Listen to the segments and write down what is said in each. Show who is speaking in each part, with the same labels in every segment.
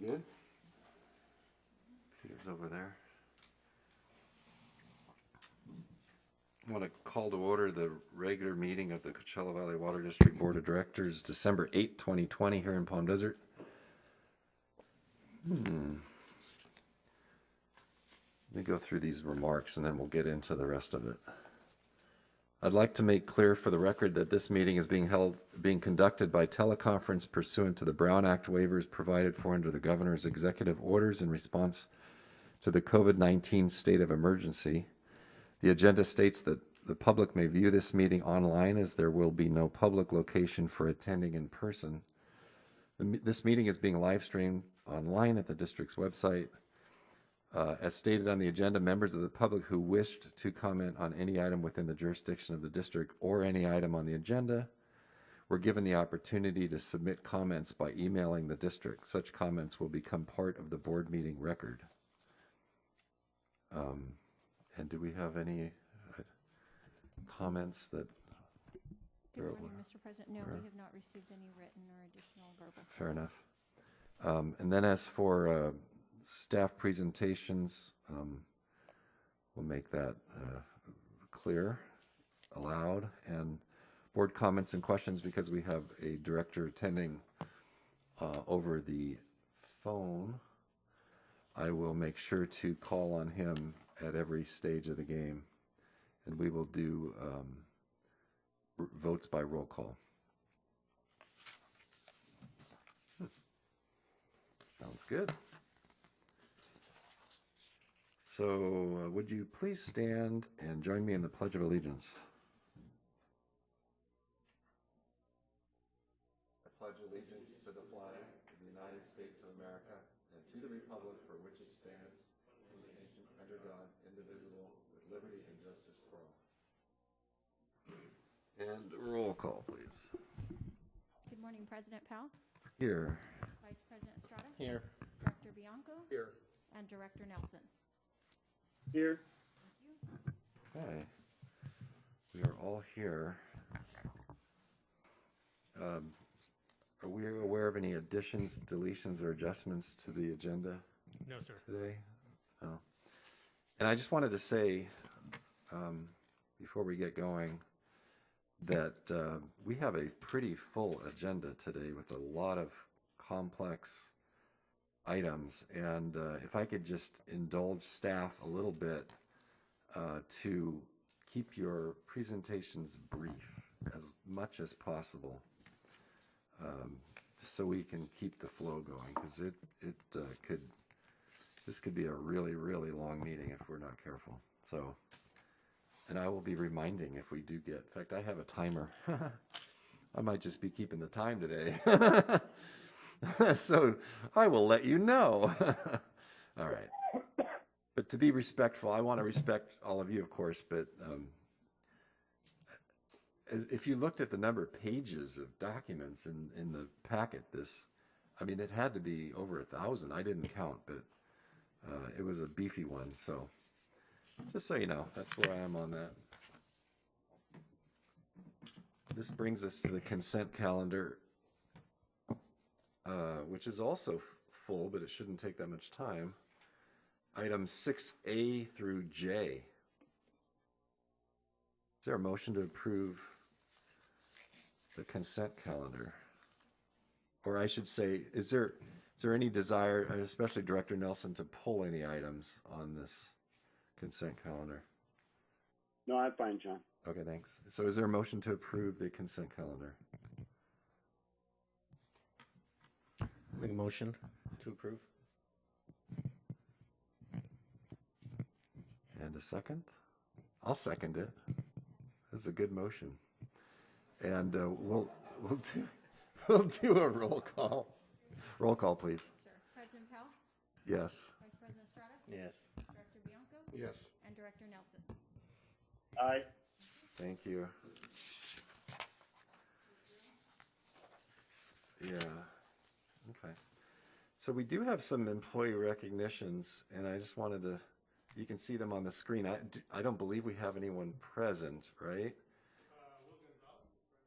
Speaker 1: good? Peter's over there. I want to call to order the regular meeting of the Coachella Valley Water District Board of Directors, December 8, 2020, here in Palm Desert. Let me go through these remarks and then we'll get into the rest of it. I'd like to make clear for the record that this meeting is being conducted by teleconference pursuant to the Brown Act waivers provided for under the Governor's executive orders in response to the COVID-19 state of emergency. The agenda states that the public may view this meeting online as there will be no public location for attending in person. This meeting is being live streamed online at the district's website. As stated on the agenda, members of the public who wished to comment on any item within the jurisdiction of the district or any item on the agenda were given the opportunity to submit comments by emailing the district. Such comments will become part of the board meeting record. And do we have any comments that...
Speaker 2: Good morning, Mr. President. No, we have not received any written or additional verbal.
Speaker 1: Fair enough. And then as for staff presentations, we'll make that clear, aloud, and board comments and questions, because we have a director attending over the phone. I will make sure to call on him at every stage of the game, and we will do votes by roll call. Sounds good. So would you please stand and join me in the Pledge of Allegiance? I pledge allegiance to the flag of the United States of America and to the republic for which it stands, one nation under God, indivisible, with liberty and justice for all. And roll call, please.
Speaker 2: Good morning, President Powell.
Speaker 1: Here.
Speaker 2: Vice President Estrada.
Speaker 3: Here.
Speaker 2: Director Bianco.
Speaker 3: Here.
Speaker 2: And Director Nelson.
Speaker 3: Here.
Speaker 2: Thank you.
Speaker 1: Okay. We are all here. Are we aware of any additions, deletions, or adjustments to the agenda?
Speaker 3: No, sir.
Speaker 1: Today? No. And I just wanted to say, before we get going, that we have a pretty full agenda today with a lot of complex items, and if I could just indulge staff a little bit to keep your presentations brief as much as possible, just so we can keep the flow going, because this could be a really, really long meeting if we're not careful. So, and I will be reminding if we do get, in fact, I have a timer. I might just be keeping the time today. So I will let you know. All right. But to be respectful, I want to respect all of you, of course, but if you looked at the number of pages of documents in the packet, I mean, it had to be over 1,000. I didn't count, but it was a beefy one. So just so you know, that's where I am on that. This brings us to the consent calendar, which is also full, but it shouldn't take that much time. Items 6A through J. Is there a motion to approve the consent calendar? Or I should say, is there any desire, especially Director Nelson, to pull any items on this consent calendar?
Speaker 4: No, I'm fine, John.
Speaker 1: Okay, thanks. So is there a motion to approve the consent calendar?
Speaker 3: Make a motion to approve.
Speaker 1: And a second? I'll second it. That's a good motion. And we'll do a roll call. Roll call, please.
Speaker 2: Sure. President Powell.
Speaker 1: Yes.
Speaker 2: Vice President Estrada.
Speaker 3: Yes.
Speaker 2: Director Bianco.
Speaker 3: Yes.
Speaker 2: And Director Nelson.
Speaker 4: Aye.
Speaker 1: Thank you. Yeah. Okay. So we do have some employee recognitions, and I just wanted to, you can see them on the screen. I don't believe we have anyone present, right?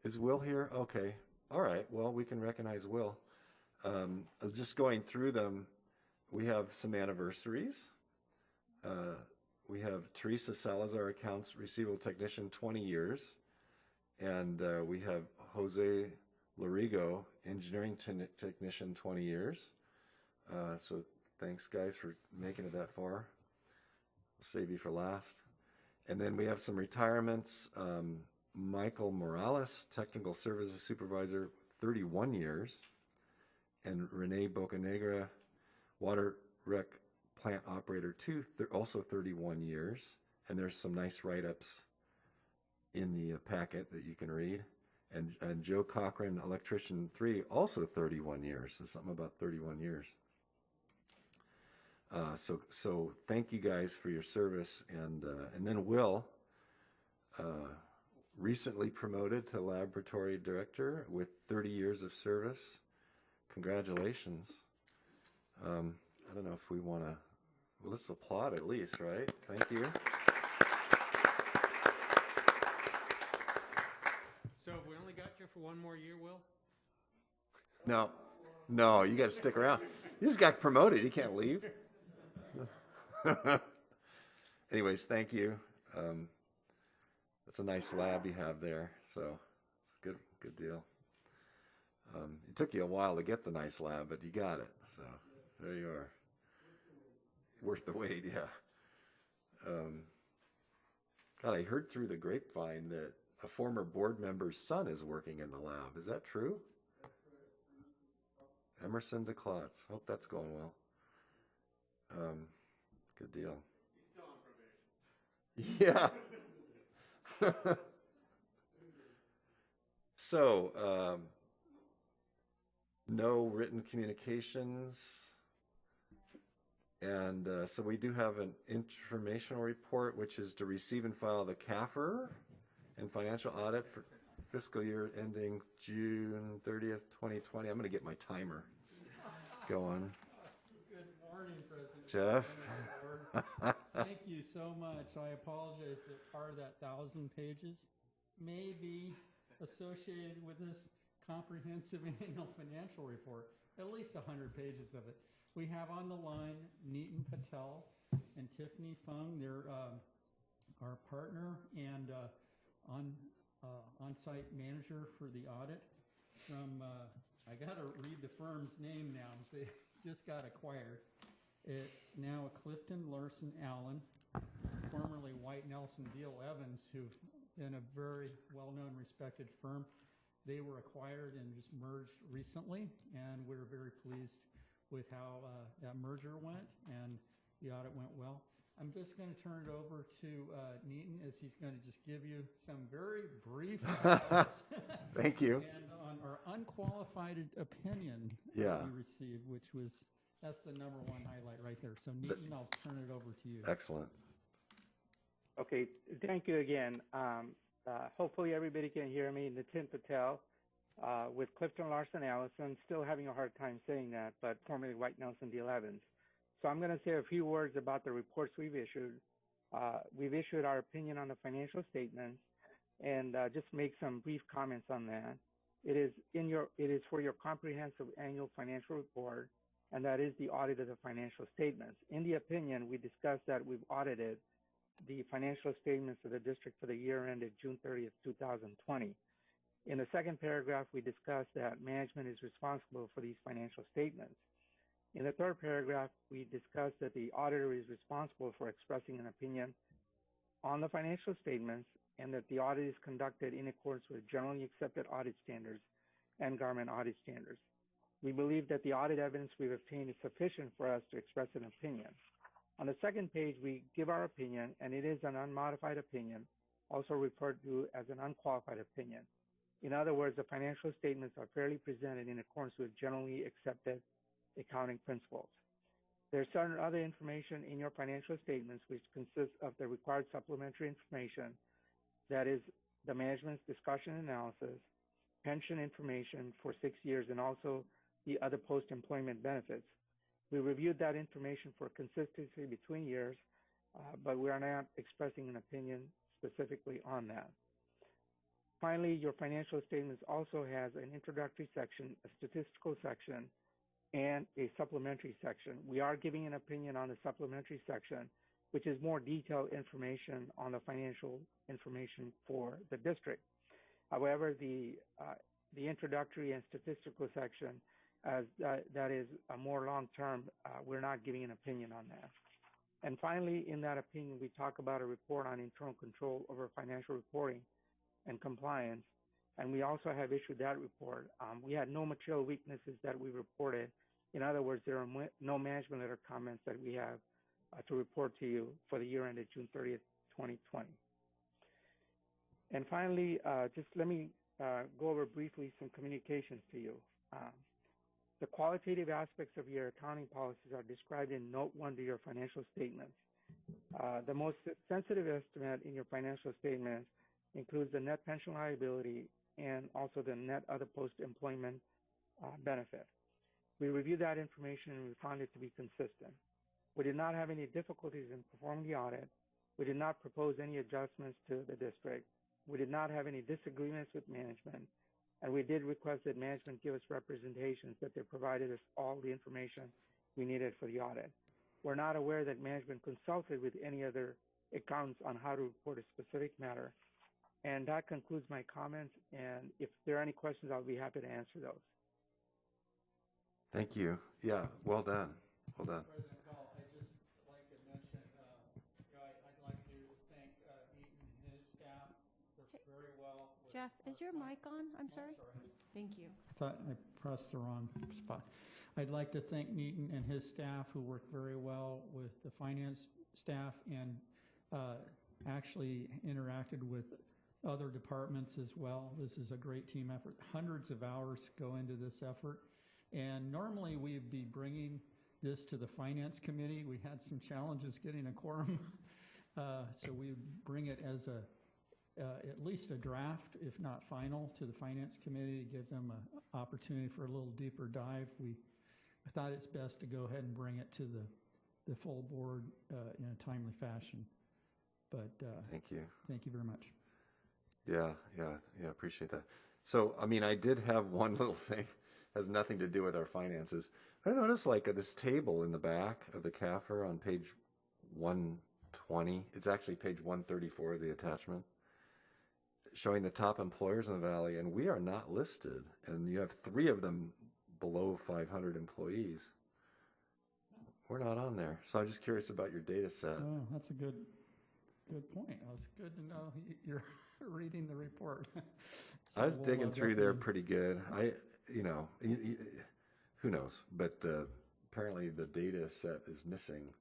Speaker 1: Is Will here? Okay. All right. Well, we can recognize Will. Just going through them, we have some anniversaries. We have Teresa Salazar, Accounts Receivable Technician, 20 years. And we have Jose Lorigo, Engineering Technician, 20 years. So thanks, guys, for making it that far. I'll save you for last. And then we have some retirements. Michael Morales, Technical Services Supervisor, 31 years. And Renee Bocanegra, Water Rec Plant Operator 2, also 31 years. And there's some nice write-ups in the packet that you can read. And Joe Cochran, Electrician 3, also 31 years. So something about 31 years. So thank you guys for your service. And then Will, recently promoted to Laboratory Director with 30 years of service. Congratulations. I don't know if we want to, well, let's applaud at least, right? Thank you.
Speaker 5: So have we only got you for one more year, Will?
Speaker 1: No, you got to stick around. You just got promoted. You can't leave. Anyways, thank you. That's a nice lab you have there. So it's a good deal. It took you a while to get the nice lab, but you got it. So there you are. Worth the wait, yeah. God, I heard through the grapevine that a former board member's son is working in the lab. Is that true? Emerson DeClotz. Hope that's going well. Good deal. He's still on probation. Yeah. So, no written communications. And so we do have an informational report, which is to receive and file the CAFR and financial audit for fiscal year ending June 30th, 2020. I'm going to get my timer going.
Speaker 6: Good morning, President.
Speaker 1: Jeff.
Speaker 6: Thank you so much. I apologize that part of that 1,000 pages may be associated with this comprehensive annual financial report, at least 100 pages of it. We have on the line Nitin Patel and Tiffany Fung. They're our partner and on-site manager for the audit. From I got to read the firm's name now. They just got acquired. It's now Clifton Larson Allen, formerly White Nelson Deal Evans, who've been a very well-known, respected firm. They were acquired and just merged recently, and we're very pleased with how that merger went, and the audit went well. I'm just going to turn it over to Nitin, as he's going to just give you some very brief highlights.
Speaker 1: Thank you.
Speaker 6: And on our unqualified opinion
Speaker 1: Yeah.
Speaker 6: we received, which was, that's the number one highlight right there. So Nitin, I'll turn it over to you.
Speaker 1: Excellent.
Speaker 7: Okay, thank you again. Hopefully everybody can hear me. Nitin Patel with Clifton Larson Allison, still having a hard time saying that, but formerly White Nelson Deal Evans. So I'm going to say a few words about the reports we've issued. We've issued our opinion on the financial statements, and just make some brief comments on that. It is for your comprehensive annual financial report, and that is the audit of the financial statements. In the opinion, we discussed that we've audited the financial statements of the district for the year ended June 30th, 2020. In the second paragraph, we discussed that management is responsible for these financial statements. In the third paragraph, we discussed that the auditor is responsible for expressing an opinion on the financial statements, and that the audit is conducted in accordance with generally accepted audit standards and government audit standards. We believe that the audit evidence we've obtained is sufficient for us to express an opinion. On the second page, we give our opinion, and it is an unmodified opinion, also referred to as an unqualified opinion. In other words, the financial statements are fairly presented in accordance with generally accepted accounting principles. There's certain other information in your financial statements which consists of the required supplementary information, that is the management's discussion and analysis, pension information for 6 years, and also the other post-employment benefits. We reviewed that information for consistency between years, but we are not expressing an opinion specifically on that. Finally, your financial statements also has an introductory section, a statistical section, and a supplementary section. We are giving an opinion on the supplementary section, which is more detailed information on the financial information for the district. However, the introductory and statistical section, as that is a more long-term, we're not giving an opinion on that. And finally, in that opinion, we talk about a report on internal control over financial reporting and compliance, and we also have issued that report. We had no material weaknesses that we reported. In other words, there are no management letter comments that we have to report to you for the year ended June 30th, 2020. And finally, just let me go over briefly some communications to you. The qualitative aspects of your accounting policies are described in Note 1 to your financial statements. The most sensitive estimate in your financial statements includes the net pension liability and also the net other post-employment benefit. We reviewed that information and we found it to be consistent. We did not have any difficulties in performing the audit. We did not propose any adjustments to the district. We did not have any disagreements with management. And we did request that management give us representations that they provided us all the information we needed for the audit. We're not aware that management consulted with any other accountants on how to report a specific matter. And that concludes my comments. And if there are any questions, I'll be happy to answer those.
Speaker 1: Thank you. Yeah, well done. Well done.
Speaker 6: President Powell, I'd just like to mention, I'd like to thank Eaton and his staff. Worked very well.
Speaker 2: Jeff, is your mic on? I'm sorry. Thank you.
Speaker 6: I thought I pressed the wrong spot. I'd like to thank Neaton and his staff who worked very well with the finance staff and actually interacted with other departments as well. This is a great team effort. Hundreds of hours go into this effort. And normally we'd be bringing this to the finance committee. We had some challenges getting a quorum. So we bring it as at least a draft, if not final, to the finance committee to give them an opportunity for a little deeper dive. I thought it's best to go ahead and bring it to the full board in a timely fashion. But
Speaker 1: Thank you.
Speaker 6: thank you very much.
Speaker 1: Yeah, appreciate that. So, I mean, I did have one little thing, has nothing to do with our finances. I noticed like this table in the back of the CAFR on page 120, it's actually page 134 of the attachment, showing the top employers in the Valley, and we are not listed, and you have 3 of them below 500 employees. We're not on there. So I'm just curious about your data set.
Speaker 6: Oh, that's a good point. It's good to know you're reading the report. So
Speaker 1: I was
Speaker 6: we'll,
Speaker 1: digging through there
Speaker 6: definitely-
Speaker 1: pretty good. Who knows? But apparently the data set is missing.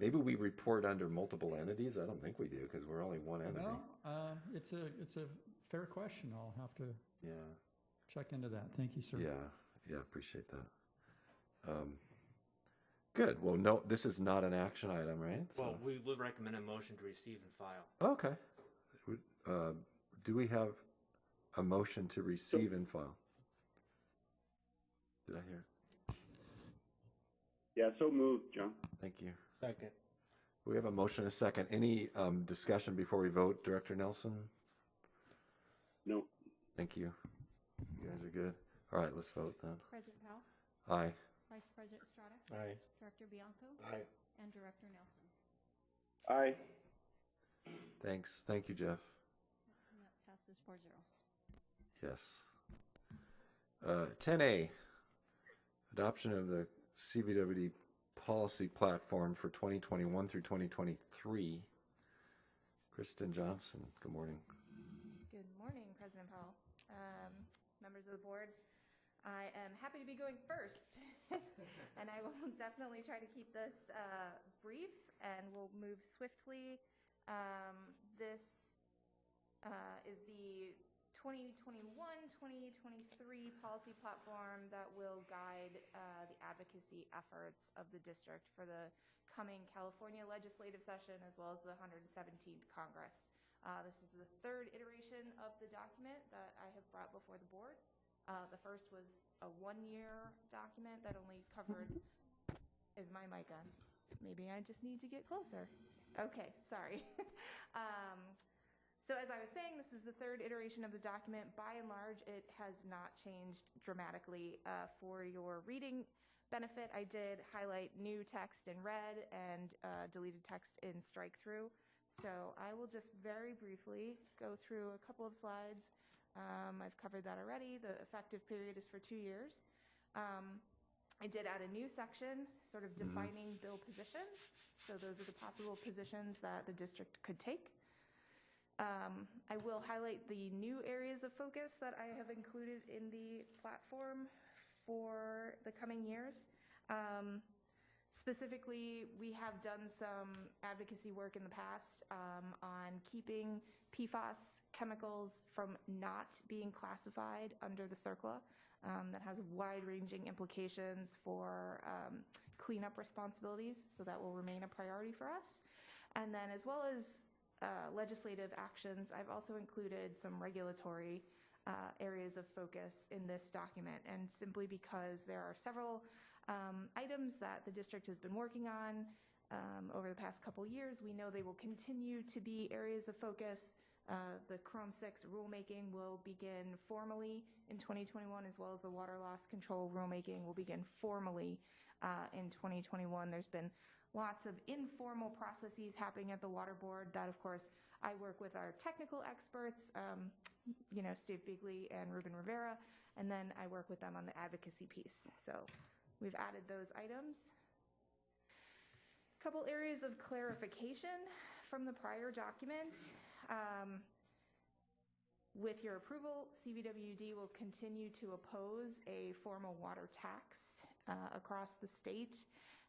Speaker 1: Maybe we report under multiple entities. I don't think we do because we're only one entity.
Speaker 6: Well, it's a fair question. I'll have to check into that. Thank you, sir.
Speaker 1: Yeah, appreciate that. Good. Well, no, this is not an action item, right?
Speaker 3: Well, we would recommend a motion to receive and file.
Speaker 1: Okay. Do we have a motion to receive and file? Did I hear?
Speaker 4: Yeah, so moved, John.
Speaker 1: Thank you.
Speaker 3: Second.
Speaker 1: We have a motion and a second. Any discussion before we vote, Director Nelson?
Speaker 4: No.
Speaker 1: Thank you. You guys are good. All right, let's vote then.
Speaker 2: President Powell,
Speaker 1: Aye.
Speaker 2: Vice President Estrada,
Speaker 3: Aye.
Speaker 2: Director Bianco,
Speaker 3: Aye.
Speaker 2: and Director Nelson.
Speaker 4: Aye.
Speaker 1: Thanks. Thank you, Jeff.
Speaker 2: And that passes 4-0.
Speaker 1: Yes. 10A, adoption of the CBWD policy platform for 2021 through 2023. Kristen Johnson, good morning.
Speaker 8: Good morning, President Powell. Members of the board, I am happy to be going first, and I will definitely try to keep this brief, and we'll move swiftly. This is the 2021-2023 policy platform that will guide the advocacy efforts of the district for the coming California legislative session as well as the 117th Congress. This is the 3rd iteration of the document that I have brought before the board. The first was a 1-year document that only covered, is my mic on? Maybe I just need to get closer. Okay, sorry. So as I was saying, this is the 3rd iteration of the document. By and large, it has not changed dramatically. For your reading benefit, I did highlight new text in red and deleted text in strike through. So I will just very briefly go through a couple of slides. I've covered that already. The effective period is for 2 years. I did add a new section sort of defining bill positions. So those are the possible positions that the district could take. I will highlight the new areas of focus that I have included in the platform for the coming years. Specifically, we have done some advocacy work in the past on keeping PFAS chemicals from not being classified under the CERCLA. That has wide-ranging implications for cleanup responsibilities, so that will remain a priority for us. And then as well as legislative actions, I've also included some regulatory areas of focus in this document, and simply because there are several items that the district has been working on over the past couple years. We know they will continue to be areas of focus. The Chrome 6 rulemaking will begin formally in 2021, as well as the water loss control rulemaking will begin formally in 2021. There's been lots of informal processes happening at the Water Board that, of course, I work with our technical experts, Steve Bigley and Ruben Rivera, and then I work with them on the advocacy piece. So we've added those items. A couple areas of clarification from the prior document. With your approval, CVWD will continue to oppose a formal water tax across the state.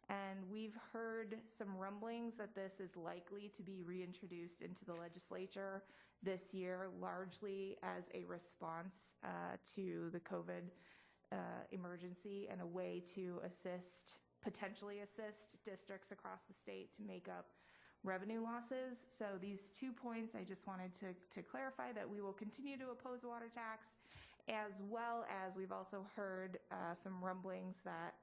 Speaker 8: And we've heard some rumblings that this is likely to be reintroduced into the legislature this year, largely as a response to the COVID emergency and a way to potentially assist districts across the state to make up revenue losses. So these 2 points, I just wanted to clarify that we will continue to oppose the water tax, as well as we've also heard some rumblings that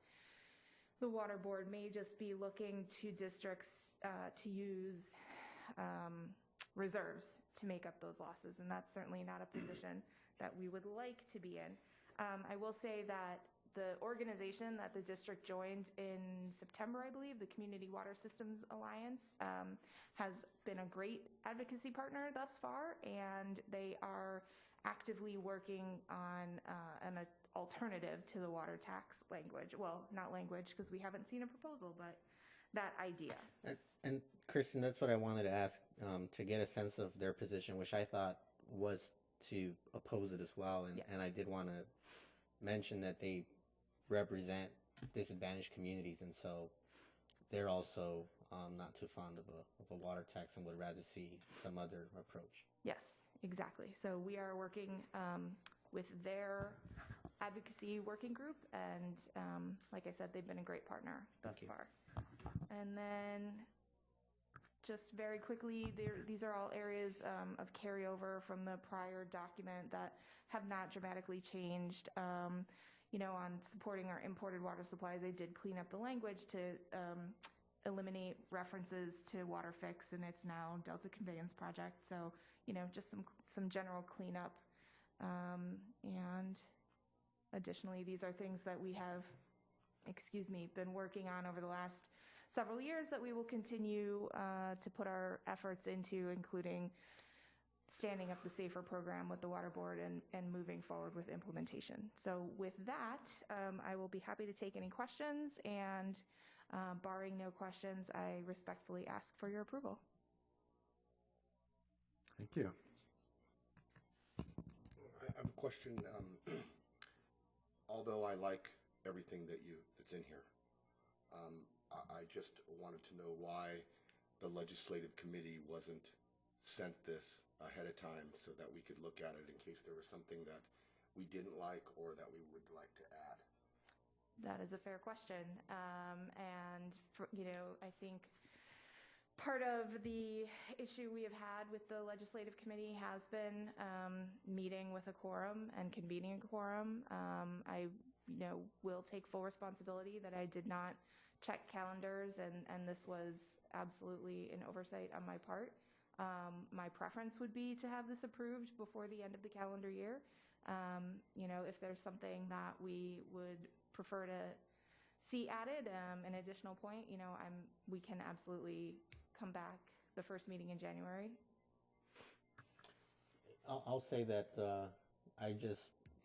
Speaker 8: the Water Board may just be looking to districts to use reserves to make up those losses, and that's certainly not a position that we would like to be in. I will say that the organization that the district joined in September, I believe, the Community Water Systems Alliance, has been a great advocacy partner thus far, and they are actively working on an alternative to the water tax language. Well, not language, because we haven't seen a proposal, but that idea.
Speaker 3: And Kristen, that's what I wanted to ask, to get a sense of their position, which I thought was to oppose it as well. And I did want to mention that they represent disadvantaged communities, and so they're also not too fond of a water tax and would rather see some other approach.
Speaker 8: Yes, exactly. So we are working with their advocacy working group, and like I said, they've been a great partner thus far. And then just very quickly, these are all areas of carryover from the prior document that have not dramatically changed. On supporting our imported water supplies, I did clean up the language to eliminate references to WaterFix, and it's now Delta Conveyance Project. So, just some general cleanup. And additionally, these are things that we have, been working on over the last several years that we will continue to put our efforts into, including standing up the SAFER program with the Water Board and moving forward with implementation. So with that, I will be happy to take any questions, and barring no questions, I respectfully ask for your approval.
Speaker 1: Thank you.
Speaker 9: I have a question. Although I like everything that's in here, I just wanted to know why the legislative committee wasn't sent this ahead of time so that we could look at it in case there was something that we didn't like or that we would like to add.
Speaker 8: That is a fair question. I think part of the issue we have had with the legislative committee has been meeting with a quorum and convening a quorum. I will take full responsibility that I did not check calendars, and this was absolutely an oversight on my part. My preference would be to have this approved before the end of the calendar year. If there's something that we would prefer to see added. An additional point, we can absolutely come back the first meeting in January.
Speaker 3: I'll say that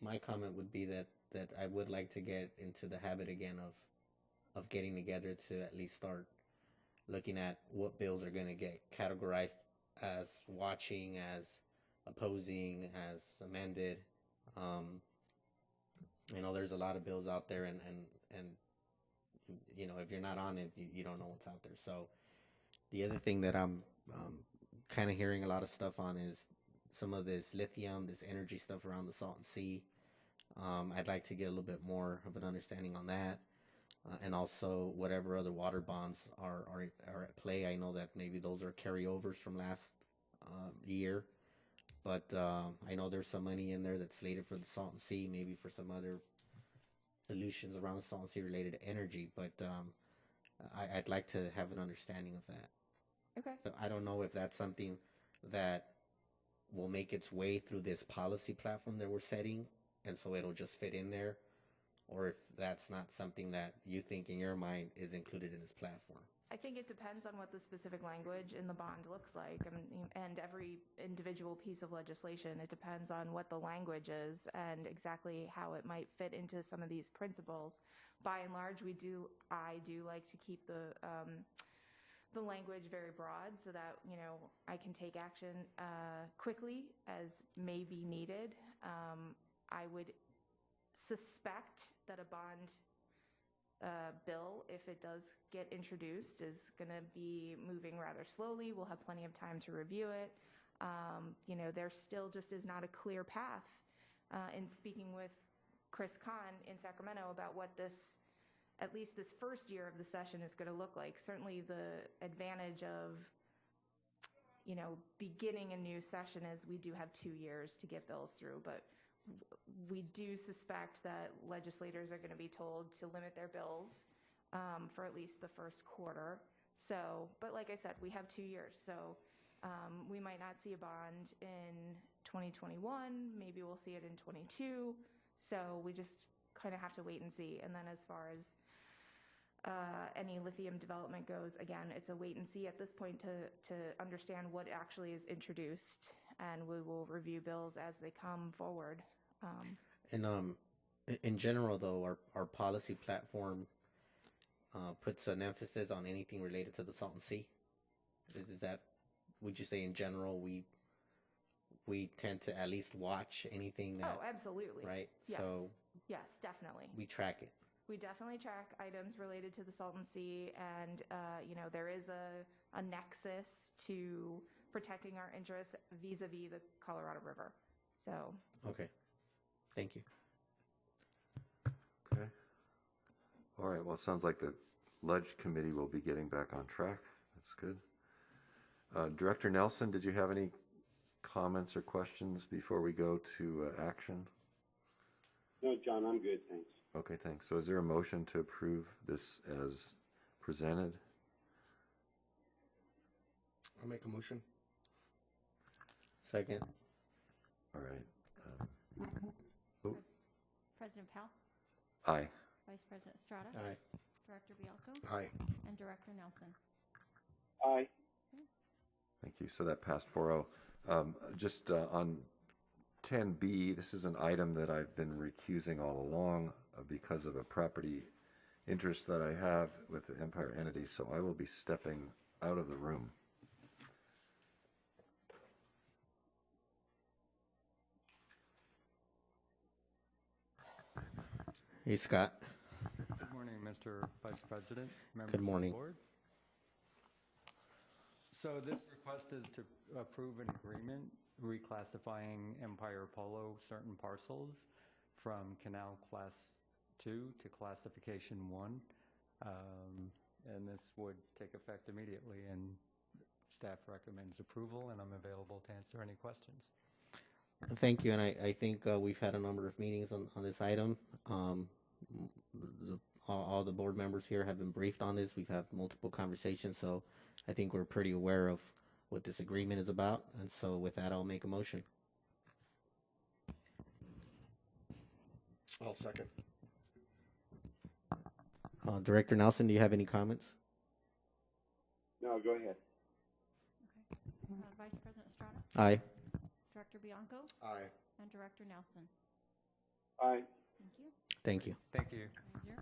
Speaker 3: my comment would be that I would like to get into the habit again of getting together to at least start looking at what bills are going to get categorized as watching, as opposing, as amended. There's a lot of bills out there, and if you're not on it, you don't know what's out there. So the other thing that I'm kind of hearing a lot of stuff on is some of this lithium, this energy stuff around the Salton Sea. I'd like to get a little bit more of an understanding on that. And also whatever other water bonds are at play. I know that maybe those are carryovers from last year, but I know there's some money in there that's slated for the Salton Sea, maybe for some other solutions around the Salton Sea related to energy, but I'd like to have an understanding of that.
Speaker 8: Okay.
Speaker 3: So I don't know if that's something that will make its way through this policy platform that we're setting, and so it'll just fit in there, or if that's not something that you think in your mind is included in this platform.
Speaker 8: I think it depends on what the specific language in the bond looks like. And every individual piece of legislation, it depends on what the language is and exactly how it might fit into some of these principles. By and large, I do like to keep the language very broad so that, I can take action quickly as may be needed. I would suspect that a bond bill, if it does get introduced, is going to be moving rather slowly. We'll have plenty of time to review it. There still just is not a clear path in speaking with Chris Kahn in Sacramento about what at least this first year of the session is going to look like. Certainly the advantage of, beginning a new session is we do have 2 years to get bills through, but we do suspect that legislators are going to be told to limit their bills for at least the first quarter. So, but like I said, we have 2 years. So we might not see a bond in 2021. Maybe we'll see it in 22. So we just kind of have to wait and see. And then as far as any lithium development goes, again, it's a wait and see at this point to understand what actually is introduced. And we will review bills as they come forward.
Speaker 3: In general, though, our policy platform puts an emphasis on anything related to the Salton Sea. Is that, would you say in general, we tend to at least watch anything that...
Speaker 8: Oh, absolutely.
Speaker 3: Right?
Speaker 8: Yes.
Speaker 3: So
Speaker 8: yes, definitely.
Speaker 3: we track it.
Speaker 8: We definitely track items related to the Salton Sea, and there is a nexus to protecting our interests vis-a-vis the Colorado River. So.
Speaker 3: Okay. Thank you.
Speaker 1: Okay. All right. Well, it sounds like the Ledge Committee will be getting back on track. That's good. Director Nelson, did you have any comments or questions before we go to action?
Speaker 4: No, John, I'm good, thanks.
Speaker 1: Okay, thanks. So is there a motion to approve this as presented?
Speaker 9: I'll make a motion.
Speaker 3: Second.
Speaker 1: All right.
Speaker 2: President Powell,
Speaker 1: Aye.
Speaker 2: Vice President Estrada,
Speaker 3: Aye.
Speaker 2: Director Bialco,
Speaker 9: Aye.
Speaker 2: and Director Nelson.
Speaker 4: Aye.
Speaker 1: Thank you. So that passed 4-0. Just on 10B, this is an item that I've been recusing all along because of a property interest that I have with the Empire entity, so I will be stepping out of the room.
Speaker 3: Hey, Scott.
Speaker 10: Good morning, Mr. Vice President, members
Speaker 3: Good morning.
Speaker 10: of the board. So this request is to approve an agreement reclassifying Empire Polo certain parcels from Canal Class 2 to Classification 1. And this would take effect immediately, and staff recommends approval, and I'm available to answer any questions.
Speaker 3: Thank you, and I think we've had a number of meetings on this item. All the board members here have been briefed on this. We've had multiple conversations, so I think we're pretty aware of what this agreement is about. And so with that, I'll make a motion.
Speaker 9: I'll second.
Speaker 3: Director Nelson, do you have any comments?
Speaker 4: No, go ahead.
Speaker 2: Okay. Vice President Estrada,
Speaker 3: Aye.
Speaker 2: Director Bianco,
Speaker 9: Aye.
Speaker 2: and Director Nelson.
Speaker 4: Aye.
Speaker 2: Thank you.
Speaker 3: Thank you.
Speaker 10: Thank you.
Speaker 2: 9-0.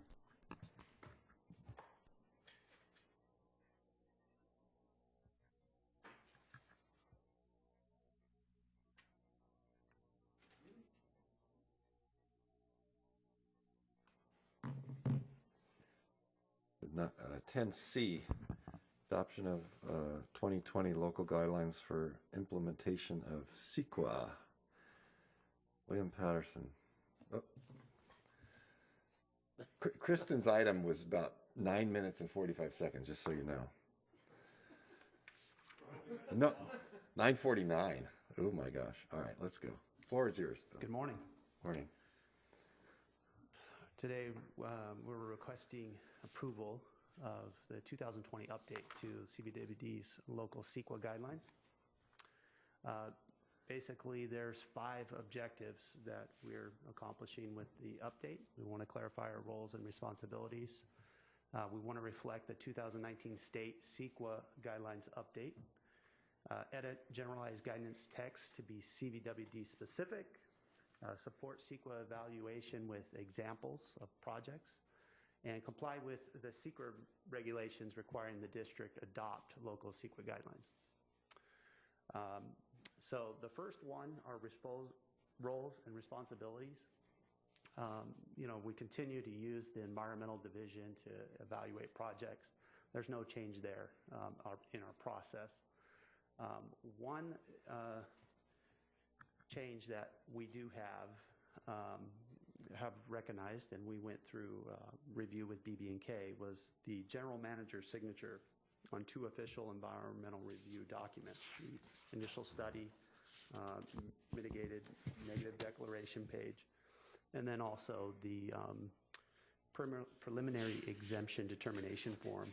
Speaker 1: Not- 10C, adoption of 2020 local guidelines for implementation of CEQA. William Patterson. Oh. Kristen's item was about 9 minutes and 45 seconds, just so you know. No, 9:49. Oh my gosh. All right, let's go. Floor is yours, Bill.
Speaker 11: Good morning.
Speaker 1: Morning.
Speaker 11: Today, we're requesting approval of the 2020 update to CBWD's local CEQA guidelines. Basically, there's 5 objectives that we're accomplishing with the update. We want to clarify our roles and responsibilities. We want to reflect the 2019 state CEQA guidelines update. Edit generalized guidance text to be CBWD specific. Support CEQA evaluation with examples of projects, and comply with the CEQA regulations requiring the district adopt local CEQA guidelines. So the first one are roles and responsibilities. We continue to use the environmental division to evaluate projects. There's no change there in our process. One change that we do have recognized, and we went through review with BB&K, was the general manager's signature on 2 official environmental review documents: the initial study, mitigated negative declaration page, and then also the preliminary exemption determination form.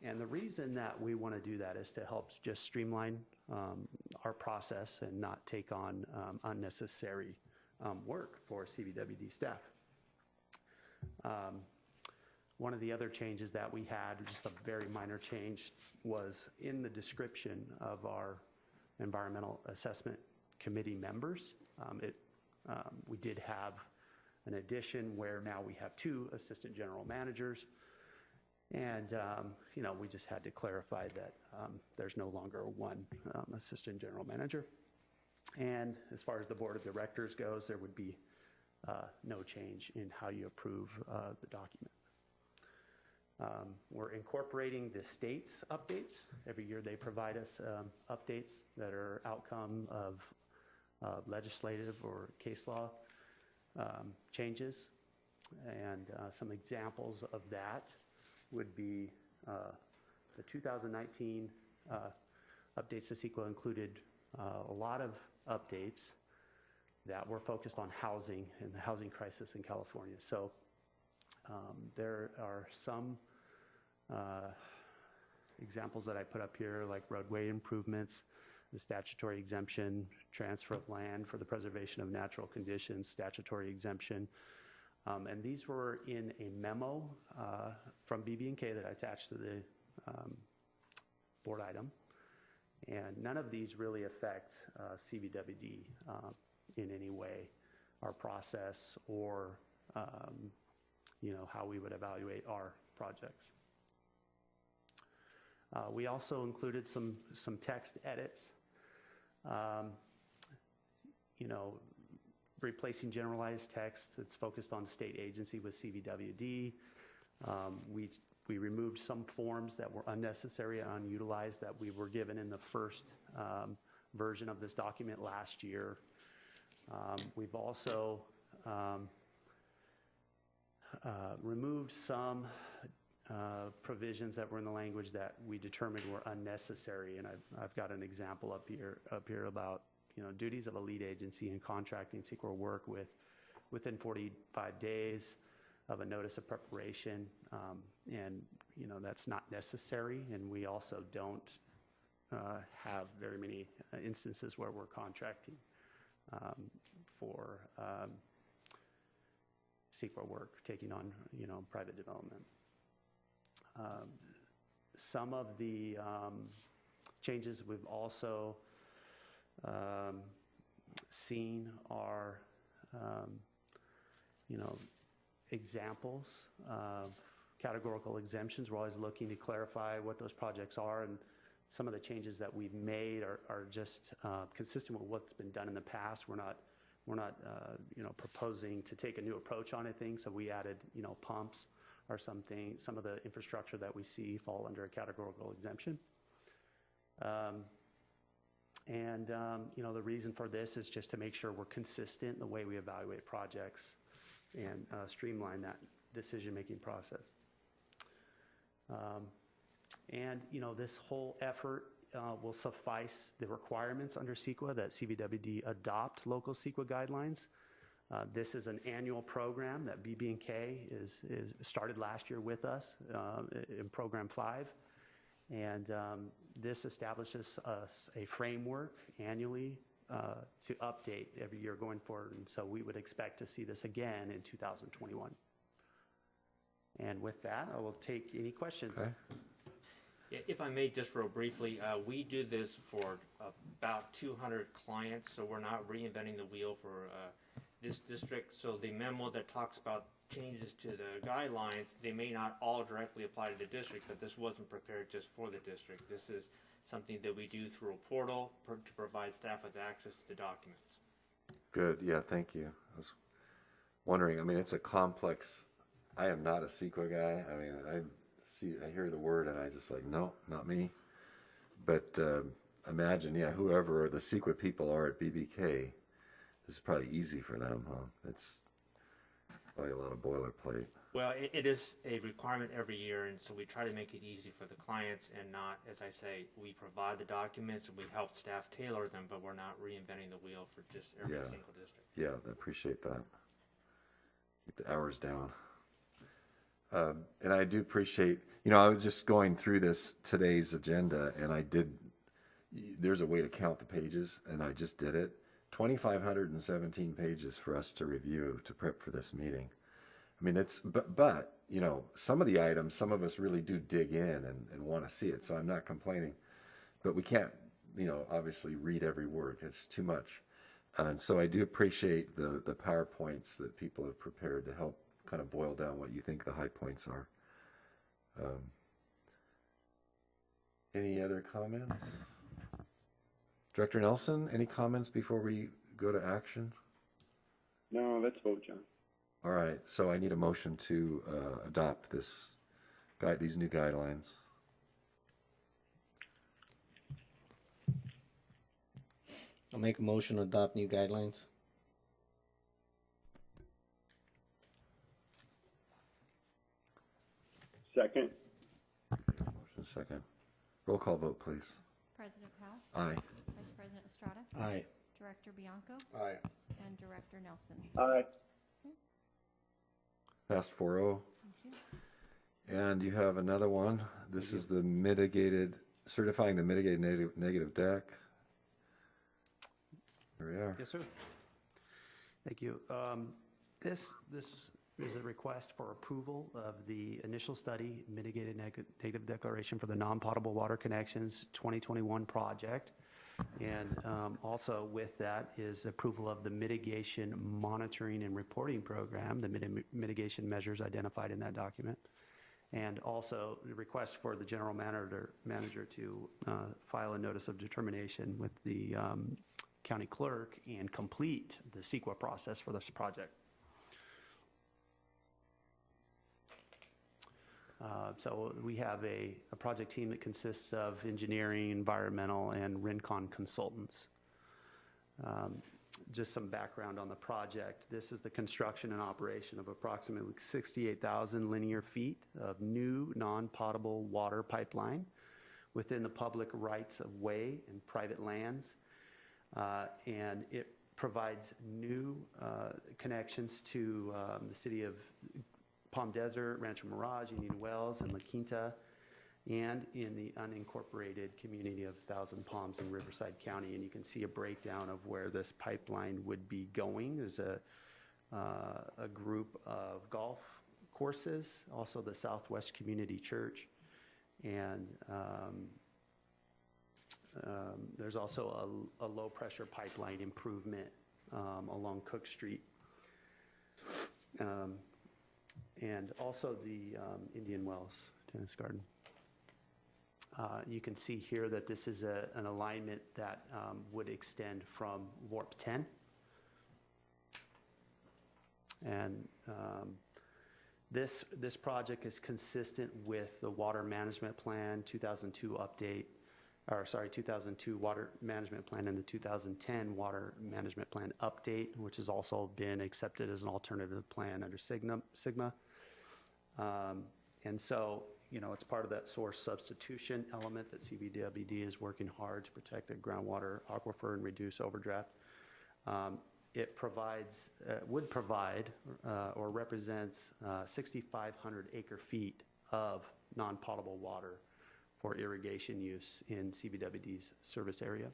Speaker 11: And the reason that we want to do that is to help just streamline our process and not take on unnecessary work for CBWD staff. One of the other changes that we had, just a very minor change, was in the description of our environmental assessment committee members. We did have an addition where now we have 2 assistant general managers. And, we just had to clarify that there's no longer one assistant general manager. And as far as the board of directors goes, there would be no change in how you approve the documents. We're incorporating the state's updates. Every year they provide us updates that are outcome of legislative or case law changes. And some examples of that would be the 2019 updates to CEQA included a lot of updates that were focused on housing and the housing crisis in California. So there are some examples that I put up here, like roadway improvements, the statutory exemption, transfer of land for the preservation of natural conditions, statutory exemption. And these were in a memo from BB&K that I attached to the board item. And none of these really affect CBWD in any way, our process, or how we would evaluate our projects. We also included some text edits. Replacing generalized text that's focused on state agency with CBWD. We removed some forms that were unnecessary and unutilized that we were given in the first version of this document last year. We've also removed some provisions that were in the language that we determined were unnecessary, and I've got an example up here about duties of a lead agency in contracting CEQA work within 45 days of a notice of preparation, and that's not necessary. And we also don't have very many instances where we're contracting for CEQA work, taking on private development. Some of the changes we've also seen are, examples of categorical exemptions. We're always looking to clarify what those projects are, and some of the changes that we've made are just consistent with what's been done in the past. We're not proposing to take a new approach on anything. So we added, pumps or something. Some of the infrastructure that we see fall under a categorical exemption. The reason for this is just to make sure we're consistent in the way we evaluate projects and streamline that decision-making process. This whole effort will suffice the requirements under CEQA that CVWD adopt local CEQA guidelines. This is an annual program that BB&K is started last year with us in Program 5. And this establishes us a framework annually to update every year going forward. And so we would expect to see this again in 2021. And with that, I will take any questions.
Speaker 1: Okay.
Speaker 12: If I may, just real briefly, we do this for about 200 clients, so we're not reinventing the wheel for this district. So the memo that talks about changes to the guidelines, they may not all directly apply to the district, but this wasn't prepared just for the district. This is something that we do through a portal to provide staff with access to the documents.
Speaker 1: Good. Yeah, thank you. I was wondering, it's a complex, I am not a CEQA guy. I hear the word and I just like, no, not me. But imagine, whoever the CEQA people are at BBK, this is probably easy for them, huh? It's probably a lot of boilerplate.
Speaker 12: Well, it is a requirement every year, and so we try to make it easy for the clients and not, as I say, we provide the documents and we help staff tailor them, but we're not reinventing the wheel for just every single district.
Speaker 1: Yeah, I appreciate that. Keep the hours down. And I do appreciate, I was just going through today's agenda, and there's a way to count the pages, and I just did it. 2,517 pages for us to review to prep for this meeting. But some of the items, some of us really do dig in and want to see it, so I'm not complaining. But we can't, obviously read every word. It's too much. And so I do appreciate the PowerPoints that people have prepared to help kind of boil down what you think the high points are. Any other comments? Director Nelson, any comments before we go to action?
Speaker 4: No, let's vote, John.
Speaker 1: All right, so I need a motion to adopt these new guidelines.
Speaker 3: I'll make a motion to adopt new guidelines.
Speaker 4: Second.
Speaker 1: Motion second. Roll call vote, please.
Speaker 2: President Powell?
Speaker 1: Aye.
Speaker 2: Vice President Estrada?
Speaker 3: Aye.
Speaker 2: Director Bianco?
Speaker 9: Aye.
Speaker 2: And Director Nelson?
Speaker 4: Aye.
Speaker 1: Passed 4-0.
Speaker 2: Thank you.
Speaker 1: And you have another one. This is the certifying the mitigated negative deck. Here we are.
Speaker 11: Yes, sir. Thank you. This is a request for approval of the initial study, mitigated negative declaration for the non-potable water connections 2021 project. And also with that is approval of the mitigation monitoring and reporting program, the mitigation measures identified in that document. And also the request for the general manager to file a notice of determination with the county clerk and complete the CEQA process for this project. So we have a project team that consists of engineering, environmental, and Rincon consultants. Just some background on the project. This is the construction and operation of approximately 68,000 linear feet of new non-potable water pipeline within the public rights of way and private lands. And it provides new connections to the city of Palm Desert, Rancho Mirage, Indian Wells, and La Quinta, and in the unincorporated community of Thousand Palms in Riverside County. And you can see a breakdown of where this pipeline would be going. There's a group of golf courses, also the Southwest Community Church, And there's also a low-pressure pipeline improvement along Cook Street. And also the Indian Wells Tennis Garden. You can see here that this is an alignment that would extend from Warp 10. And this project is consistent with the Water Management Plan 2002 update, 2002 Water Management Plan and the 2010 Water Management Plan update, which has also been accepted as an alternative plan under SIGMA. And so, you know, it's part of that source substitution element that CBWD is working hard to protect the groundwater aquifer and reduce overdraft. It provides, would provide, or represents 6,500 acre-feet of non-potable water for irrigation use in CBWD's service area.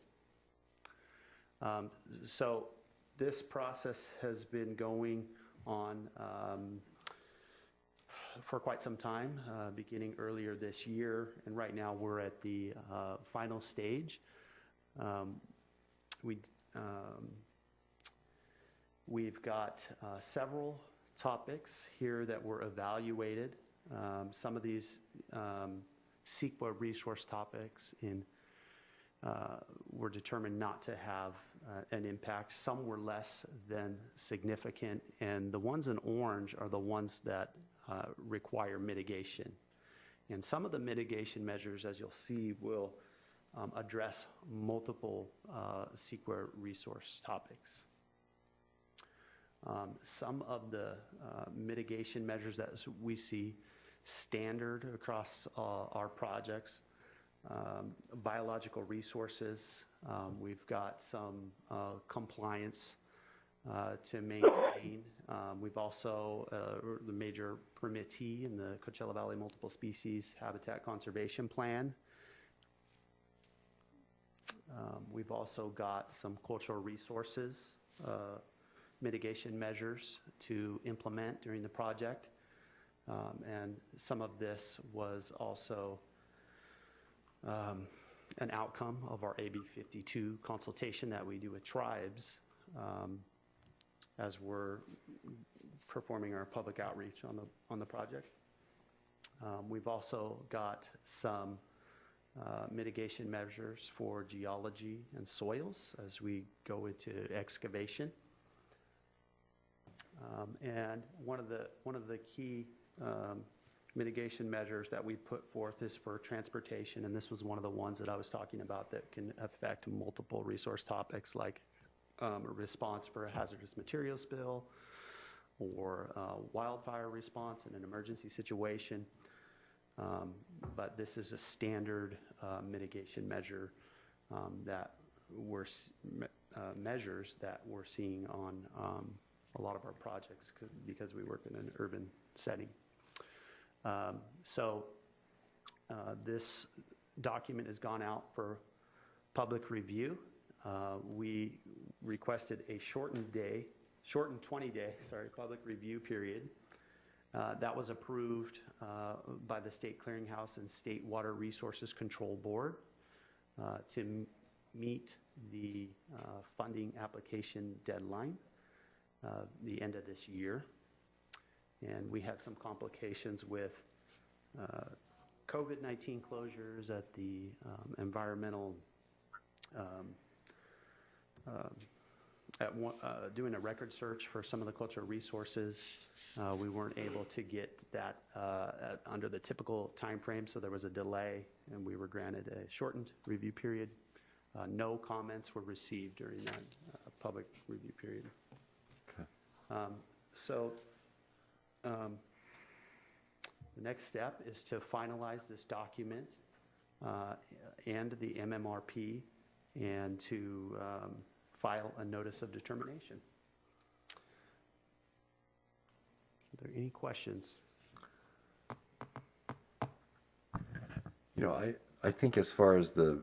Speaker 11: So this process has been going on for quite some time, beginning earlier this year, and right now we're at the final stage. We've got several topics here that were evaluated. Some of these CEQA resource topics were determined not to have an impact. Some were less than significant, and the ones in orange are the ones that require mitigation. And some of the mitigation measures, as you'll see, will address multiple CEQA resource topics. Some of the mitigation measures that we see standard across our projects, biological resources, we've got some compliance to maintain. We've also, the major permittee in the Coachella Valley Multiple Species Habitat Conservation Plan. We've also got some cultural resources mitigation measures to implement during the project. And some of this was also an outcome of our AB 52 consultation that we do with tribes as we're performing our public outreach on the project. We've also got some mitigation measures for geology and soils as we go into excavation. And one of the key mitigation measures that we put forth is for transportation, and this was one of the ones that I was talking about that can affect multiple resource topics like a response for a hazardous material spill or wildfire response in an emergency situation. But this is a standard mitigation measure that measures that we're seeing on a lot of our projects because we work in an urban setting. So this document has gone out for public review. We requested a shortened 20-day, public review period. That was approved by the State Clearinghouse and State Water Resources Control Board to meet the funding application deadline, the end of this year. And we had some complications with COVID-19 closures at the environmental, doing a record search for some of the cultural resources. We weren't able to get that under the typical time frame, so there was a delay, and we were granted a shortened review period. No comments were received during that public review period. Okay. The next step is to finalize this document and the MMRP and to file a notice of determination. Are there any questions?
Speaker 1: You know, I think as far as the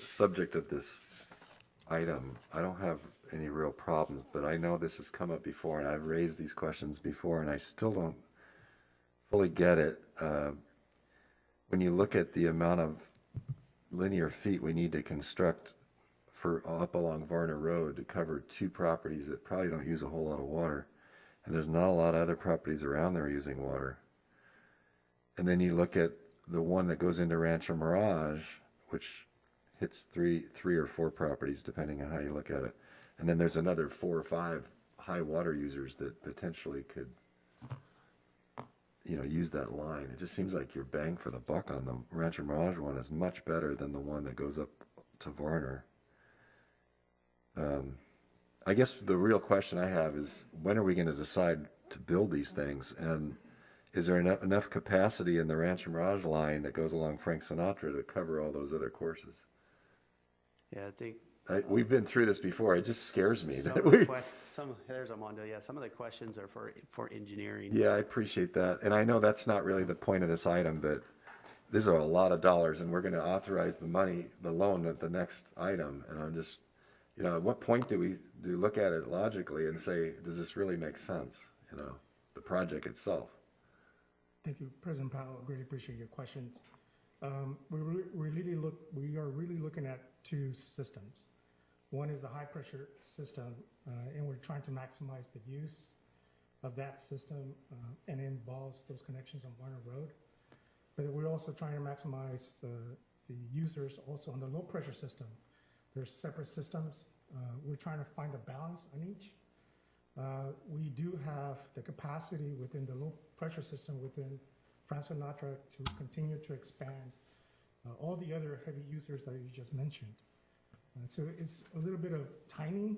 Speaker 1: subject of this item, I don't have any real problems, but I know this has come up before, and I've raised these questions before, and I still don't fully get it. When you look at the amount of linear feet we need to construct for up along Varner Road to cover 2 properties that probably don't use a whole lot of water, and there's not a lot of other properties around there using water. And then you look at the one that goes into Rancho Mirage, which hits three or 4 properties depending on how you look at it, and then there's another 4 or 5 high water users that potentially could, use that line. It just seems like your bang for the buck on the Rancho Mirage one is much better than the one that goes up to Varner. I guess the real question I have is, when are we going to decide to build these things? And is there enough capacity in the Rancho Mirage line that goes along Frank Sinatra to cover all those other courses?
Speaker 11: Yeah, I think
Speaker 1: we've been through this before. It just scares me.
Speaker 11: There's Armando. Yeah, some of the questions are for engineering.
Speaker 1: Yeah, I appreciate that. And I know that's not really the point of this item, but these are a lot of dollars, and we're going to authorize the loan at the next item. And I'm just, at what point do we look at it logically and say, does this really make sense? The project itself.
Speaker 13: Thank you, President Powell. I really appreciate your questions. We are really looking at 2 systems. One is the high pressure system, and we're trying to maximize the use of that system, and it involves those connections on Varner Road. But we're also trying to maximize the users also on the low pressure system. There's separate systems. We're trying to find a balance on each. We do have the capacity within the low pressure system within Frank Sinatra to continue to expand all the other heavy users that you just mentioned. So it's a little bit of timing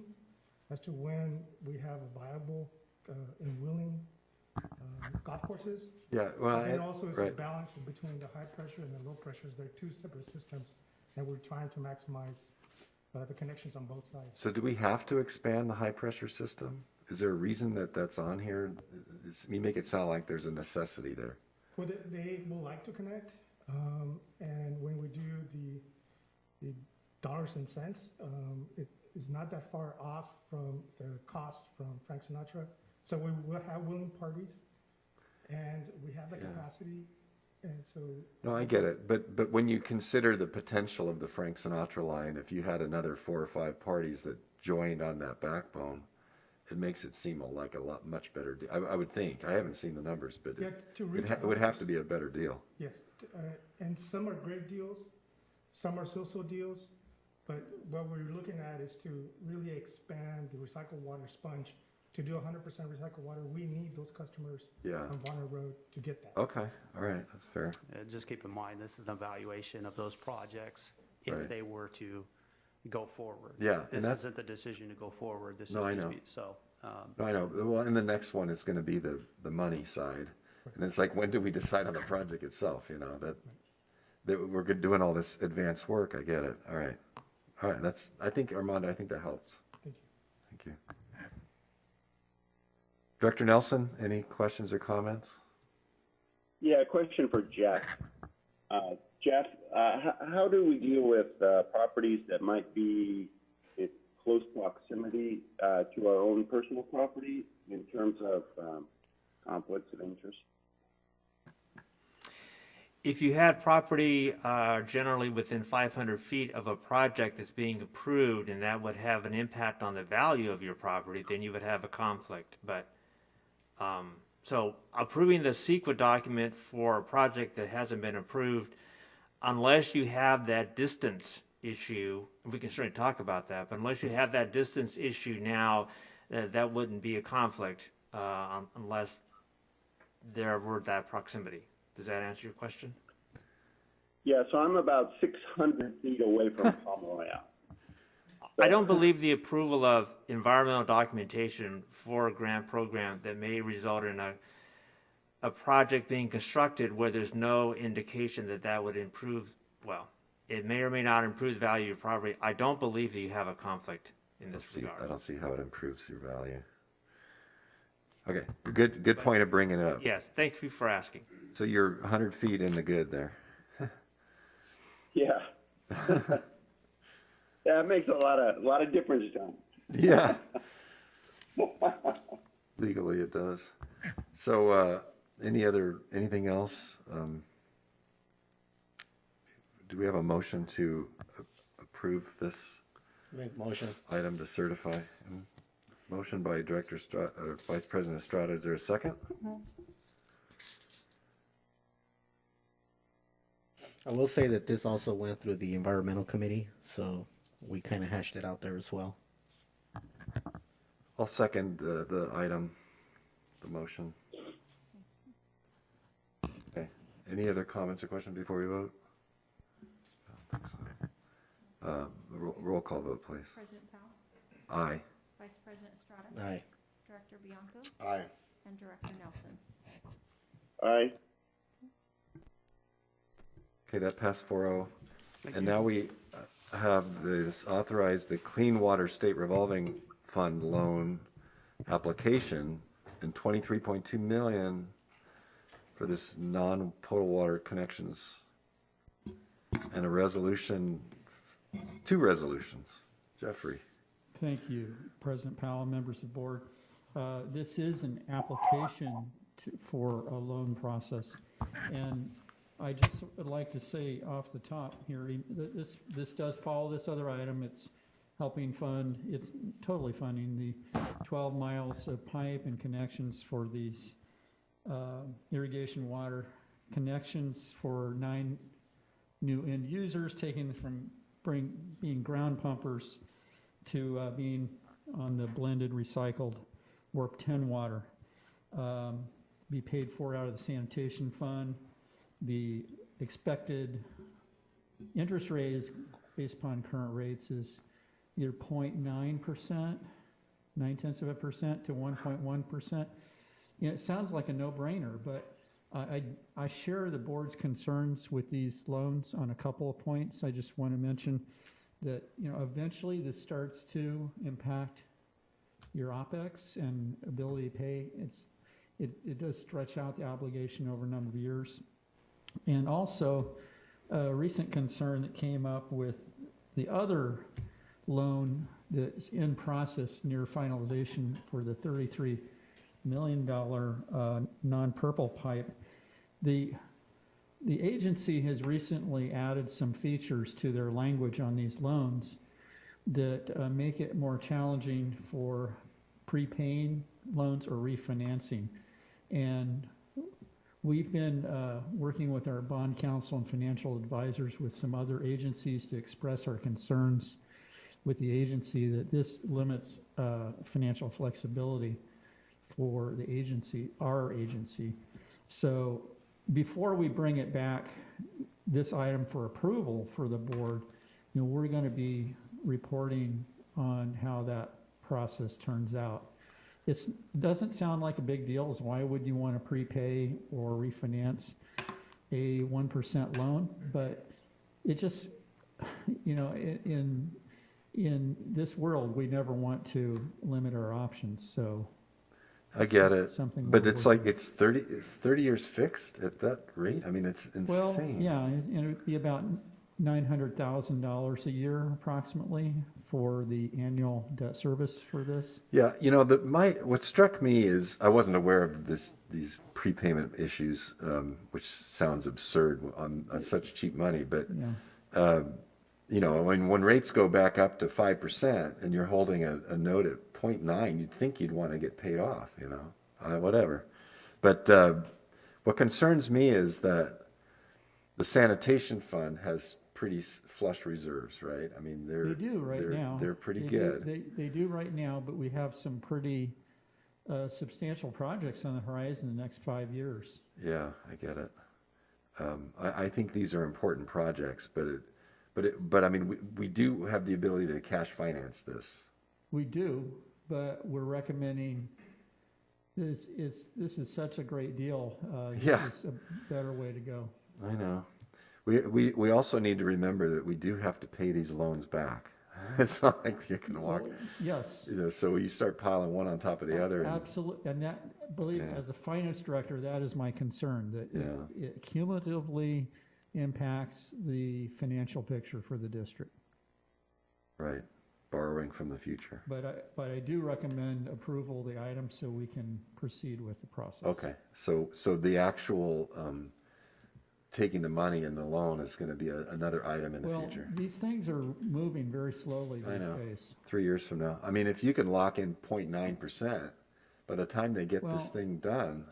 Speaker 13: as to when we have a viable and willing golf courses.
Speaker 1: Yeah, well,
Speaker 13: and also it's
Speaker 1: right.
Speaker 13: a balance between the high pressure and the low pressures. They're 2 separate systems, and we're trying to maximize the connections on both sides.
Speaker 1: So do we have to expand the high pressure system? Is there a reason that that's on here? You make it sound like there's a necessity there.
Speaker 13: Well, they will like to connect, and when we do the dollars and cents, it is not that far off from the cost from Frank Sinatra. So we will have willing parties, and we have the capacity, and so.
Speaker 1: No, I get it, but when you consider the potential of the Frank Sinatra line, if you had another 4 or 5 parties that joined on that backbone, it makes it seem like a much better deal. I would think. I haven't seen the numbers, but it would have to be a better deal.
Speaker 13: Yes, and some are great deals, some are so-so deals, but what we're looking at is to really expand the recycled water sponge. To do 100% recycled water, we need those customers on Varner Road to get that.
Speaker 1: Okay, all right, that's fair.
Speaker 11: Just keep in mind, this is an evaluation of those projects if they were to go forward.
Speaker 1: Yeah,
Speaker 11: this isn't the decision to go forward. This
Speaker 1: I know. No, I know. Well, and the next one is going to be the money side, and it's like, when do we decide on the project itself? That we're doing all this advanced work. I get it. All right. That's. I think Armando. I think that helps.
Speaker 13: Thank
Speaker 1: you. Director Nelson, any questions or comments?
Speaker 4: Yeah, a question for Jeff. Jeff, how do we deal with properties that might be in close proximity to our own personal property in terms of conflicts of interest?
Speaker 12: If you had property generally within 500 feet of a project that's being approved, and that would have an impact on the value of your property, then you would have a conflict. But so approving the CEQA document for a project that hasn't been approved, unless you have that distance issue, and we can certainly talk about that, but unless you have that distance issue now, that wouldn't be a conflict unless there were that proximity. Does that answer your question?
Speaker 4: Yeah, so I'm about 600 feet away from Pomeroyal.
Speaker 12: I don't believe the approval of environmental documentation for a grant program that may result in a project being constructed where there's no indication that would improve, well, it may or may not improve the value of your property. I don't believe that you have a conflict in this regard.
Speaker 1: I don't see how it improves your value. Okay, good point of bringing it up.
Speaker 12: Yes, thank you for asking.
Speaker 1: So you're 100 feet in the good there.
Speaker 4: Yeah. Yeah, it makes a lot of difference, John.
Speaker 1: Yeah. Legally it does. So Anything else? Do we have a motion to approve this
Speaker 3: Make motion.
Speaker 1: item to certify? Motion by Vice President Estrada. Is there a second?
Speaker 3: I will say that this also went through the environmental committee, so we kind of hashed it out there as well.
Speaker 1: I'll second the item, the motion. Okay. Any other comments or questions before we vote? I don't think so. Roll call vote, please.
Speaker 2: President Powell,
Speaker 1: Aye.
Speaker 2: Vice President Estrada,
Speaker 3: Aye.
Speaker 2: Director Bianco,
Speaker 9: Aye.
Speaker 2: and Director Nelson.
Speaker 4: Aye.
Speaker 1: Okay, that passed 4-0. And now we have this authorized the Clean Water State Revolving Fund loan application and $23.2 million for this non-potable water connections and a resolution, 2 resolutions. Jeffrey.
Speaker 6: Thank you, President Powell, members of the board. This is an application for a loan process. And I just would like to say off the top here, that this does follow this other item. It's helping fund, it's totally funding the 12 miles of pipe and connections for these irrigation water connections for 9 new end users, taking from being ground pumpers to being on the blended recycled WARP 10 water. Be paid for out of the sanitation fund. The expected interest rate is based upon current rates is either 0.9%, 0.9% to 1.1%. You know, it sounds like a no-brainer, but I share the board's concerns with these loans on a couple of points. I just want to mention that, you know, eventually this starts to impact your OPEX and ability to pay. It does stretch out the obligation over a number of years. And also, a recent concern that came up with the other loan that's in process near finalization for the $33 million non-purple pipe. The agency has recently added some features to their language on these loans that make it more challenging for prepaying loans or refinancing. And we've been working with our bond counsel and financial advisors with some other agencies to express our concerns with the agency that this limits financial flexibility for the agency, our agency. So before we bring it back, this item for approval for the board, you know, we're going to be reporting on how that process turns out. It doesn't sound like a big deal. So why would you want to prepay or refinance a 1% loan? But it just, you know, in this world, we never want to limit our options. So
Speaker 1: I get it, but it's like
Speaker 6: working.
Speaker 1: it's 30 years fixed at that rate. I mean, it's insane.
Speaker 6: Well, yeah, and it would be about $900,000 a year approximately for the annual debt service for this.
Speaker 1: Yeah, you know, what struck me is I wasn't aware of these prepayment issues, which sounds absurd on such cheap money. But
Speaker 6: yeah.
Speaker 1: You know, when rates go back up to 5% and you're holding a note at 0.9, you'd think you'd want to get paid off. You know, whatever. But what concerns me is that the sanitation fund has pretty flush reserves, right? I mean,
Speaker 6: They do right now.
Speaker 1: They're pretty
Speaker 6: They
Speaker 1: good.
Speaker 6: They do right now, but we have some pretty substantial projects on the horizon in the next 5 years.
Speaker 1: Yeah, I get it. I think these are important projects, but I mean, we do have the ability to cash finance this.
Speaker 6: We do, but we're recommending this is such a great deal.
Speaker 1: Yeah.
Speaker 6: This is a better way to go.
Speaker 1: I know. We also need to remember that we do have to pay these loans back. It's not like you can walk.
Speaker 6: Yes.
Speaker 1: You know, so you start piling one on top of the other.
Speaker 6: Absolutely, and that, believe me, as a finance director, that is my concern, that it cumulatively impacts the financial picture for the district.
Speaker 1: Right. borrowing from the future.
Speaker 6: But I do recommend approval of the item so we can proceed with the process.
Speaker 1: Okay, so the actual taking the money in the loan is going to be another item in the future.
Speaker 6: These things are moving very slowly
Speaker 1: I
Speaker 6: these
Speaker 1: know.
Speaker 6: days.
Speaker 1: 3 years from now. I mean, if you can lock in 0.9%, by the time they get this thing done,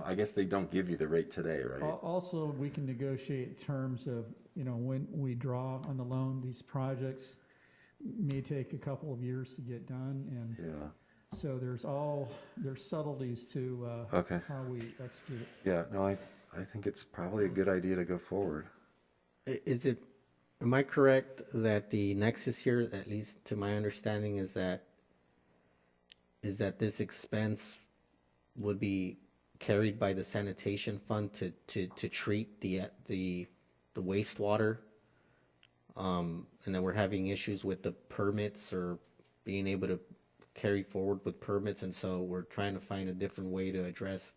Speaker 1: I guess they don't give you the rate today, right?
Speaker 6: Also, we can negotiate terms of, when we draw on the loan, these projects may take a couple of years to get done, and so there's subtleties to how we execute it.
Speaker 1: Yeah, no, I think it's probably a good idea to go forward.
Speaker 3: Am I correct that the nexus here, at least to my understanding, is that this expense would be carried by the sanitation fund to treat the wastewater, and then we're having issues with the permits or being able to carry forward with permits, and so we're trying to find a different way to address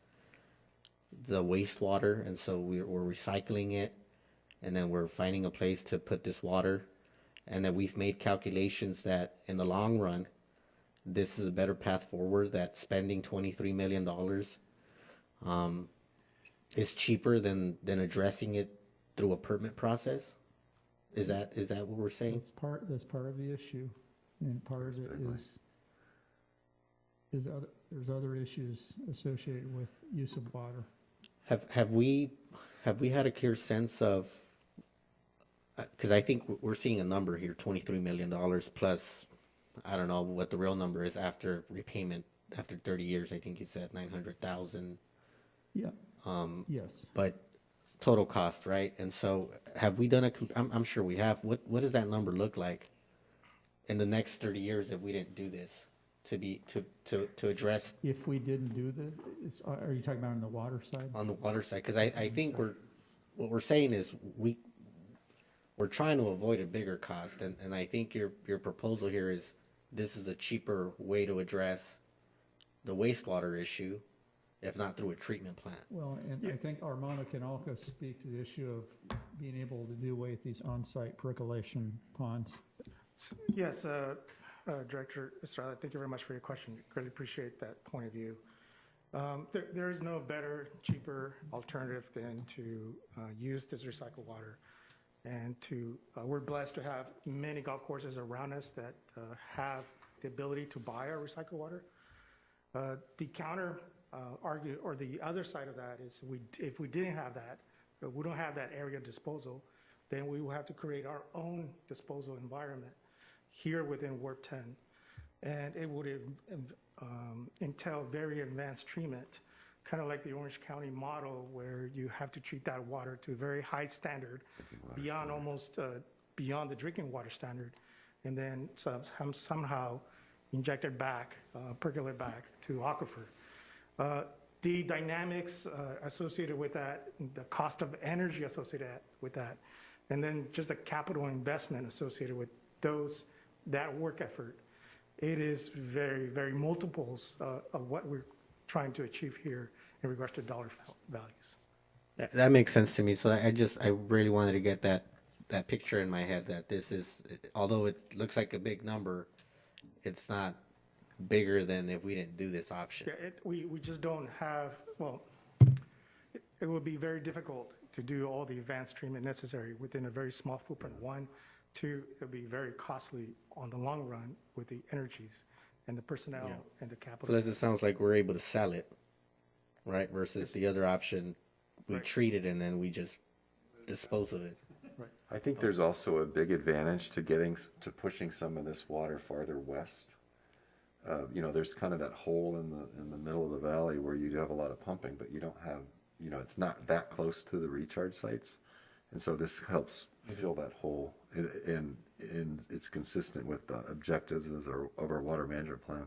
Speaker 3: the wastewater, and so we're recycling it, and then we're finding a place to put this water, and then we've made calculations that in the long run, this is a better path forward, that spending $23 million is cheaper than addressing it through a permit process. Is that what we're saying?
Speaker 6: That's part of the issue, and part of it there's other issues associated with use of water.
Speaker 3: Have we had a clear sense of, because I think we're seeing a number here, $23 million plus, I don't know what the real number is after repayment, after 30 years, I think you said 900,000.
Speaker 6: Yeah. Yes.
Speaker 3: But total cost, right? And so have we done I'm sure we have. What does that number look like in the next 30 years if we didn't do this to address?
Speaker 6: If we didn't do this, are you talking about on the water side?
Speaker 3: On the water side, because I think what we're saying is we're trying to avoid a bigger cost, and I think your proposal here is this is a cheaper way to address the wastewater issue, if not through a treatment plant.
Speaker 6: Well, and I think Armando can also speak to the issue of being able to do away with these on-site percolation ponds.
Speaker 13: Yes, Director Estrada, thank you very much for your question. Really appreciate that point of view. There is no better, cheaper alternative than to use this recycled water. And we're blessed to have many golf courses around us that have the ability to buy our recycled water. The counter argue, or the other side of that is, if we didn't have that, if we don't have that area disposal, then we will have to create our own disposal environment here within Ward 10. And it would entail very advanced treatment, kind of like the Orange County model, where you have to treat that water to a very high standard, beyond the drinking water standard, and then somehow inject it back, percolate back to aquifer. The dynamics associated with that, the cost of energy associated with that, and then just the capital investment associated with that work effort, it is very, very multiples of what we're trying to achieve here in regards to dollar values.
Speaker 3: That makes sense to me. So I really wanted to get that picture in my head, that this is, although it looks like a big number, it's not bigger than if we didn't do this option.
Speaker 13: Yeah, we just don't have, it would be very difficult to do all the advanced treatment necessary within a very small footprint. 1, 2, it would be very costly on the long run with the energies and the personnel and the capital.
Speaker 3: Plus, it sounds like we're able to sell it, right? Versus the other option, we treat it and then we just dispose of it.
Speaker 13: Right.
Speaker 1: I think there's also a big advantage to pushing some of this water farther west. There's kind of that hole in the middle of the valley where you do have a lot of pumping, but you don't have, it's not that close to the recharge sites. And so this helps fill that hole, and it's consistent with the objectives of our water management plan.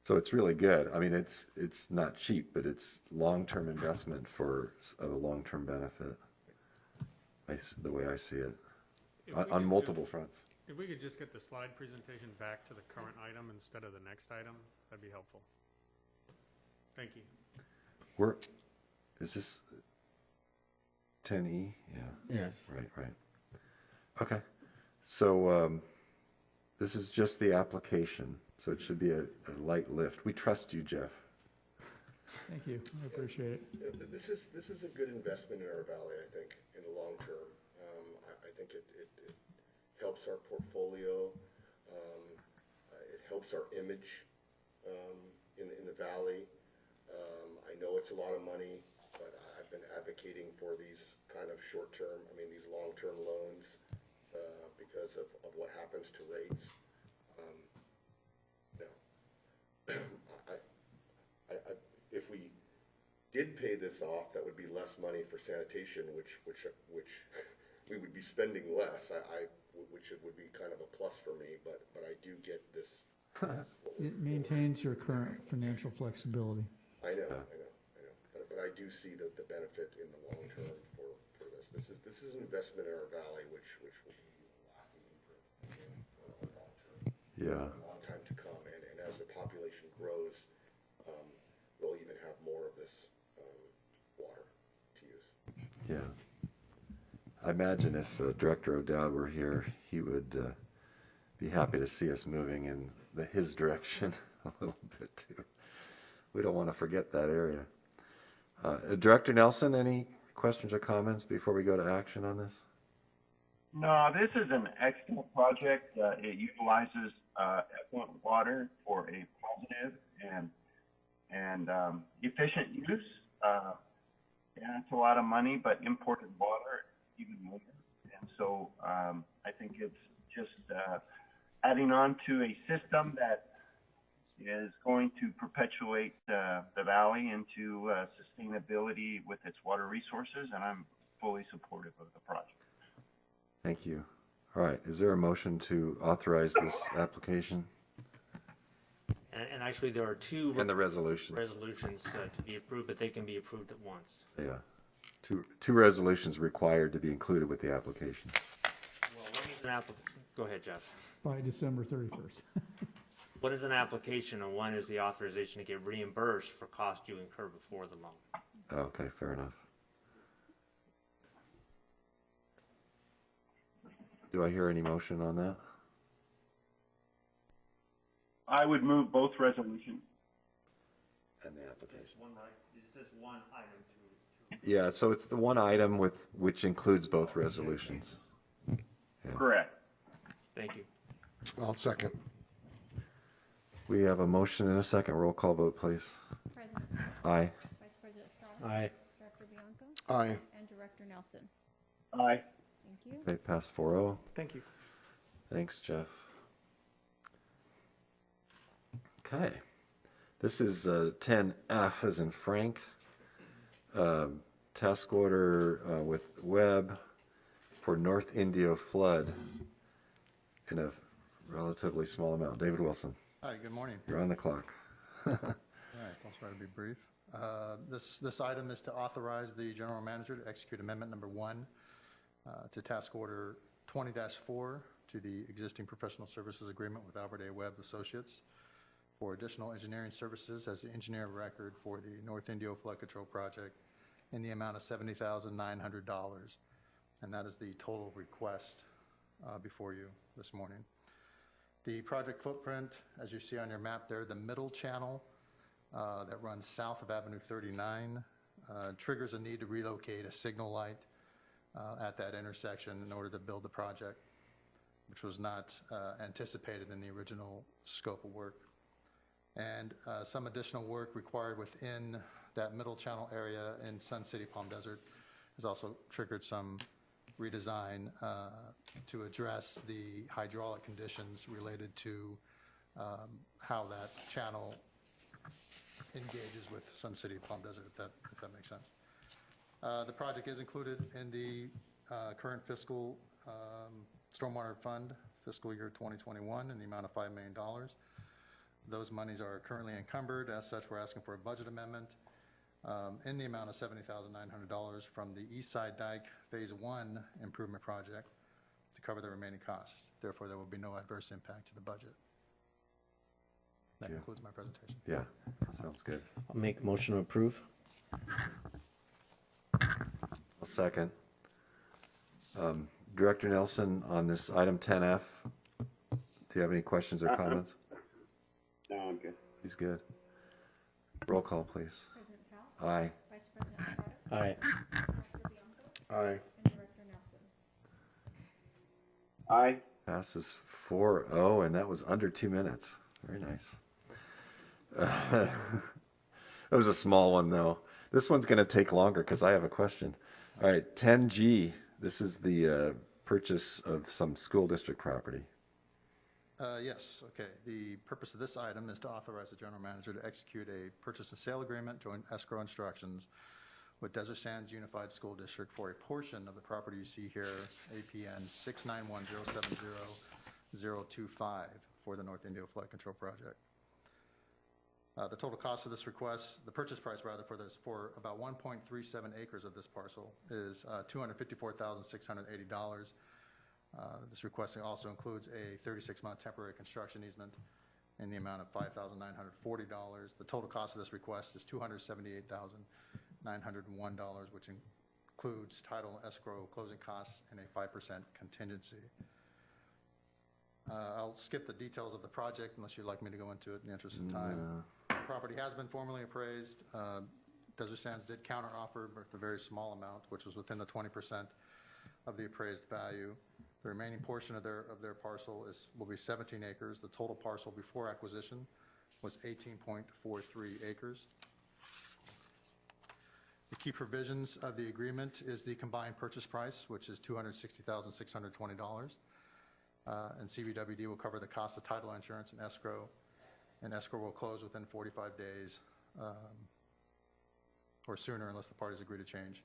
Speaker 1: So it's really good. I mean, it's not cheap, but it's long-term investment for a long-term benefit, the way I see it, on multiple fronts.
Speaker 5: If we could just get the slide presentation back to the current item instead of the next item, that'd be helpful. Thank you.
Speaker 1: Is this 10E? Yeah.
Speaker 3: Yes.
Speaker 1: Right. Okay. So This is just the application, so it should be a light lift. We trust you, Jeff.
Speaker 6: Thank you. I appreciate it.
Speaker 9: This is a good investment in our valley, I think, in the long term. I think it helps our portfolio. It helps our image in the valley. I know it's a lot of money, but I've been advocating for these kind of these long-term loans because of what happens to rates. If we did pay this off, that would be less money for sanitation, which we would be spending less. Which would be kind of a plus for me, but I do get this.
Speaker 6: It maintains your current financial flexibility.
Speaker 9: I know. But I do see the benefit in the long term for this. This is an investment in our valley, which will be lasting for a long term.
Speaker 1: Yeah.
Speaker 9: A long time to come, and as the population grows, we'll even have more of this water to use.
Speaker 1: Yeah. I imagine if Director O'Dowd were here, he would be happy to see us moving in his direction a little bit too. We don't want to forget that area. Director Nelson, any questions or comments before we go to action on this?
Speaker 4: No, this is an excellent project. It utilizes effluent water for a positive and efficient use. Yeah, it's a lot of money, but imported water even more. And so I think it's just adding on to a system that is going to perpetuate the valley into sustainability with its water resources, and I'm fully supportive of the project.
Speaker 1: Thank you. All right. Is there a motion to authorize this application?
Speaker 12: And actually, there are two
Speaker 1: And the resolutions.
Speaker 12: resolutions to be approved, but they can be approved at once.
Speaker 1: Yeah. Two resolutions required to be included with the application.
Speaker 12: Well, one is an Go ahead, Jeff.
Speaker 6: By December 31st.
Speaker 12: One is an application, and one is the authorization to get reimbursed for costs you incur before the loan.
Speaker 1: Okay, fair enough. Do I hear any motion on that?
Speaker 4: I would move both resolutions.
Speaker 1: And the application.
Speaker 12: It's just one item to
Speaker 1: Yeah, so it's the one item which includes both resolutions. Yeah.
Speaker 4: Correct.
Speaker 12: Thank you.
Speaker 9: I'll second.
Speaker 1: We have a motion and a second. Roll call vote, please.
Speaker 2: President,
Speaker 1: Aye.
Speaker 2: Vice President Estrada.
Speaker 3: Aye.
Speaker 2: Director Bianco.
Speaker 9: Aye.
Speaker 2: And Director Nelson.
Speaker 4: Aye.
Speaker 2: Thank you.
Speaker 1: Okay, pass 4-0.
Speaker 11: Thank you.
Speaker 1: Thanks, Jeff. Okay. This is 10F as in Frank. Task order with Webb for North Indio flood in a relatively small amount. David Wilson.
Speaker 14: Hi, good morning.
Speaker 1: You're on the clock.
Speaker 14: All right, I'll try to be brief. This item is to authorize the general manager to execute amendment number 1 to task order 20-4 to the existing professional services agreement with Albert A. Webb Associates for additional engineering services as the engineer of record for the North Indio Flood Control Project in the amount of $70,900. And that is the total request before you this morning. The project footprint, as you see on your map there, the middle channel that runs south of Avenue 39 triggers a need to relocate a signal light at that intersection in order to build the project, which was not anticipated in the original scope of work. And some additional work required within that middle channel area in Sun City, Palm Desert has also triggered some redesign to address the hydraulic conditions related to how that channel engages with Sun City, Palm Desert, if that makes sense. The project is included in the current fiscal stormwater fund, fiscal year 2021, in the amount of $5 million. Those monies are currently encumbered. As such, we're asking for a budget amendment in the amount of $70,900 from the East Side Dike Phase 1 improvement project to cover the remaining costs. Therefore, there will be no adverse impact to the budget. That concludes my presentation.
Speaker 1: Yeah, sounds good.
Speaker 3: I'll make a motion to approve.
Speaker 1: I'll second. Director Nelson, on this item 10F, you have any questions or comments?
Speaker 4: No, I'm good.
Speaker 1: He's good. Roll call, please.
Speaker 2: President Powell?
Speaker 1: Aye.
Speaker 2: Vice President Estrada?
Speaker 3: Aye.
Speaker 2: Dr. Bianco?
Speaker 9: Aye.
Speaker 2: And Director Nelson?
Speaker 4: Aye.
Speaker 1: Passes 4-0, and that was under 2 minutes. Very nice. It was a small one, though. This one's going to take longer because I have a question. All right, 10G. This is the purchase of some school district property.
Speaker 14: Yes, okay. The purpose of this item is to authorize the general manager to execute a purchase and sale agreement, joint escrow instructions with Desert Sands Unified School District for a portion of the property you see here, APN 691070025 for the North Indio Flood Control Project. The total cost of this request, the purchase price rather for about 1.37 acres of this parcel is $254,680. This request also includes a 36-month temporary construction easement in the amount of $5,940. The total cost of this request is $278,901, which includes title, escrow, closing costs, and a 5% contingency. I'll skip the details of the project unless you'd like me to go into it in the interest of time. The property has been formally appraised. Desert Sands did counteroffer, but a very small amount, which was within the 20% of the appraised value. The remaining portion of their parcel will be 17 acres. The total parcel before acquisition was 18.43 acres. The key provisions of the agreement is the combined purchase price, which is $260,620. And CBWD will cover the cost of title insurance and escrow will close within 45 days or sooner unless the parties agree to change.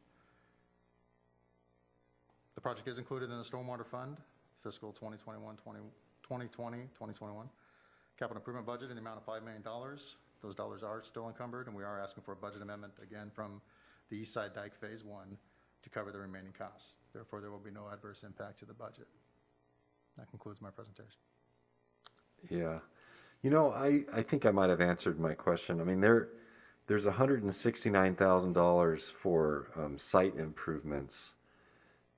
Speaker 14: The project is included in the Stormwater Fund, fiscal 2020-2021 capital improvement budget in the amount of $5 million. Those dollars are still encumbered, and we are asking for a budget amendment again from the East Side Dike Phase 1 to cover the remaining costs. Therefore, there will be no adverse impact to the budget. That concludes my presentation.
Speaker 1: Yeah. You know, I think I might have answered my question. I mean, there's $169,000 for site improvements,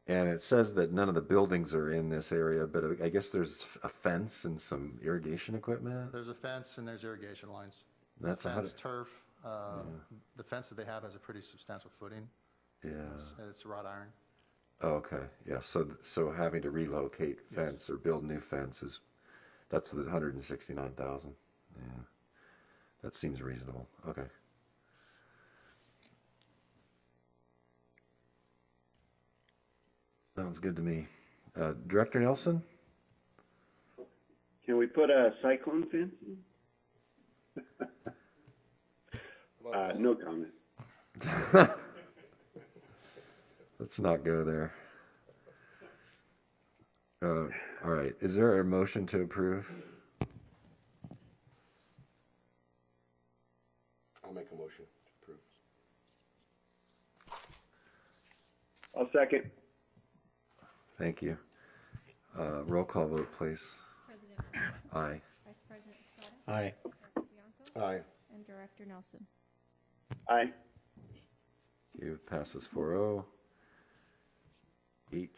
Speaker 1: and it says that none of the buildings are in this area, but I guess there's a fence and some irrigation equipment.
Speaker 14: There's a fence and there's irrigation lines.
Speaker 1: That's
Speaker 14: fence, turf. The fence that they have has a pretty substantial footing.
Speaker 1: Yeah.
Speaker 14: It's wrought iron.
Speaker 1: Oh, okay. Yeah. So having to relocate fence or build new fence that's the $169,000. Yeah. That seems reasonable. Okay. Sounds good to me. Director Nelson?
Speaker 4: Can we put a cyclone fence in? No comment.
Speaker 1: Let's not go there. All right. Is there a motion to approve?
Speaker 9: I'll make a motion to approve.
Speaker 4: I'll second.
Speaker 1: Thank you. Roll call vote, please.
Speaker 2: President Powell?
Speaker 1: Aye.
Speaker 2: Vice President Estrada?
Speaker 3: Aye.
Speaker 2: Director Bianco?
Speaker 9: Aye.
Speaker 2: And Director Nelson?
Speaker 4: Aye.
Speaker 1: You passes 4-0. H.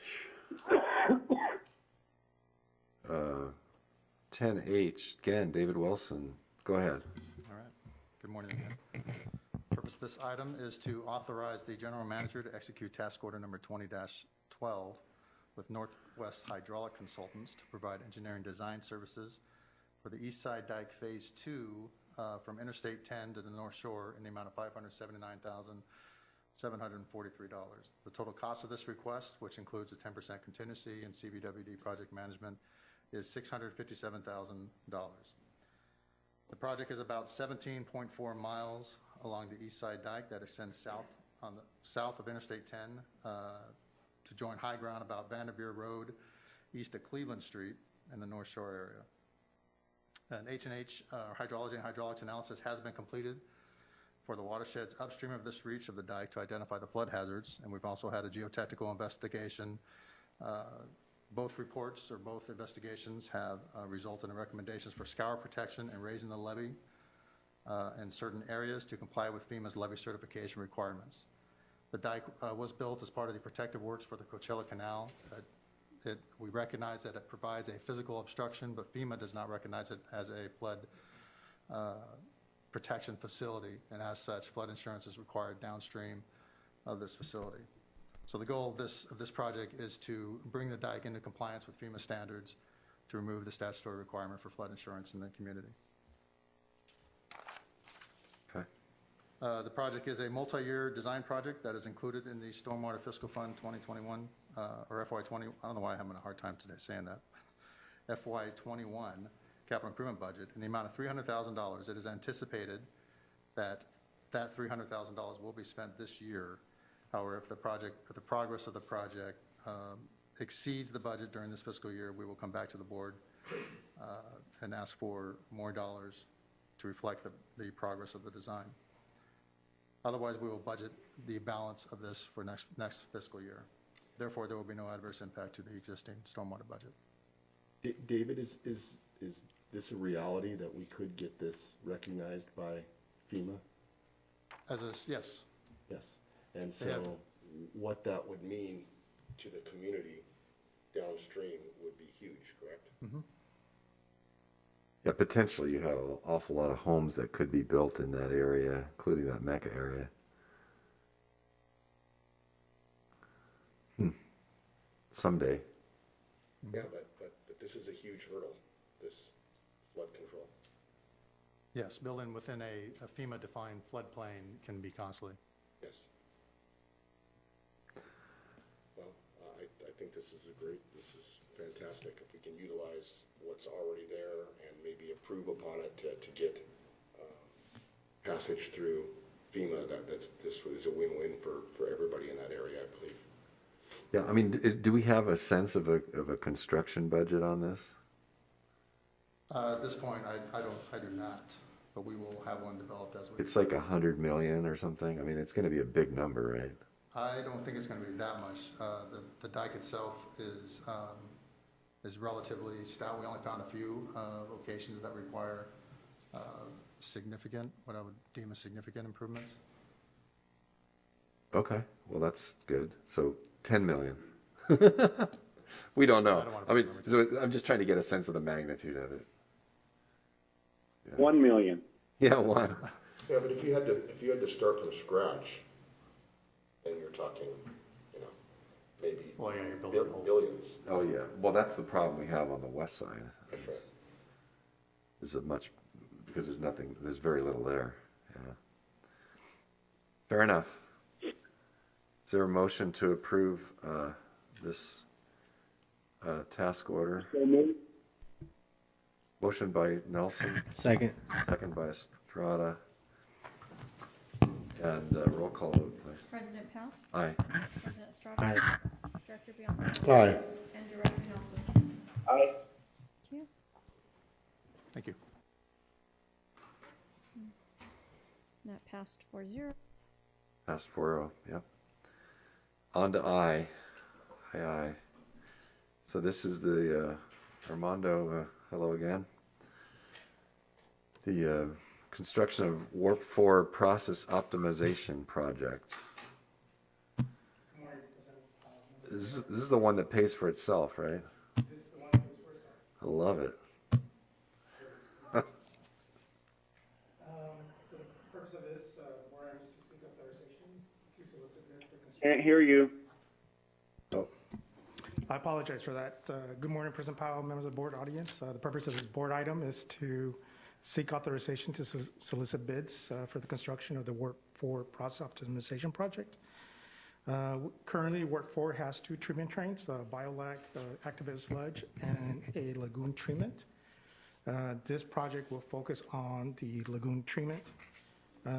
Speaker 1: 10H, again, David Wilson. Go ahead.
Speaker 14: All right. Good morning again. The purpose of this item is to authorize the general manager to execute task order number 20-12 with Northwest Hydraulic Consultants to provide engineering design services for the East Side Dike Phase 2 from Interstate 10 to the North Shore in the amount of $579,743. The total cost of this request, which includes a 10% contingency and CBWD project management, is $657,000. The project is about 17.4 miles along the East Side Dike that extends south of Interstate 10 to join high ground about Vanderveer Road, east of Cleveland Street in the North Shore area. An H&H hydrology and hydraulics analysis has been completed for the watersheds upstream of this reach of the dike to identify the flood hazards, and we've also had a geotechnical investigation. Both reports or both investigations have resulted in recommendations for scour protection and raising the levee in certain areas to comply with FEMA's levee certification requirements. The dike was built as part of the protective works for the Coachella Canal We recognize that it provides a physical obstruction, but FEMA does not recognize it as a flood protection facility, and as such, flood insurance is required downstream of this facility. So the goal of this project is to bring the dike into compliance with FEMA standards to remove the statutory requirement for flood insurance in the community.
Speaker 1: Okay.
Speaker 14: The project is a multi-year design project that is included in the Stormwater Fiscal Fund 2021, or FY20, I don't know why I'm having a hard time today saying that, FY21 capital improvement budget in the amount of $300,000. It is anticipated that that $300,000 will be spent this year. However, if the progress of the project exceeds the budget during this fiscal year, we will come back to the board and ask for more dollars to reflect the progress of the design. Otherwise, we will budget the balance of this for next fiscal year. Therefore, there will be no adverse impact to the existing stormwater budget.
Speaker 9: David, is this a reality that we could get this recognized by FEMA?
Speaker 14: Yes.
Speaker 9: Yes. And so what that would mean to the community downstream would be huge, correct?
Speaker 14: Mm-hmm.
Speaker 1: Yeah, potentially you have an awful lot of homes that could be built in that area, including that Mecca area. Someday.
Speaker 9: Yeah, but this is a huge hurdle, this flood control.
Speaker 14: Yes, building within a FEMA-defined floodplain can be costly.
Speaker 9: Yes. Well, I think this is fantastic. If we can utilize what's already there and maybe improve upon it to get passage through FEMA, this is a win-win for everybody in that area, I believe.
Speaker 1: Yeah, I mean, do we have a sense of a construction budget on this?
Speaker 14: At this point, I do not, but we will have one developed as we.
Speaker 1: It's like $100 million or something. I mean, it's going to be a big number, right?
Speaker 14: I don't think it's going to be that much. The dike itself is relatively stout. We only found a few locations that require significant, what I would deem as significant improvements.
Speaker 1: Okay, well that's good. So 10 million. We don't know. I mean, so I'm just trying to get a sense of the magnitude of it. Yeah.
Speaker 4: 1 million.
Speaker 1: Yeah, one.
Speaker 9: Yeah, but if you had to start from scratch, and you're talking, maybe
Speaker 14: you're building
Speaker 9: billions.
Speaker 1: Oh yeah. Well, that's the problem we have on the west side.
Speaker 9: That's right.
Speaker 1: Is it much because there's very little there. Yeah. Fair enough. Is there a motion to approve this task order? Motion by Nelson.
Speaker 3: Second.
Speaker 1: Second by Estrada. And roll call vote, please.
Speaker 2: President Powell?
Speaker 1: Aye.
Speaker 2: President Estrada?
Speaker 3: Aye.
Speaker 2: Director Bianco?
Speaker 9: Aye.
Speaker 2: And Director Nelson?
Speaker 4: Aye.
Speaker 2: Thank you.
Speaker 14: Thank you.
Speaker 2: That passed 4-0.
Speaker 1: Passed 4-0, yep. On to I. Aye. So this is the Armando, hello again. The construction of Warp 4 process optimization project. This is the one that pays for itself, right?
Speaker 13: This is the one that pays for itself.
Speaker 1: I love it.
Speaker 13: So the purpose of this warrant is to seek authorization to solicit bids for construction.
Speaker 4: Can't hear you.
Speaker 1: Oh.
Speaker 13: I apologize for that. Good morning, President Powell, members of the board, audience. The purpose of this board item is to seek authorization to solicit bids for the construction of the Warp 4 process optimization project. Currently, Warp 4 has 2 treatment trains, BioLac activated sludge and a lagoon treatment. This project will focus on the lagoon treatment.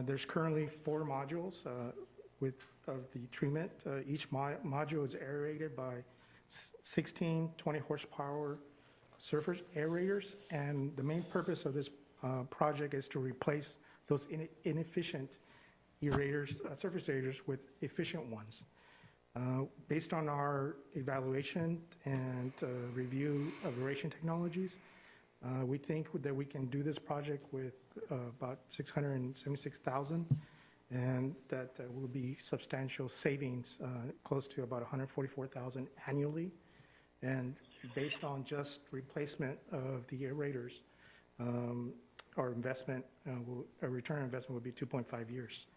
Speaker 13: There's currently 4 modules of the treatment. Each module is aerated by 16 20 horsepower surface aerators, and the main purpose of this project is to replace those inefficient aerators, surface aerators with efficient ones. Based on our evaluation and review of aeration technologies, we think that we can do this project with about $676,000, and that will be substantial savings, close to about $144,000 annually. And based on just replacement of the aerators, our investment, our return on investment would be 2.5 years.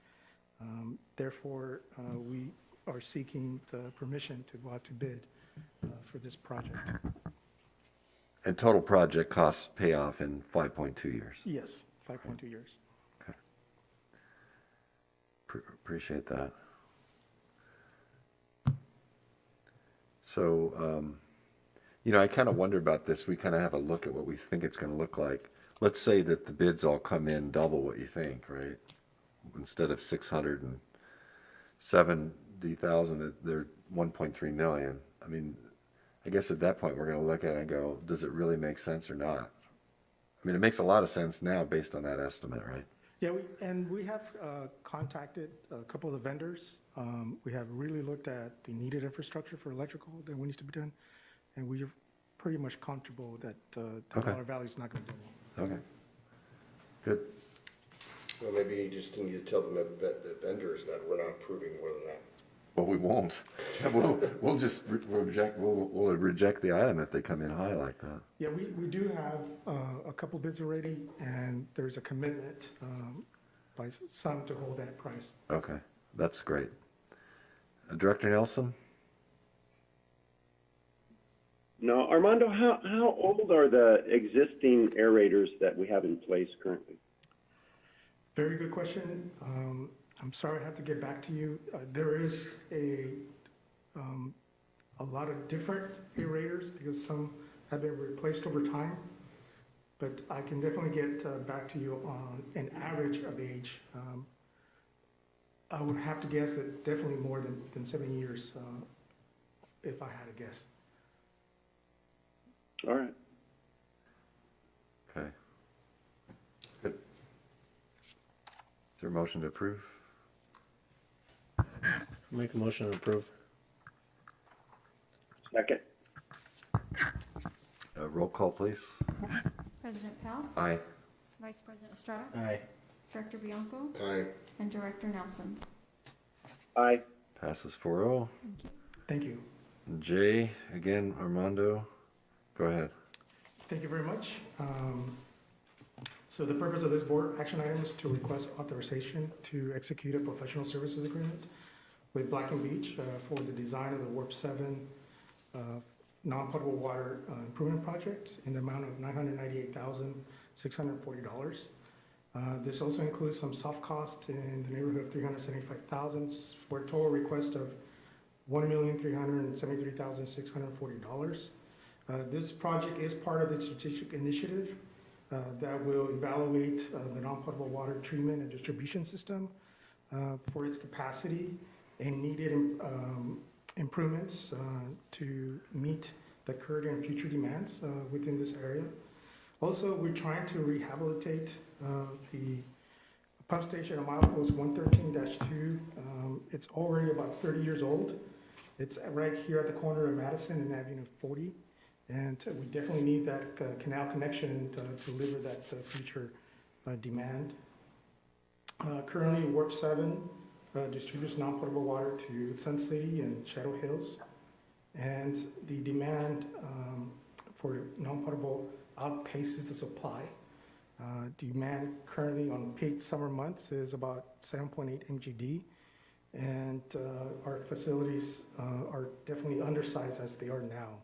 Speaker 13: Therefore, we are seeking the permission to go out to bid for this project.
Speaker 1: And total project costs pay off in 5.2 years.
Speaker 13: Yes, 5.2 years.
Speaker 1: Okay. Appreciate that. So, I kind of wonder about this. We kind of have a look at what we think it's going to look like. Let's say that the bids all come in double what you think, right? Instead of 670,000, they're 1.3 million. I mean, I guess at that point we're going to look at it and go, does it really make sense or not? I mean, it makes a lot of sense now based on that estimate, right?
Speaker 13: Yeah, we have contacted a couple of the vendors. We have really looked at the needed infrastructure for electrical that needs to be done, and we're pretty much comfortable that the dollar value is not going to do anything.
Speaker 1: Okay. Good.
Speaker 9: Well, maybe you just need to tell them that the vendors that we're not approving more than that.
Speaker 1: Well, we won't. We'll just reject. We'll reject the item if they come in high like that.
Speaker 13: Yeah, we do have a couple bids already, and there's a commitment by some to hold that price.
Speaker 1: Okay, that's great. Director Nelson?
Speaker 4: No, Armando, how old are the existing aerators that we have in place currently?
Speaker 13: Very good question. I'm sorry I have to get back to you. There is a lot of different aerators because some have been replaced over time, but I can definitely get back to you on an average of age. I would have to guess that definitely more than 7 years if I had to guess.
Speaker 4: All right.
Speaker 1: Okay. Good. Is there a motion to approve?
Speaker 3: Make a motion to approve.
Speaker 4: Second.
Speaker 1: Roll call, please.
Speaker 2: President Powell,
Speaker 1: Aye.
Speaker 2: Vice President Estrada,
Speaker 3: Aye.
Speaker 2: Director Bianco,
Speaker 9: Aye.
Speaker 2: and Director Nelson.
Speaker 4: Aye.
Speaker 1: Passes 4-0.
Speaker 2: Thank
Speaker 13: Thank
Speaker 2: you.
Speaker 13: you.
Speaker 1: Jay, again, Armando, go ahead.
Speaker 13: Thank you very much. So the purpose of this board action item is to request authorization to execute a professional services agreement with Black & Beach for the design of the Warp 7 non-potable water improvement project in the amount of $998,640. This also includes some soft cost in the neighborhood of $375,000 for a total request of $1,373,640. This project is part of the strategic initiative that will evaluate the non-potable water treatment and distribution system for its capacity and needed improvements to meet the current and future demands within this area. Also, we're trying to rehabilitate the pump station at milepost 113-2. It's already about 30 years old. It's right here at the corner of Madison and Avenue 40. And we definitely need that canal connection to deliver that future demand. Currently, Warp 7 distributes non-potable water to Sun City and Shadow Hills. And the demand for non-potable outpaces the supply. Demand currently on peak summer months is about 7.8 MGD. And our facilities are definitely undersized as they are now.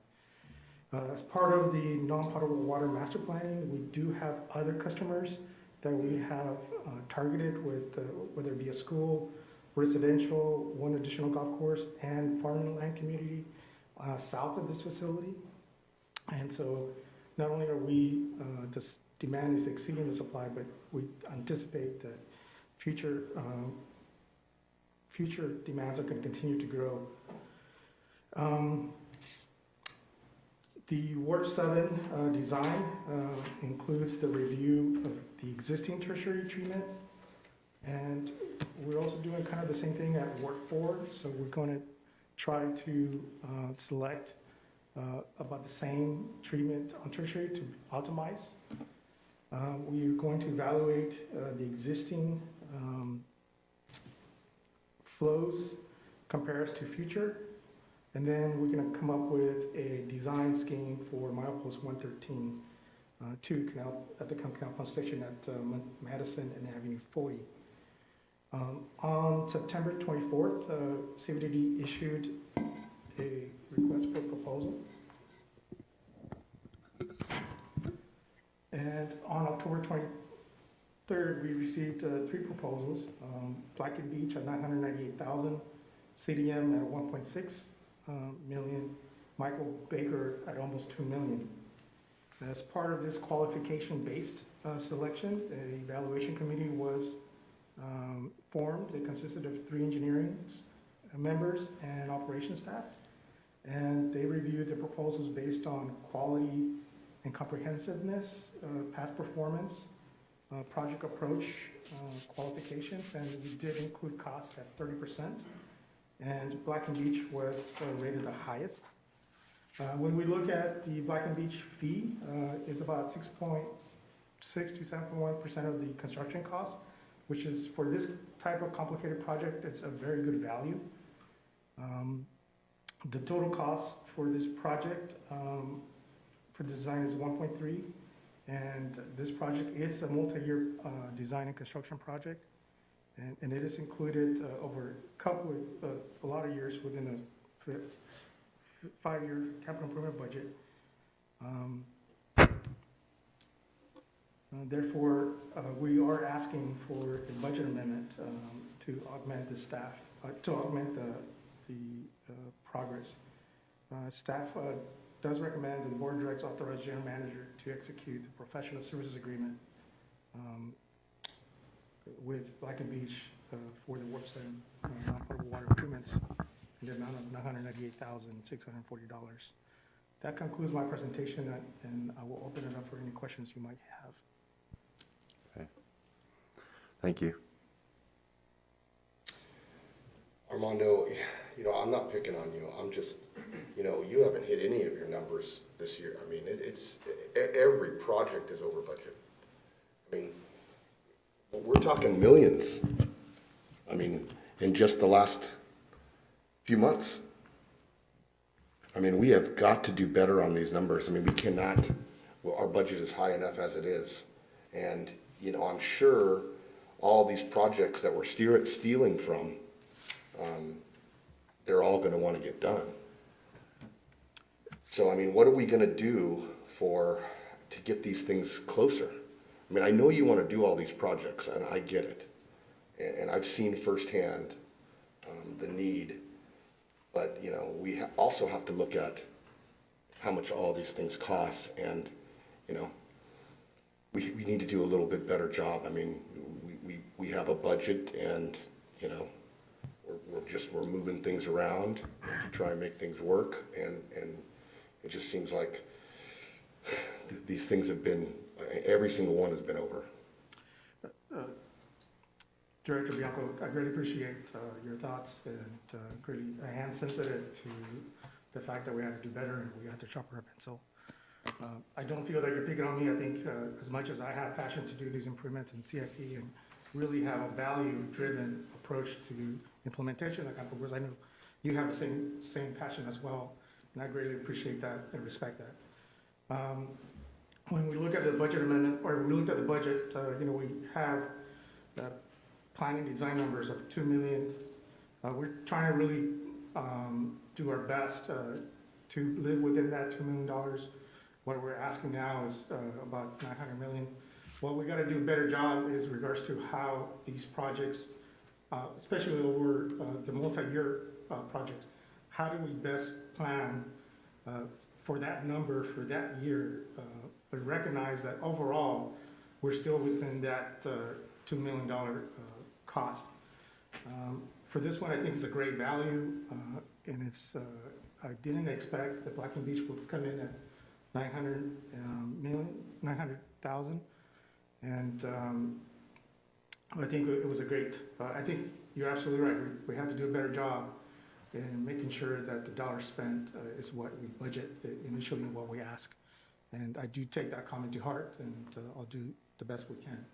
Speaker 13: As part of the non-potable water master planning, we do have other customers that we have targeted with, whether it be a school, residential, one additional golf course, and farming land community south of this facility. And so not only are we, this demand is exceeding the supply, but we anticipate that future demands are going to continue to grow. The Warp 7 design includes the review of the existing tertiary treatment, and we're also doing kind of the same thing at Warp 4. So we're going to try to select about the same treatment on tertiary to optimize. We're going to evaluate the existing flows compared to future. And then we're going to come up with a design scheme for milepost 113 at the Canal Pump Station at Madison and Avenue 40. On September 24th, CVDD issued a request for proposal. And on October 23rd, we received 3 proposals. Black and Beach at $998,000, CDM at $1.6 million, Michael Baker at almost $2 million. As part of this qualification-based selection, an evaluation committee was formed. It consisted of 3 engineering members and operations staff, and they reviewed the proposals based on quality and comprehensiveness, past performance, project approach, qualifications, and we did include cost at 30%, and Black and Beach was rated the highest. When we look at the Black and Beach fee, it's about 6.6 to 7.1% of the construction cost, which is, for this type of complicated project, it's a very good value. The total cost for this project for design is 1.3, and this project is a multi-year design and construction project, and it is included over a lot of years within a 5-year capital improvement budget. Therefore, we are asking for a budget amendment to augment the staff, to augment the progress. Staff does recommend that the board of directors authorize general manager to execute the professional services agreement with Black and Beach for the Warp 7 non-potable water improvements in the amount of $998,640. That concludes my presentation, and I will open it up for any questions you might have.
Speaker 1: Okay. Thank you.
Speaker 9: Armando, I'm not picking on you. I'm just, you haven't hit any of your numbers this year. I mean, it's every project is over budget. I mean, we're talking millions. I mean, in just the last few months. I mean, we have got to do better on these numbers. I mean, we cannot, our budget is high enough as it is. And, I'm sure all these projects that we're stealing from, they're all going to want to get done. So, I mean, what are we going to do to get these things closer? I mean, I know you want to do all these projects, and I get it. And I've seen firsthand the need. But, we also have to look at how much all these things cost, and, we need to do a little bit better job. I mean, we have a budget, and, we're moving things around to try and make things work, and it just seems like these things have been, every single one has been over.
Speaker 13: Director Bianco, I greatly appreciate your thoughts, and I am sensitive to the fact that we have to do better and we have to sharpen our pencil. I don't feel that you're picking on me. I think as much as I have passion to do these improvements in CIP and really have a value-driven approach to implementation of capital programs, I know you have the same passion as well, and I greatly appreciate that and respect that. When we look at the budget amendment, or we looked at the budget, we have planning design numbers of $2 million. We're trying to really do our best to live within that $2 million. What we're asking now is about $900 million. What we got to do a better job is regards to how these projects, especially over the multi-year projects, how do we best plan for that number for that year, but recognize that overall we're still within that $2 million cost. For this one, I think it's a great value, and it's. I didn't expect that Black and Beach would come in at $900,000, and I think it was a great. I think you're absolutely right. We have to do a better job in making sure that the dollar spent is what we budget initially and what we ask. And I do take that comment to heart, and I'll do the best we can.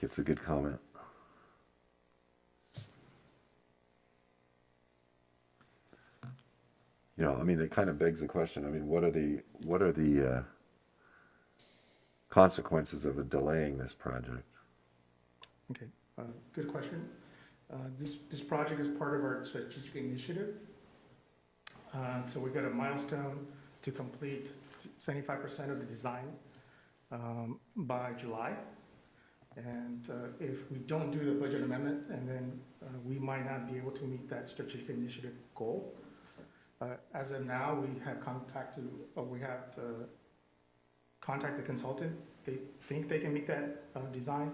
Speaker 1: think it's a good comment. You know, I mean, it kind of begs the question. I mean, what are the consequences of delaying this project?
Speaker 13: Okay, good question. This project is part of our strategic initiative. So we got a milestone to complete 75% of the design by July. And if we don't do the budget amendment, and then we might not be able to meet that strategic initiative goal. As of now, we have contacted the consultant. They think they can meet that design,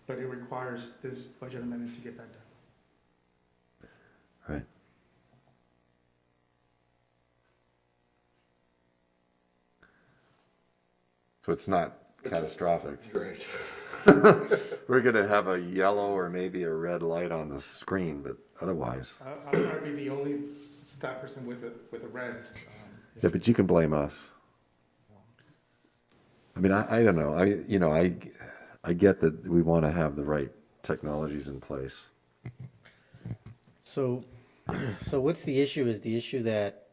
Speaker 13: but it requires this budget amendment to get that done.
Speaker 1: Right. So it's not catastrophic.
Speaker 9: Right.
Speaker 1: We're going to have a yellow or maybe a red light on the screen, but otherwise.
Speaker 13: I'll probably be the only staff person with a red.
Speaker 1: Yeah, but you can blame us. I mean, I don't know. I get that we want to have the right technologies in place.
Speaker 3: So what's the issue? Is the issue that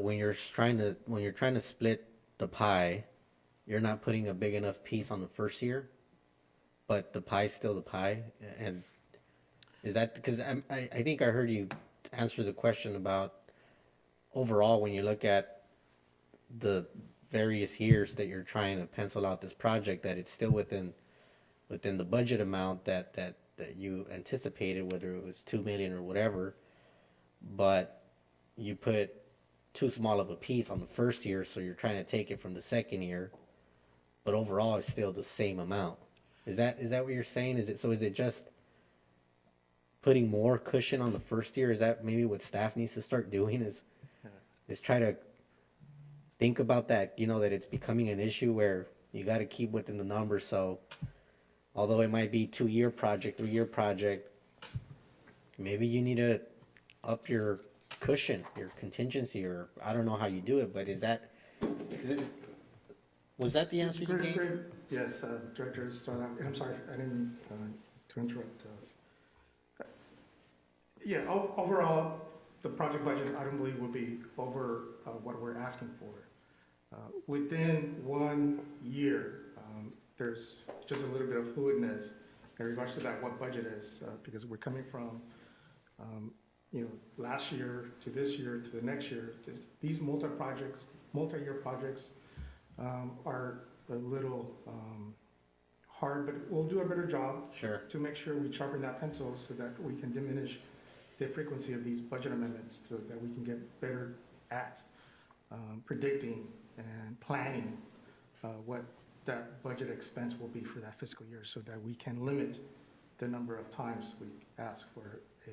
Speaker 3: when you're trying to split the pie, you're not putting a big enough piece on the first year, but the pie's still the pie? And is that because I think I heard you answer the question about overall when you look at the various years that you're trying to pencil out this project, that it's still within the budget amount that you anticipated, whether it was $2 million or whatever, but you put too small of a piece on the first year, so you're trying to take it from the second year, but overall it's still the same amount. Is that what you're saying? Is it just putting more cushion on the first year? Is that maybe what staff needs to start doing? Is try to think about that, that it's becoming an issue where you got to keep within the numbers. So although it might be 2-year project, 3-year project, maybe you need to up your cushion, your contingency, or I don't know how you do it, but was that the answer you gave?
Speaker 13: Great. Yes, Director Estrada. I'm sorry, I didn't mean to interrupt. Yeah, overall, the project budget, I don't believe, will be over what we're asking for. Within 1 year, there's just a little bit of fluidness in regards to that, what budget is, because we're coming from, last year to this year to the next year. These multi-year projects are a little hard, but we'll do a better job to make sure we sharpen that pencil so that we can diminish the frequency of these budget amendments so that we can get better at predicting and planning what that budget expense will be for that fiscal year so that we can limit the number of times we ask for a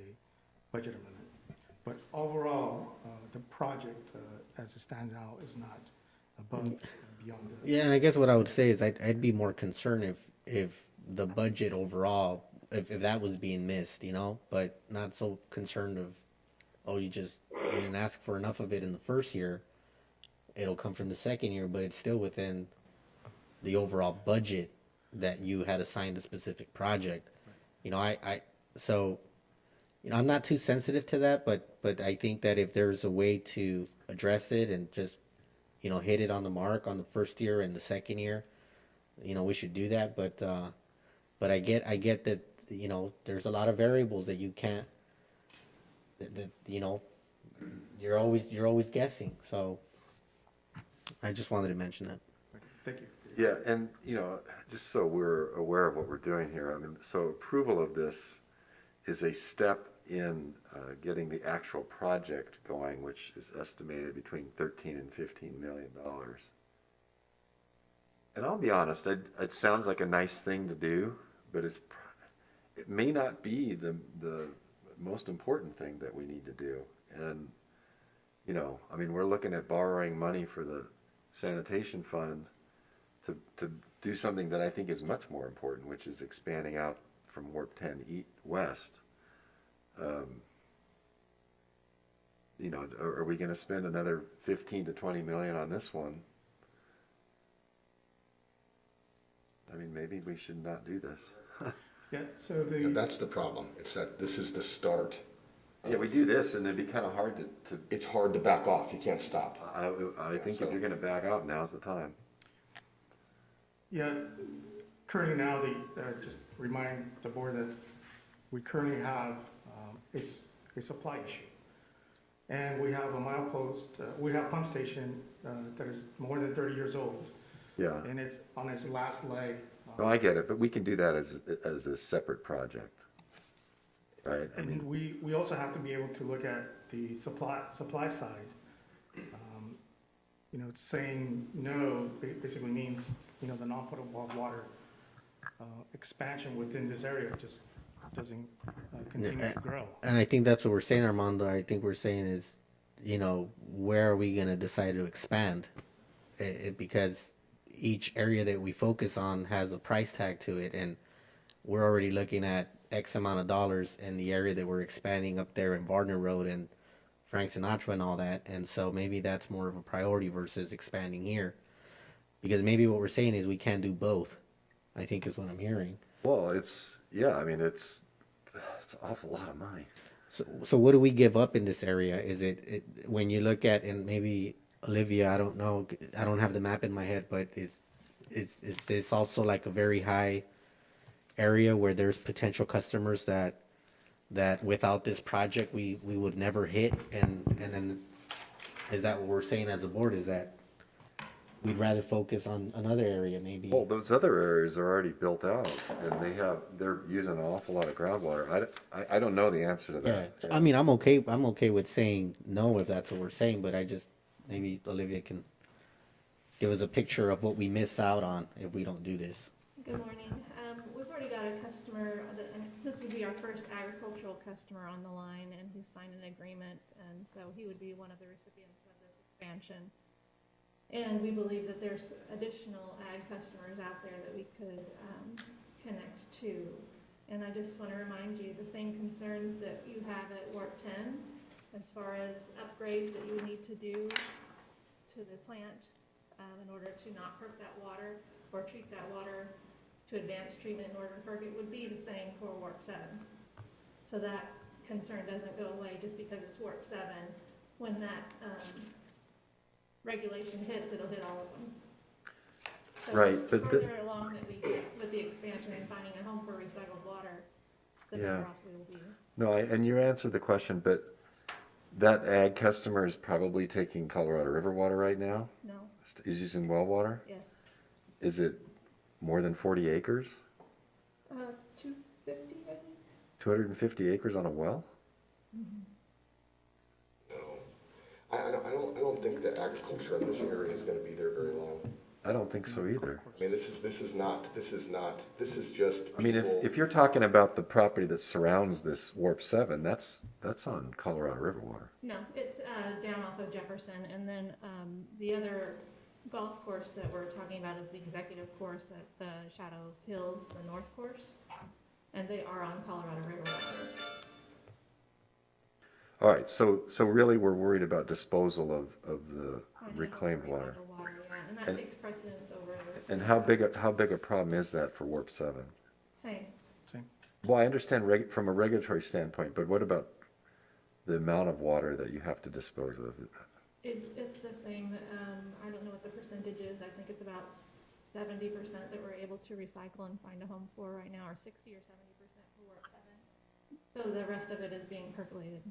Speaker 13: budget amendment. But overall, the project as it stands now is not above and beyond the...
Speaker 3: Yeah, and I guess what I would say is I'd be more concerned if the budget overall, if that was being missed, but not so concerned of, you didn't ask for enough of it in the first year. It'll come from the second year, but it's still within the overall budget that you had assigned a specific project. I'm not too sensitive to that, but I think that if there's a way to address it and just, hit it on the mark on the first year and the second year, we should do that. But I get that, there's a lot of variables that you can't, you're always guessing. So I just wanted to mention that.
Speaker 13: Thank you.
Speaker 1: Yeah, and, just so we're aware of what we're doing here, so approval of this is a step in getting the actual project going, which is estimated between $13 and $15 million. And I'll be honest, it sounds like a nice thing to do, but it may not be the most important thing that we need to do. And, we're looking at borrowing money for the sanitation fund to do something that I think is much more important, which is expanding out from Warp 10 west. Are we going to spend another 15 to 20 million on this one? maybe we should not do this.
Speaker 13: Yeah, so
Speaker 9: And that's the problem. It's that this is the start.
Speaker 1: Yeah, we do this, and it'd be kind of hard to.
Speaker 9: It's hard to back off. You can't stop.
Speaker 1: I think if you're going to back out, now's the time.
Speaker 13: yeah, currently now, just remind the board that we currently have a supply issue. And we have a milepost, we have pump station that is more than 30 years old.
Speaker 1: Yeah.
Speaker 13: And it's on its last leg.
Speaker 1: No, I get it, but we can do that as a separate project, right? I
Speaker 13: And
Speaker 1: mean,
Speaker 13: we also have to be able to look at the supply side. You know, saying no basically means, you know, the non-potable water expansion within this area just doesn't continue to grow.
Speaker 3: And I think that's what we're saying, Armando. I think we're saying is, you know, where are we going to decide to expand? Because each area that we focus on has a price tag to it, and we're already looking at X amount of dollars in the area that we're expanding up there in Bardner Road and Frank Sinatra and all that. And so maybe that's more of a priority versus expanding here. Because maybe what we're saying is we can't do both, I think is what I'm hearing.
Speaker 1: well, it's an awful lot of money.
Speaker 3: So what do we give up in this area? Is it when you look at, and maybe Olivia, I don't know, I don't have the map in my head, but is this also like a very high area where there's potential customers that without this project we would never hit, and then is that what we're saying as a board, is that we'd rather focus on another area maybe?
Speaker 1: Well, those other areas are already built out, and they're using an awful lot of groundwater. I don't know the answer to
Speaker 3: Yeah,
Speaker 1: that.
Speaker 3: so, I mean, I'm okay with saying no if that's what we're saying, but I just, maybe Olivia can give us a picture of what we miss out on if we don't do this.
Speaker 2: Good morning. We've already got a customer, this would be our first agricultural customer on the line, and he's signed an agreement, and so he would be one of the recipients of this expansion. And we believe that there's additional ag customers out there that we could connect to. And I just want to remind you, the same concerns that you have at Warp 10, as far as upgrades that you would need to do to the plant in order to not perk that water or treat that water to advanced treatment in order to perk it, would be the same for Warp 7. So that concern doesn't go away just because it's Warp 7. When that regulation hits, it'll hit all of them. So
Speaker 1: Right,
Speaker 2: the
Speaker 1: but
Speaker 2: further along that we get with the expansion and finding a home for recycled water, the better off we will be.
Speaker 1: No, and you answered the question, but that ag customer is probably taking Colorado River water right now?
Speaker 2: No.
Speaker 1: Is using well water?
Speaker 2: Yes.
Speaker 1: Is it more than 40 acres?
Speaker 2: 250, I think.
Speaker 1: 250 acres on a well?
Speaker 9: I don't think that agriculture in this area is going to be there very long.
Speaker 1: I don't think so either.
Speaker 9: I mean, this is just.
Speaker 1: I mean,
Speaker 9: people-
Speaker 1: if you're talking about the property that surrounds this Warp 7, that's on Colorado River water.
Speaker 2: No, it's down off of Jefferson, and then the other golf course that we're talking about is the executive course at the Shadow Hills, the north course, and they are on Colorado River water.
Speaker 1: All right, so really we're worried about disposal of the reclaimed water.
Speaker 2: Water, yeah, and that takes precedence over.
Speaker 1: And how big a problem is that for Warp 7?
Speaker 2: Same.
Speaker 1: Well, I understand from a regulatory standpoint, but what about the amount of water that you have to dispose of?
Speaker 2: It's the same. I don't know what the percentage is. I think it's about 70% that we're able to recycle and find a home for right now, or 60 or 70% for Warp 7. So the rest of it is being percolated.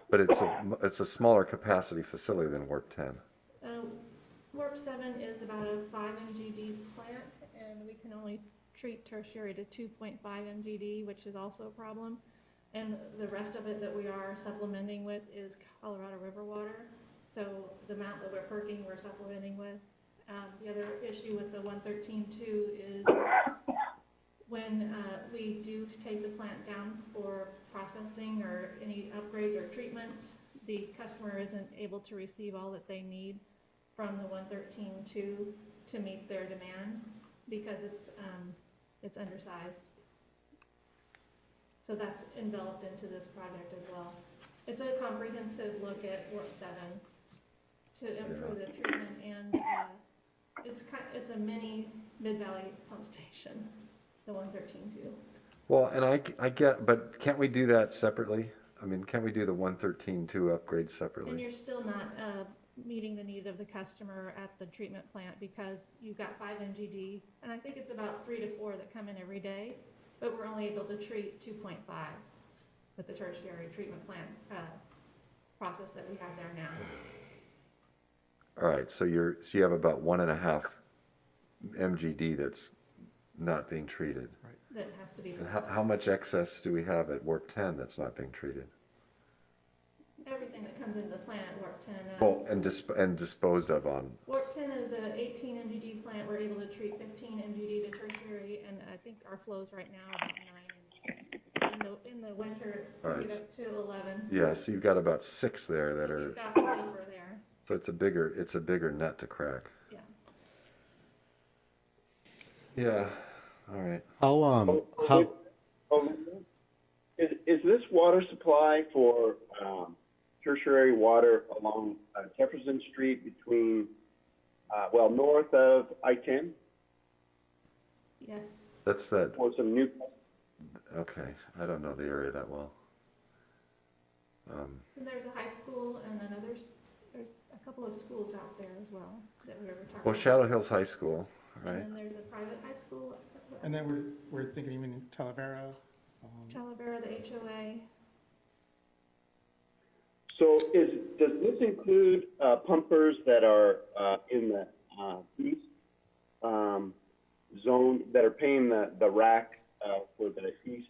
Speaker 1: But it's a smaller capacity facility than Warp 10.
Speaker 2: Warp 7 is about a 5 MGD plant, and we can only treat tertiary to 2.5 MGD, which is also a problem. And the rest of it that we are supplementing with is Colorado River water. So the amount that we're perking, we're supplementing with. The other issue with the 113.2 is when we do take the plant down for processing or any upgrades or treatments, the customer isn't able to receive all that they need from the 113.2 to meet their demand because it's undersized. So that's enveloped into this project as well. It's a comprehensive look at Warp 7 to improve the treatment and It's a mini Mid-Valley pump station, the 113.2.
Speaker 1: Well, and I get, but can't we do that separately? I mean, can't we do the 113.2 upgrade
Speaker 2: And
Speaker 1: separately?
Speaker 2: you're still not meeting the need of the customer at the treatment plant because you've got 5 MGD, and I think it's about 3 to 4 that come in every day, but we're only able to treat 2.5 with the tertiary treatment plant process that we have there now.
Speaker 1: All right, so you have about 1.5 MGD that's not being treated.
Speaker 5: Right.
Speaker 2: That has to be.
Speaker 1: And how much excess do we have at Warp 10 that's not being treated?
Speaker 2: Everything that comes into the plant at Warp 10.
Speaker 1: Well, and disposed of on.
Speaker 2: Warp 10 is an 18 MGD plant. We're able to treat 15 MGD to tertiary, and I think our flows right now are about 9. In the winter,
Speaker 1: All
Speaker 2: we
Speaker 1: right.
Speaker 2: get up to 11.
Speaker 1: Yeah, so you've got about 6 there that are.
Speaker 2: You've got the buffer there.
Speaker 1: So it's a bigger nut to crack.
Speaker 2: Yeah.
Speaker 1: Yeah. All right.
Speaker 3: How
Speaker 4: Is this water supply for tertiary water along Jefferson Street between, north of I-10?
Speaker 2: Yes.
Speaker 1: That's that.
Speaker 4: For some new.
Speaker 1: Okay, I don't know the area that well.
Speaker 2: And there's a high school, and then there's a couple of schools out there as well that we were talking
Speaker 1: Well,
Speaker 2: about.
Speaker 1: Shadow Hills High School, right?
Speaker 2: And then there's a private high school.
Speaker 13: And then we're thinking even in Talavera.
Speaker 2: Talavera, the HOA.
Speaker 4: So does this include pumpers that are in the east zone that are paying the rack for the east?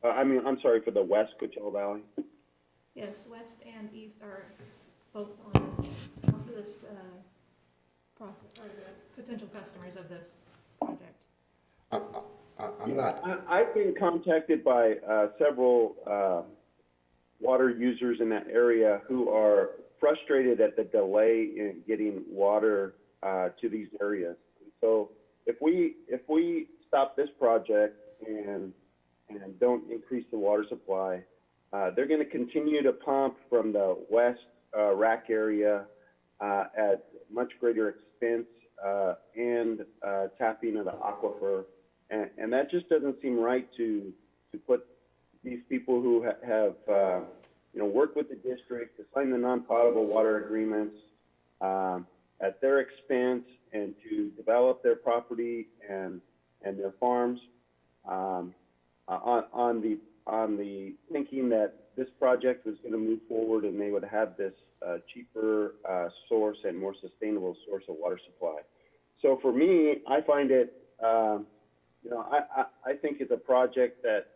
Speaker 4: For the west Coachella Valley?
Speaker 2: Yes, west and east are both on this process, or the potential customers of this project.
Speaker 9: I'm not.
Speaker 4: I've been contacted by several water users in that area who are frustrated at the delay in getting water to these areas. So if we stop this project and don't increase the water supply, they're going to continue to pump from the west rack area at much greater expense and tapping of the aquifer. And that just doesn't seem right to put these people who have worked with the district to sign the non-potable water agreements at their expense and to develop their property and their farms on the thinking that this project was going to move forward and they would have this cheaper source and more sustainable source of water supply. So for me, I find it, I think it's a project that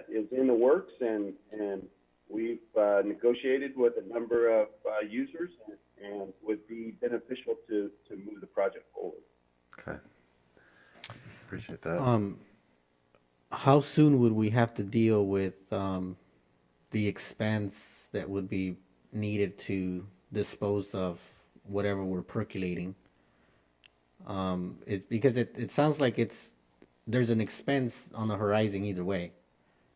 Speaker 4: is in the works, and we've negotiated with a number of users and would be beneficial to move the project forward.
Speaker 1: Okay. Appreciate that.
Speaker 3: how soon would we have to deal with the expense that would be needed to dispose of whatever we're percolating? Because it sounds like there's an expense on the horizon either way.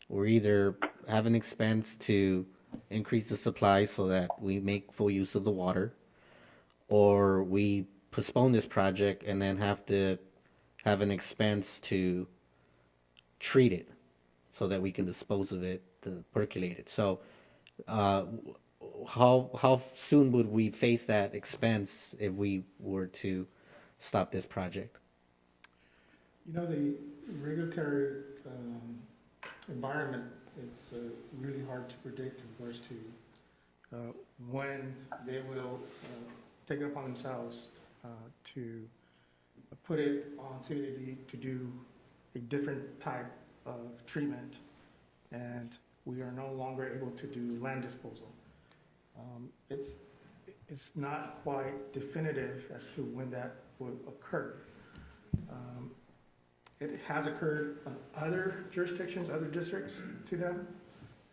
Speaker 3: We either have an expense to increase the supply so that we make full use of the water, or we postpone this project and then have to have an expense to treat it so that we can dispose of it, to percolate it. So how soon would we face that expense if we were to stop this project?
Speaker 13: The regulatory environment, it's really hard to predict in regards to when they will take it upon themselves to put it on CAD to do a different type of treatment, and we are no longer able to do land disposal. It's not quite definitive as to when that will occur. It has occurred on other jurisdictions, other districts to them,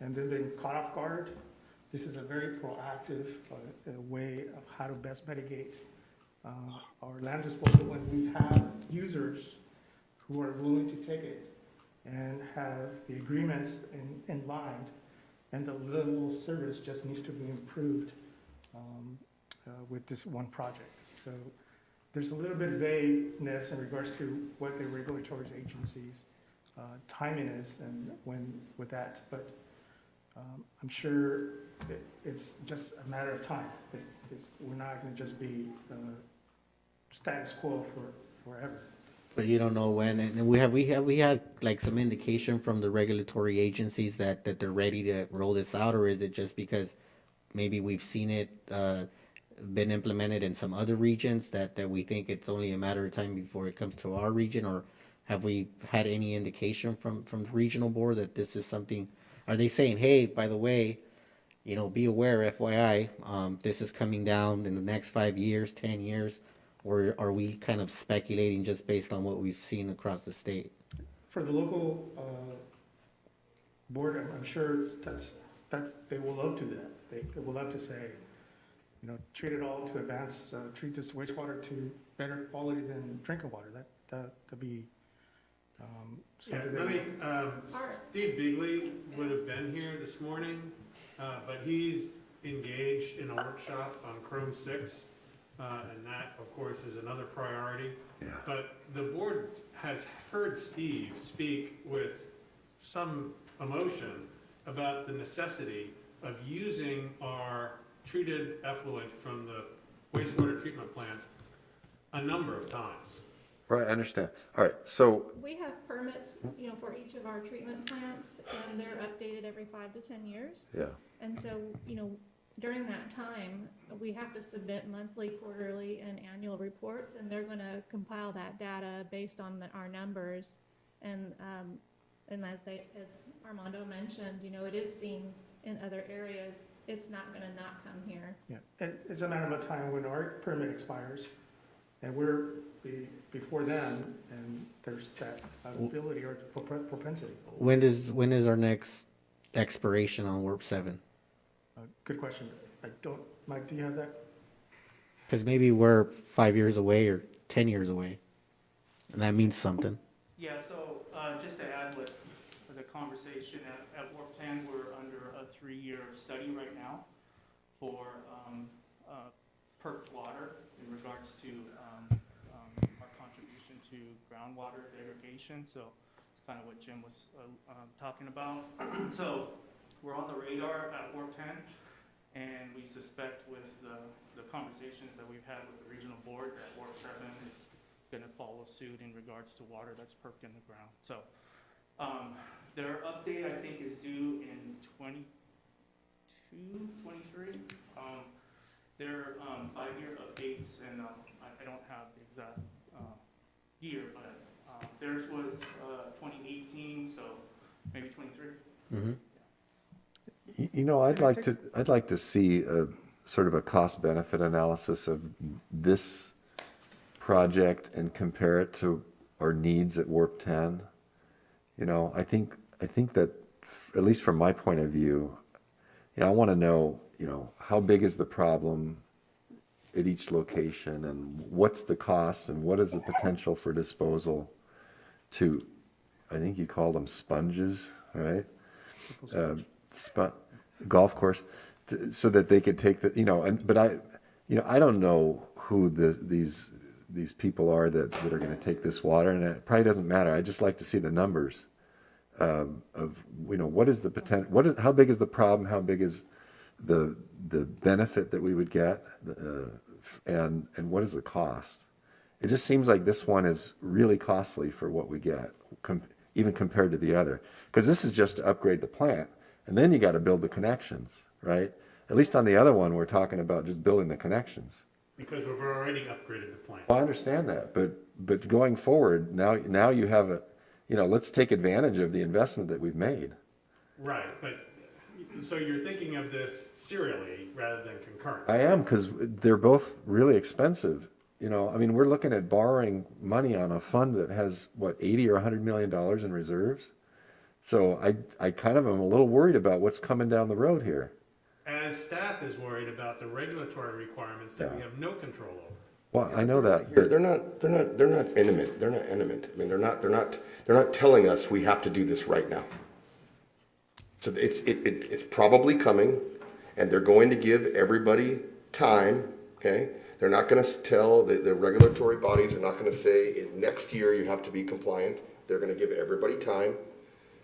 Speaker 13: and they've been caught off guard. This is a very proactive way of how to best mitigate our land disposal when we have users who are willing to take it and have the agreements in line, and the level of service just needs to be improved with this one project. So there's a little bit of vagueness in regards to what the regulatory agencies' timing is and when with that, but I'm sure it's just a matter of time. We're not going to just be status quo forever.
Speaker 3: But you don't know when, and we had like some indication from the regulatory agencies that they're ready to roll this out, or is it just because maybe we've seen it been implemented in some other regions that we think it's only a matter of time before it comes to our region, or have we had any indication from the regional board that this is something? Are they saying, hey, by the way, be aware, FYI, this is coming down in the next 5 years, 10 years, or are we kind of speculating just based on what we've seen across the state?
Speaker 13: For the local board, I'm sure that's they will love to do that. They will love to say, treat it all to advance, treat this wastewater to better quality than drinking water. That could be something.
Speaker 5: Steve Bigley would have been here this morning, but he's engaged in a workshop on Chrome 6, and that, of course, is another priority.
Speaker 1: Yeah.
Speaker 5: But the board has heard Steve speak with some emotion about the necessity of using our treated effluent from the wastewater treatment plants a number of times.
Speaker 1: Right, I understand. All right, so
Speaker 2: We have permits, for each of our treatment plants, and they're updated every 5 to 10 years.
Speaker 1: yeah,
Speaker 2: And so, during that time, we have to submit monthly, quarterly, and annual reports, and they're going to compile that data based on our numbers. And as Armando mentioned, it is seen in other areas. It's not going to not come here.
Speaker 13: Yeah, and it's a matter of time when our permit expires, and we're before them, and there's that ability or propensity.
Speaker 3: When is our next expiration on Warp 7?
Speaker 13: Good question. I don't, Mike, do you have that?
Speaker 3: Because maybe we're 5 years away or 10 years away, and that means something.
Speaker 15: Yeah, so just to add with the conversation at Warp 10, we're under a 3-year study right now for perked water in regards to our contribution to groundwater degradation. So it's kind of what Jim was talking about. So we're on the radar at Warp 10, and we suspect with the conversations that we've had with the regional board that Warp 7 is going to follow suit in regards to water that's perked in the ground. So their update, I think, is due in 23. Their 5-year updates, and I don't have the exact year, but theirs was 2018, so maybe 23.
Speaker 3: Mm-hmm.
Speaker 1: I'd like to see a sort of a cost-benefit analysis of this project and compare it to our needs at Warp 10. I think that, at least from my point of view, I want to know, how big is the problem at each location, and what's the cost, and what is the potential for disposal to, I think you called them sponges, right? Golf course, so that they could take but I don't know who these people are that are going to take this water, and it probably doesn't matter. I just like to see the numbers of what is the potential, how big is the problem, how big is the benefit that we would get, and what is the cost. It just seems like this one is really costly for what we get, even compared to the other, because this is just to upgrade the plant, and then you got to build the connections, right? At least on the other one, we're talking about just building the connections.
Speaker 5: Because we've already upgraded the plant.
Speaker 1: Well, I understand that, but going forward, now you have let's take advantage of the investment that we've made.
Speaker 5: Right, but so you're thinking of this serially rather than concurrently.
Speaker 1: I am, because they're both really expensive. We're looking at borrowing money on a fund that has, $80 or $100 million in reserves. So I kind of am a little worried about what's coming down the road here.
Speaker 5: As staff is worried about the regulatory requirements that we have no control over.
Speaker 1: Well, I know that.
Speaker 9: They're not imminent. They're not imminent. I mean, they're not telling us we have to do this right now. So it's probably coming, and they're going to give everybody time, okay, They're not going to tell, the regulatory bodies are not going to say, in next year you have to be compliant. They're going to give everybody time.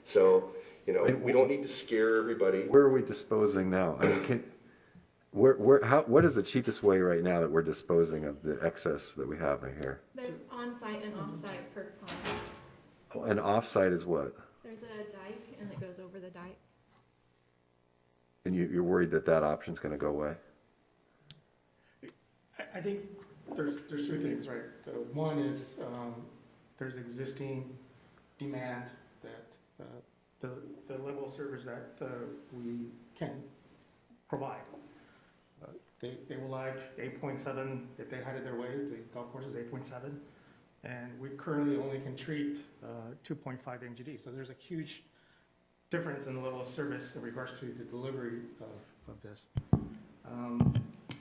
Speaker 9: So, you know, we don't need to scare everybody.
Speaker 1: Where are we disposing now? I mean, what is the cheapest way right now that we're disposing of the excess that we have in here?
Speaker 2: There's on-site and off-site per pond.
Speaker 1: Oh, and off-site is what?
Speaker 2: There's a dike, and it goes over the dike.
Speaker 1: And you're worried that that option's going to go away?
Speaker 13: I think there's two things, right? One is there's existing demand that the level of service that we can provide. They will like 8.7 if they had it their way. The golf course is 8.7, and we currently only can treat 2.5 MGD. So there's a huge difference in the level of service in regards to the delivery of this.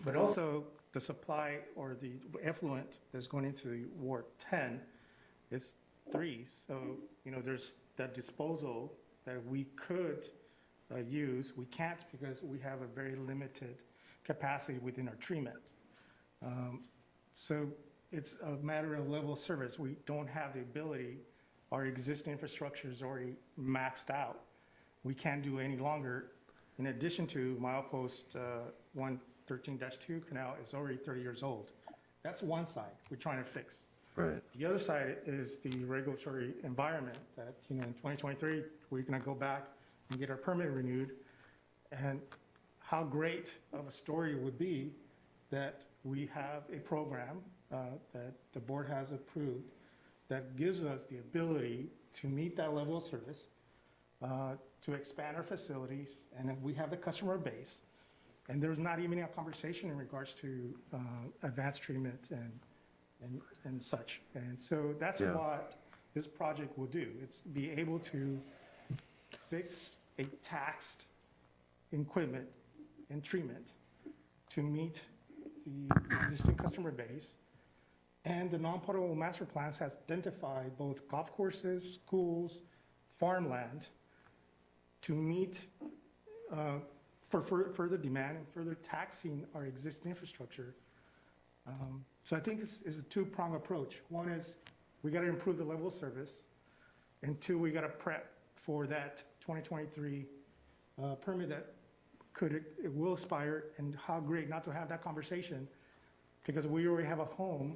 Speaker 13: But also the supply or the effluent that's going into Ward 10 is 3. So, you know, there's that disposal that we could use. We can't because we have a very limited capacity within our treatment. So it's a matter of level of service. We don't have the ability, our existing infrastructure is already maxed out. We can't do any longer. In addition to milepost 113-2 canal is already 30 years old. That's one side we're trying to fix.
Speaker 1: Right.
Speaker 13: The other side is the regulatory environment that, you know, in 2023, we're going to go back and get our permit renewed. And how great of a story it would be that we have a program that the board has approved that gives us the ability to meet that level of service, to expand our facilities, and then we have the customer base. And there's not even a conversation in regards to advanced treatment and such. And so that's what this project will do. It's be able to fix a taxed equipment and treatment to meet the existing customer base. And the non-potable master plans has identified both golf courses, schools, farmland to meet for further demand and further taxing our existing infrastructure. So I think it's a two-pronged approach. One is we got to improve the level of service, and two, we got to prep for that 2023 permit that it will expire, and how great not to have that conversation because we already have a home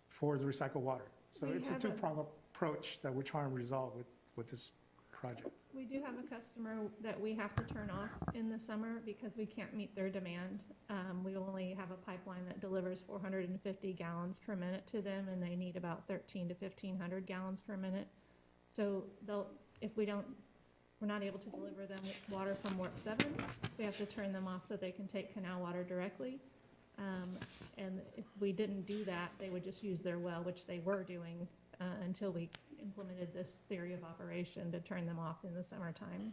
Speaker 13: for the recycled water. So it's a two-pronged approach that we're trying to resolve with this project.
Speaker 2: We do have a customer that we have to turn off in the summer because we can't meet their demand. We only have a pipeline that delivers 450 gallons per minute to them, and they need about 1,300 to 1,500 gallons per minute. So if we're not able to deliver them water from Warp 7, we have to turn them off so they can take canal water directly. And if we didn't do that, they would just use their well, which they were doing until we implemented this theory of operation to turn them off in the summertime.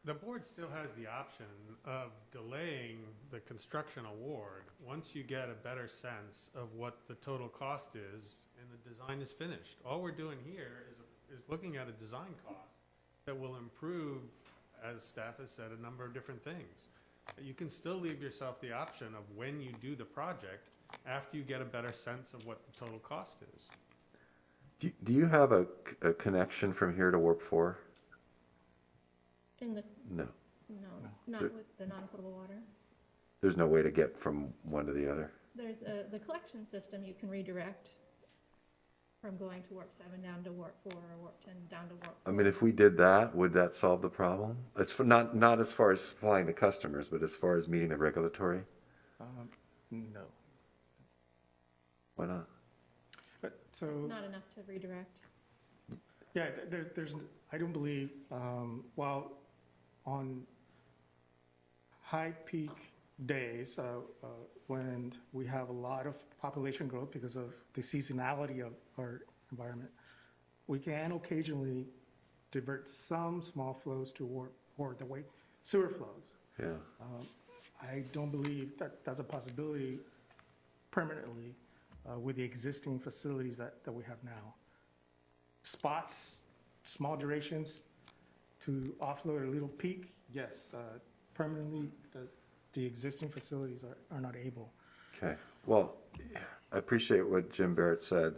Speaker 5: The board still has the option of delaying the construction award once you get a better sense of what the total cost is and the design is finished. All we're doing here is looking at a design cost that will improve, as staff has said, a number of different things. You can still leave yourself the option of when you do the project after you get a better sense of what the total cost is.
Speaker 1: Do you have a connection from here to Warp 4? No.
Speaker 2: Not with the non-potable water.
Speaker 1: There's no way to get from one to the other?
Speaker 2: There's the collection system you can redirect from going to Warp 7 down to Warp 4 or Warp 10 down to Warp 4.
Speaker 1: I mean, if we did that, would that solve the problem? It's not as far as supplying the customers, but as far as meeting the regulatory?
Speaker 13: No.
Speaker 1: Why not?
Speaker 13: But so
Speaker 2: it's not enough to redirect.
Speaker 13: Yeah, there's. I don't believe. While on high peak days when we have a lot of population growth because of the seasonality of our environment, we can occasionally divert some small flows to Warp 4 the way sewer flows.
Speaker 1: Yeah.
Speaker 13: I don't believe that that's a possibility permanently with the existing facilities that we have now. Spots, small durations to offload a little peak, yes. Permanently, the existing facilities are not able.
Speaker 1: Okay. Well, I appreciate what Jim Barrett said.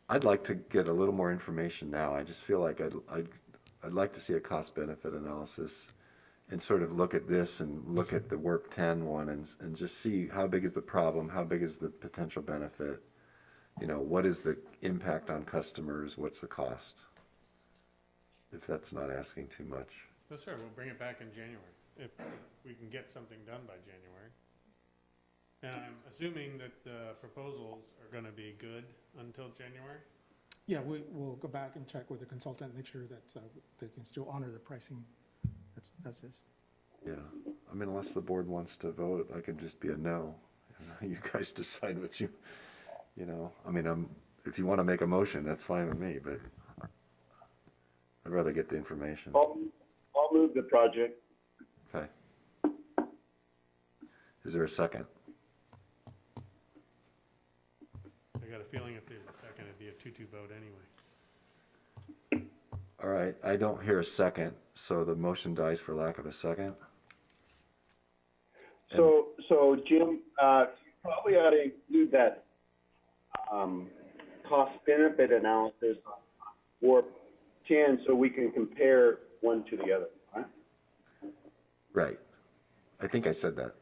Speaker 1: I'd like to get a little more information now. I just feel like I'd like to see a cost-benefit analysis and sort of look at this and look at the WARP 10 one and just see how big is the problem, how big is the potential benefit, you know, what is the impact on customers, what's the cost, if that's not asking too much.
Speaker 5: No, sir, we'll bring it back in January, if we can get something done by January. And I'm assuming that the proposals are going to be good until January?
Speaker 13: Yeah, we'll go back and check with the consultant, make sure that they can still honor the pricing. That's this.
Speaker 1: Yeah, I mean, unless the board wants to vote, I could just be a no. You guys decide what you know. I mean, if you want to make a motion, that's fine with me, but I'd rather get the information.
Speaker 4: I'll move the project.
Speaker 1: Okay. Is there a second?
Speaker 5: I got a feeling if there's a second, it'd be a 2-2 vote anyway.
Speaker 1: All right, I don't hear a second, so the motion dies for lack of a second.
Speaker 4: So Jim, you probably ought to include that cost-benefit analysis on WARP 10 so we can compare one to the other, right?
Speaker 1: Right. I think I said that.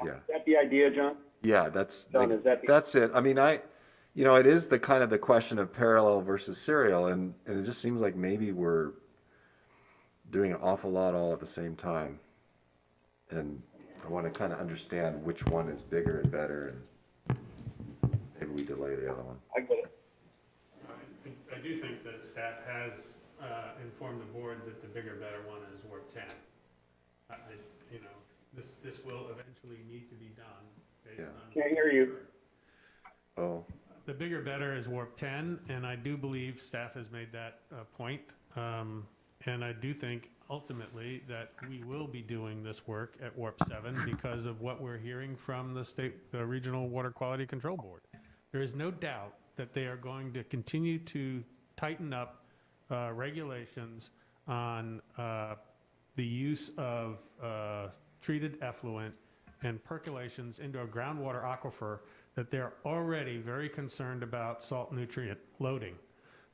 Speaker 1: Yeah.
Speaker 4: Is that the idea, John?
Speaker 1: Yeah, that's
Speaker 4: John, is that the
Speaker 1: that's it. I mean, it is the kind of the question of parallel versus serial, and it just seems like maybe we're doing an awful lot all at the same time. And I want to kind of understand which one is bigger and better, and maybe we delay the other one.
Speaker 4: I get it.
Speaker 5: I do think that staff has informed the board that the bigger, better one is WARP 10. This will eventually need to be done based on.
Speaker 4: Can't hear you.
Speaker 1: Oh.
Speaker 5: The bigger, better is WARP 10, and I do believe staff has made that point. And I do think ultimately that we will be doing this work at WARP 7 because of what we're hearing from the Regional Water Quality Control Board. There is no doubt that they are going to continue to tighten up regulations on the use of treated effluent and percolations into a groundwater aquifer that they're already very concerned about salt nutrient loading.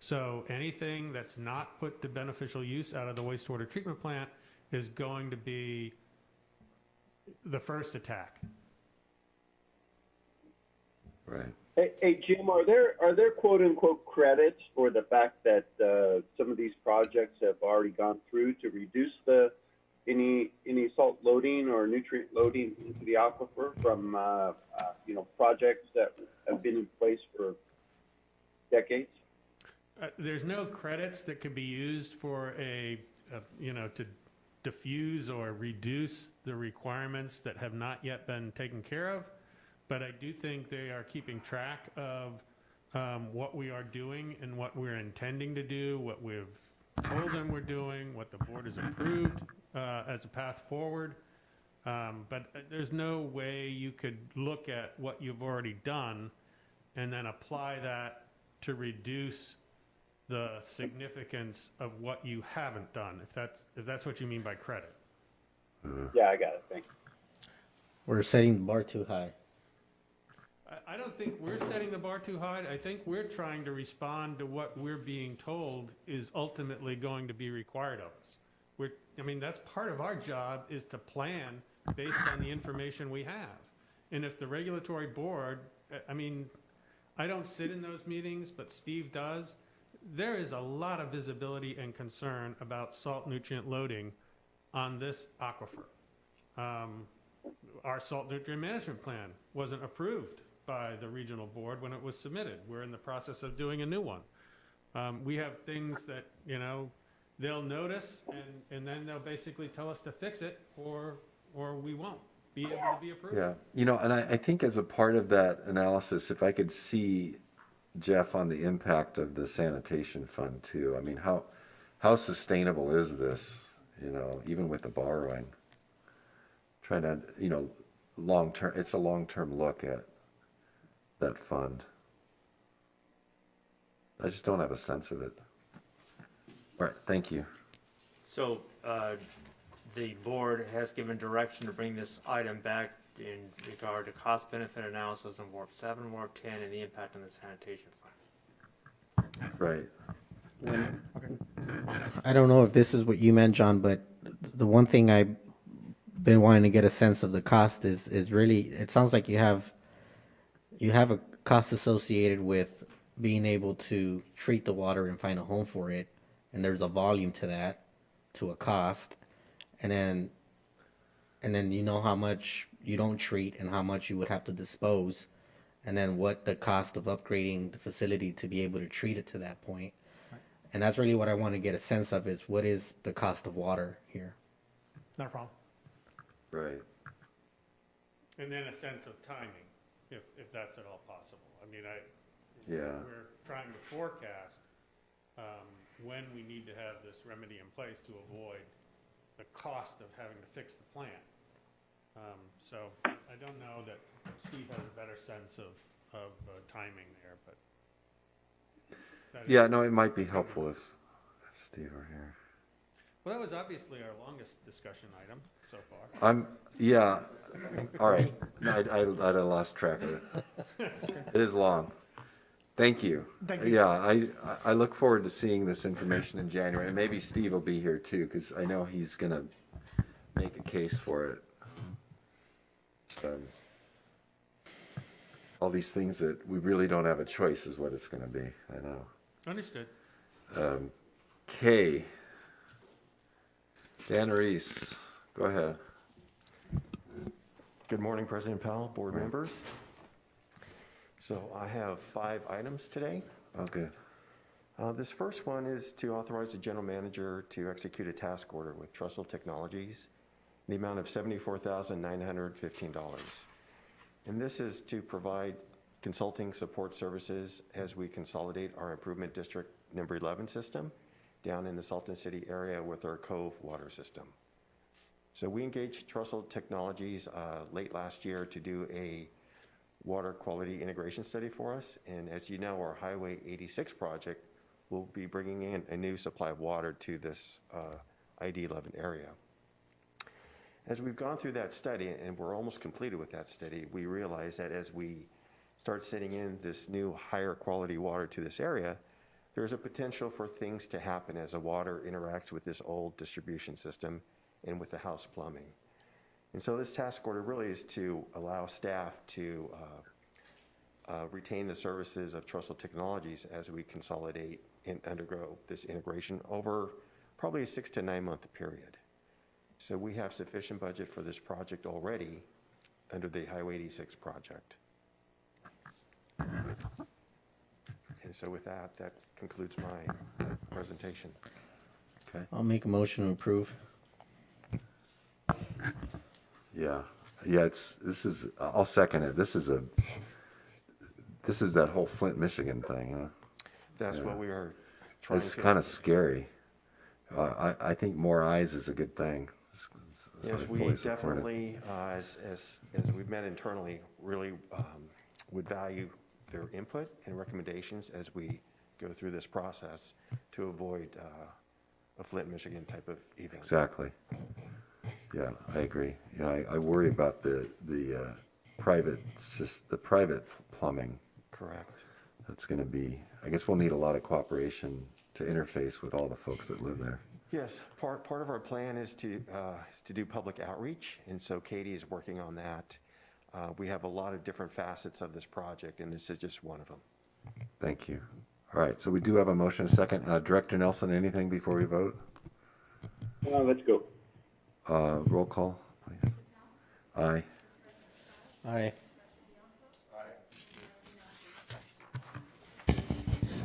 Speaker 5: So anything that's not put to beneficial use out of the wastewater treatment plant is going to be the first attack.
Speaker 1: Right.
Speaker 4: Hey Jim, are there quote unquote credits for the fact that some of these projects have already gone through to reduce any salt loading or nutrient loading into the aquifer from projects that have been in place for decades?
Speaker 5: There's no credits that could be used for to diffuse or reduce the requirements that have not yet been taken care of. But I do think they are keeping track of what we are doing and what we're intending to do, what we've told them we're doing, what the board has approved as a path forward. But there's no way you could look at what you've already done and then apply that to reduce the significance of what you haven't done, if that's what you mean by credit.
Speaker 4: Yeah, I got it. Thanks.
Speaker 3: We're setting the bar too high.
Speaker 5: I don't think we're setting the bar too high. I think we're trying to respond to what we're being told is ultimately going to be required of us. That's part of our job, is to plan based on the information we have. And if the regulatory board, I don't sit in those meetings, but Steve does. There is a lot of visibility and concern about salt nutrient loading on this aquifer. Our salt nutrient management plan wasn't approved by the regional board when it was submitted. We're in the process of doing a new one. We have things that, they'll notice and then they'll basically tell us to fix it or we won't be able to be approved.
Speaker 1: Yeah, and I think as a part of that analysis, if I could see, Jeff, on the impact of the sanitation fund too. I mean, how sustainable is this, even with the borrowing? Trying to, long-term, it's a long-term look at that fund. I just don't have a sense of it. All right, thank you.
Speaker 12: So the board has given direction to bring this item back in regard to cost-benefit analysis in Warp 7, Warp 10, and the impact on the sanitation fund.
Speaker 1: Right.
Speaker 3: I don't know if this is what you meant, John, but the one thing I've been wanting to get a sense of the cost is really, it sounds like you have a cost associated with being able to treat the water and find a home for it, and there's a volume to that, to a cost, and then you know how much you don't treat and how much you would have to dispose, and then what the cost of upgrading the facility to be able to treat it to that point. And that's really what I want to get a sense of, is what is the cost of water here?
Speaker 5: Not a problem.
Speaker 1: Right.
Speaker 5: And then a sense of timing, if that's at all possible. I mean,
Speaker 1: Yeah.
Speaker 5: we're trying to forecast when we need to have this remedy in place to avoid the cost of having to fix the plant. So I don't know that Steve has a better sense of timing there, but.
Speaker 1: Yeah, no, it might be helpful if Steve were here.
Speaker 5: Well, that was obviously our longest discussion item so far.
Speaker 1: All right. No, I lost track of it. It is long. Thank you.
Speaker 5: Thank you.
Speaker 1: Yeah, I look forward to seeing this information in January. And maybe Steve will be here too, because I know he's going to make a case for it. All these things that we really don't have a choice is what it's going to be. I know.
Speaker 5: Understood.
Speaker 1: K. Dan Reese, go ahead.
Speaker 16: Good morning, President Powell, board members. So I have 5 items today.
Speaker 1: Okay.
Speaker 16: This first one is to authorize the general manager to execute a task order with Trussell Technologies in the amount of $74,915. And this is to provide consulting support services as we consolidate our improvement district number 11 system down in the Salton City area with our Cove water system. So we engaged Trussell Technologies late last year to do a water quality integration study for us. And as you know, our Highway 86 project will be bringing in a new supply of water to this ID 11 area. As we've gone through that study, and we're almost completed with that study, we realize that as we start sending in this new higher quality water to this area, there's a potential for things to happen as the water interacts with this old distribution system and with the house plumbing. And so this task order really is to allow staff to retain the services of Trussell Technologies as we consolidate and undergo this integration over probably a 6 to 9 month period. So we have sufficient budget for this project already under the Highway 86 project. And so with that, that concludes my presentation.
Speaker 1: Okay.
Speaker 3: I'll make a motion to approve.
Speaker 1: Yeah, I'll second it. This is that whole Flint, Michigan thing, huh?
Speaker 16: That's what we are trying to.
Speaker 1: It's kind of scary. I think more eyes is a good thing.
Speaker 16: Yes, we definitely, as we've met internally, really would value their input and recommendations as we go through this process to avoid a Flint, Michigan type of event.
Speaker 1: Exactly. Yeah, I agree. You know, I worry about the private plumbing.
Speaker 16: Correct.
Speaker 1: That's going to be. I guess we'll need a lot of cooperation to interface with all the folks that live there.
Speaker 16: Yes, part of our plan is to do public outreach, and so Katie is working on that. We have a lot of different facets of this project, and this is just one of them.
Speaker 1: Thank you. All right, so we do have a motion, a second. Director Nelson, anything before we vote?
Speaker 4: Let's go.
Speaker 1: Roll call, please. Aye.
Speaker 3: Aye.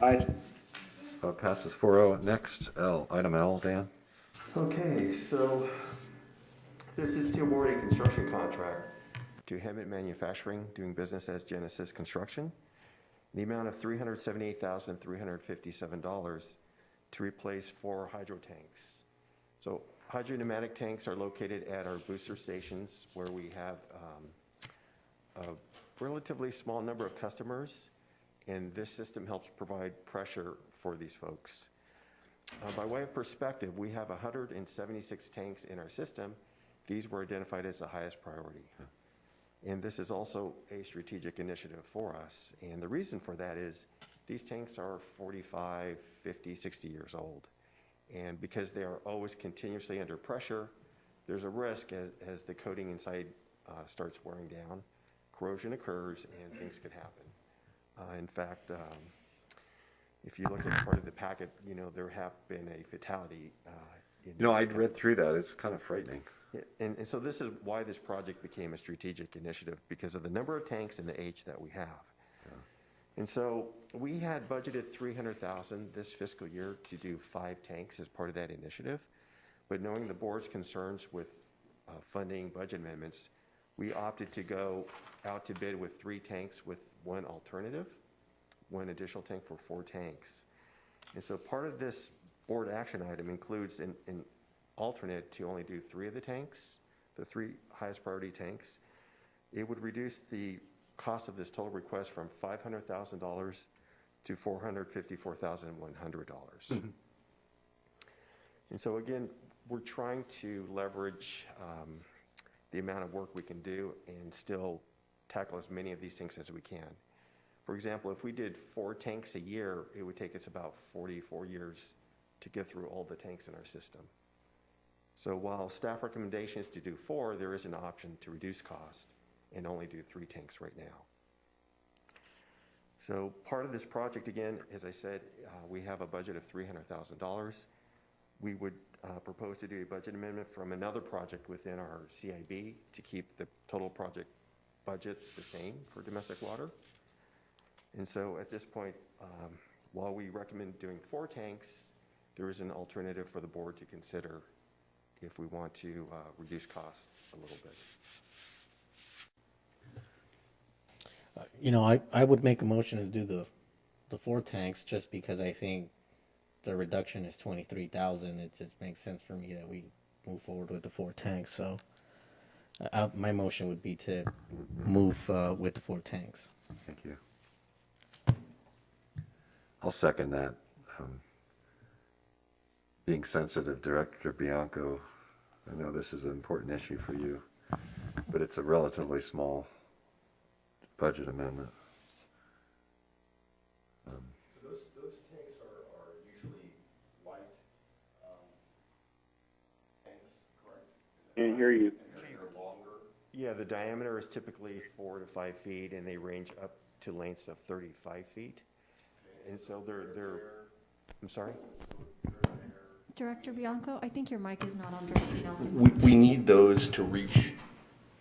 Speaker 4: Aye.
Speaker 1: Passes 4-0. Next, item L, Dan.
Speaker 16: Okay, so this is to award a construction contract to Hemet Manufacturing, doing business as Genesis Construction, in the amount of $378,357 to replace 4 hydro tanks. So hydropneumatic tanks are located at our booster stations where we have a relatively small number of customers, and this system helps provide pressure for these folks. By way of perspective, we have 176 tanks in our system. These were identified as the highest priority. And this is also a strategic initiative for us. And the reason for that is these tanks are 45, 50, 60 years old. And because they are always continuously under pressure, there's a risk as the coating inside starts wearing down, corrosion occurs and things could happen. In fact, if you look at part of the packet, there have been a fatality.
Speaker 1: I'd read through that. It's kind of frightening.
Speaker 16: Yeah, and so this is why this project became a strategic initiative, because of the number of tanks and the age that we have. Yeah. And so we had budgeted $300,000 this fiscal year to do 5 tanks as part of that initiative. But knowing the board's concerns with funding budget amendments, we opted to go out to bid with 3 tanks with 1 alternative, 1 additional tank for 4 tanks. And so part of this board action item includes an alternate to only do 3 of the tanks, the 3 highest priority tanks. It would reduce the cost of this total request from $500,000 to $454,100. Mm-hmm. And so again, we're trying to leverage the amount of work we can do and still tackle as many of these things as we can. For example, if we did 4 tanks a year, it would take us about 44 years to get through all the tanks in our system. So while staff recommendation is to do 4, there is an option to reduce cost and only do 3 tanks right now. So part of this project, again, as I said, we have a budget of $300,000. We would propose to do a budget amendment from another project within our CIB to keep the total project budget the same for domestic water. And so at this point, while we recommend doing 4 tanks, there is an alternative for the board to consider if we want to reduce costs a little bit.
Speaker 3: I would make a motion to do the 4 tanks just because I think the reduction is 23,000. It just makes sense for me that we move forward with the 4 tanks. So my motion would be to move with the 4 tanks.
Speaker 1: Thank you. I'll second that. Being sensitive, Director Bianco, I know this is an important issue for you, but it's a relatively small budget amendment.
Speaker 9: Those tanks are usually light tanks, correct?
Speaker 4: Can't hear you.
Speaker 9: They're longer.
Speaker 16: Yeah, the diameter is typically 4 to 5 feet, and they range up to lengths of 35 feet. And so they're I'm sorry?
Speaker 17: Director Bianco, I think your mic is not on, Director Nelson.
Speaker 9: We need those to reach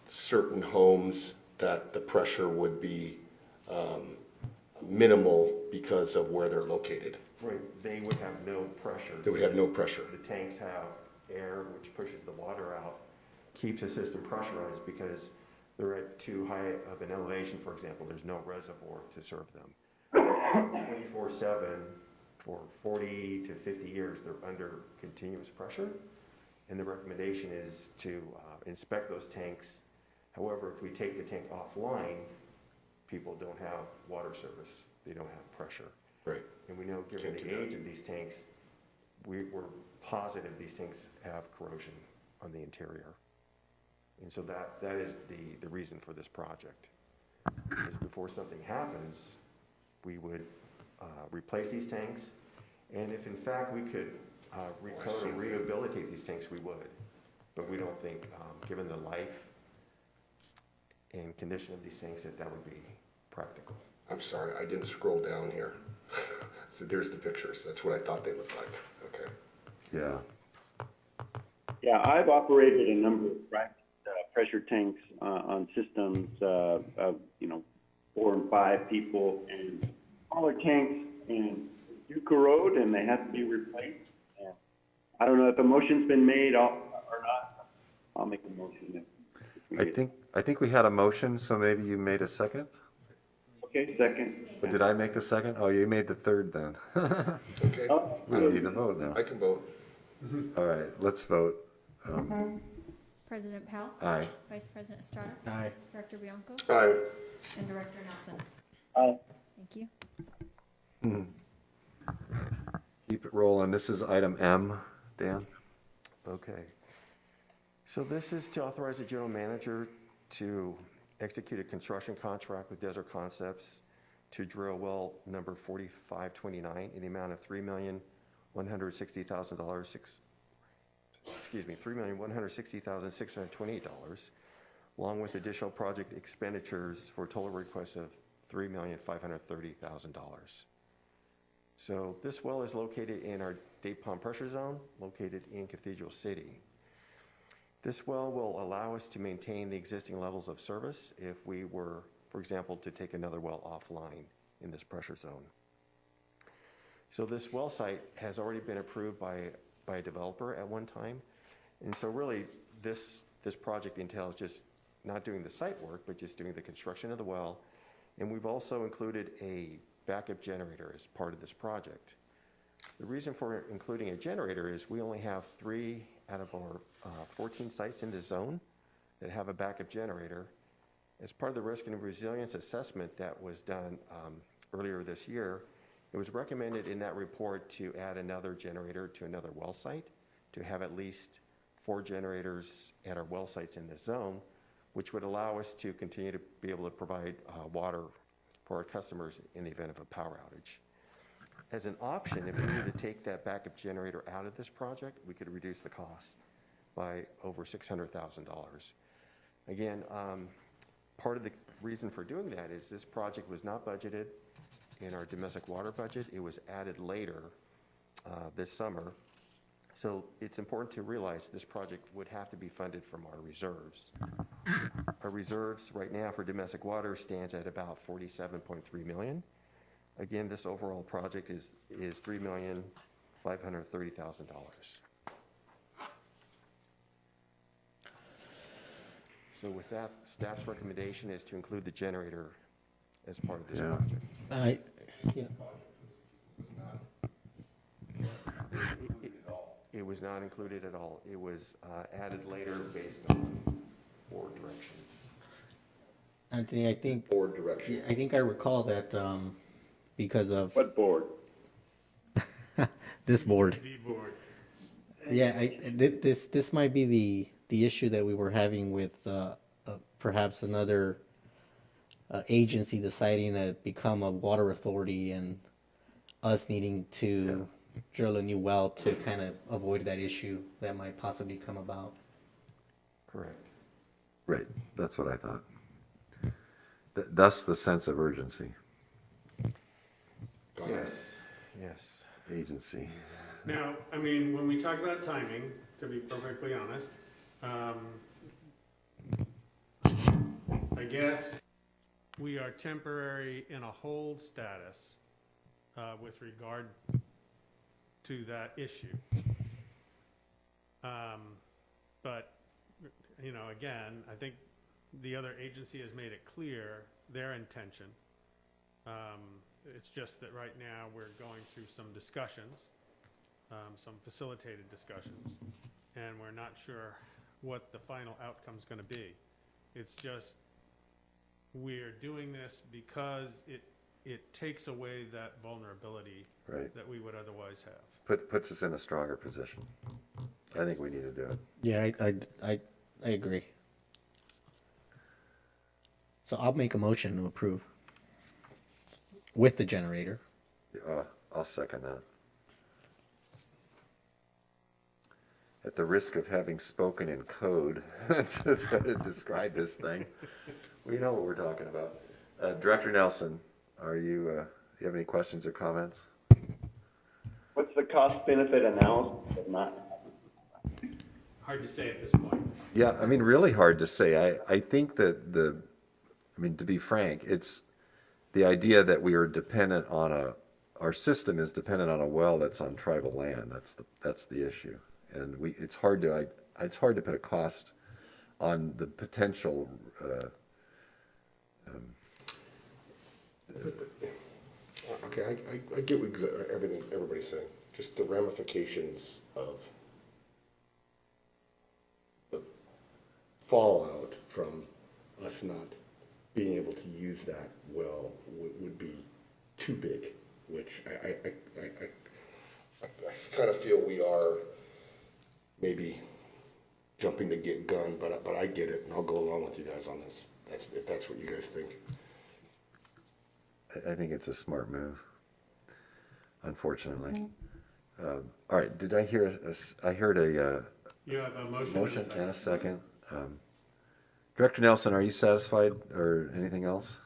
Speaker 9: certain homes that the pressure would be minimal because of where they're located.
Speaker 16: Right, they would have no pressure.
Speaker 9: They would have no pressure.
Speaker 16: The tanks have air which pushes the water out, keeps the system pressurized because they're at too high of an elevation, for example. There's no reservoir to serve them. 24/7 for 40 to 50 years, they're under continuous pressure. And the recommendation is to inspect those tanks. However, if we take the tank offline, people don't have water service. They don't have pressure.
Speaker 9: Right.
Speaker 16: And we know, given the age of these tanks, we're positive these tanks have corrosion on the interior. And so that is the reason for this project. Is before something happens, we would replace these tanks. And if in fact we could recoat or rehabilitate these tanks, we would. But we don't think, given the life and condition of these tanks, that would be practical.
Speaker 9: I'm sorry, I didn't scroll down here. So there's the pictures. That's what I thought they looked like. Okay.
Speaker 1: Yeah.
Speaker 4: Yeah, I've operated a number of pressure tanks on systems of 4 and 5 people, and smaller tanks and do corrode, and they have to be replaced. And I don't know if a motion's been made or not. I'll make a motion.
Speaker 1: I think we had a motion, so maybe you made a second?
Speaker 4: Okay, second.
Speaker 1: But did I make the second? Oh, you made the third then.
Speaker 9: Okay.
Speaker 1: We don't need to vote now.
Speaker 9: I can vote.
Speaker 1: All right, let's vote.
Speaker 17: President Powell?
Speaker 1: Aye.
Speaker 17: Vice President Estrada?
Speaker 3: Aye.
Speaker 17: Director Bianco?
Speaker 9: Aye.
Speaker 17: And Director Nelson?
Speaker 4: Aye.
Speaker 17: Thank you.
Speaker 1: Keep it rolling. This is item M, Dan.
Speaker 16: Okay. So this is to authorize the general manager to execute a construction contract with Desert Concepts to drill well number 4529 in the amount of $3,160,000, $3,160,628, along with additional project expenditures for a total request of $3,530,000. So this well is located in our Date Palm pressure zone, located in Cathedral City. This well will allow us to maintain the existing levels of service if we were, for example, to take another well offline in this pressure zone. So this well site has already been approved by a developer at one time. And so really this project entails just not doing the site work, but just doing the construction of the well. And we've also included a backup generator as part of this project. The reason for including a generator is we only have 3 out of our 14 sites in the zone that have a backup generator. As part of the risk and resilience assessment that was done earlier this year, it was recommended in that report to add another generator to another well site, to have at least 4 generators at our well sites in the zone, which would allow us to continue to be able to provide water for our customers in the event of a power outage. As an option, if we were to take that backup generator out of this project, we could reduce the cost by over $600,000. Again, part of the reason for doing that is this project was not budgeted in our domestic water budget. It was added later this summer. So it's important to realize this project would have to be funded from our reserves. Our reserves right now for domestic water stands at about $47.3 million. Again, this overall project is $3,530,000. So with that, staff's recommendation is to include the generator as part of this project. It was not included at all. It was added later based on board direction.
Speaker 3: Anthony, I think
Speaker 9: Board direction.
Speaker 3: I think I recall that because of
Speaker 4: What board?
Speaker 3: this board.
Speaker 5: The board.
Speaker 3: Yeah, this might be the issue that we were having with perhaps another agency deciding to become a water authority and us needing to drill a new well to kind of avoid that issue that might possibly come about.
Speaker 16: Correct.
Speaker 1: Right, that's what I thought. Thus the sense of urgency.
Speaker 16: Yes, yes.
Speaker 1: Agency.
Speaker 5: Now, I mean, when we talk about timing, to be perfectly honest, I guess we are temporary in a hold status with regard to that issue. But, you know, again, I think the other agency has made it clear their intention. It's just that right now we're going through some discussions, some facilitated discussions, and we're not sure what the final outcome is going to be. It's just we're doing this because it takes away that vulnerability that we would otherwise have.
Speaker 1: Puts us in a stronger position. I think we need to do it.
Speaker 3: Yeah, I agree. So I'll make a motion to approve with the generator.
Speaker 1: I'll second that. At the risk of having spoken in code to describe this thing, we know what we're talking about. Director Nelson, do you have any questions or comments?
Speaker 4: What's the cost-benefit analysis of not?
Speaker 5: Hard to say at this point.
Speaker 1: Yeah, I mean, really hard to say. I think that to be frank, it's the idea that we are dependent on our system is dependent on a well that's on tribal land. That's the issue. And it's hard to put a cost on the potential.
Speaker 9: Okay, I get what everything everybody's saying. Just the ramifications of the fallout from us not being able to use that well would be too big, which I kind of feel we are maybe jumping to get gun, but I get it, and I'll go along with you guys on this. if that's what you guys think.
Speaker 1: I think it's a smart move, unfortunately. All right, did I hear I heard a
Speaker 5: You have a motion,
Speaker 1: motion and a second. Director Nelson, are you satisfied or anything else?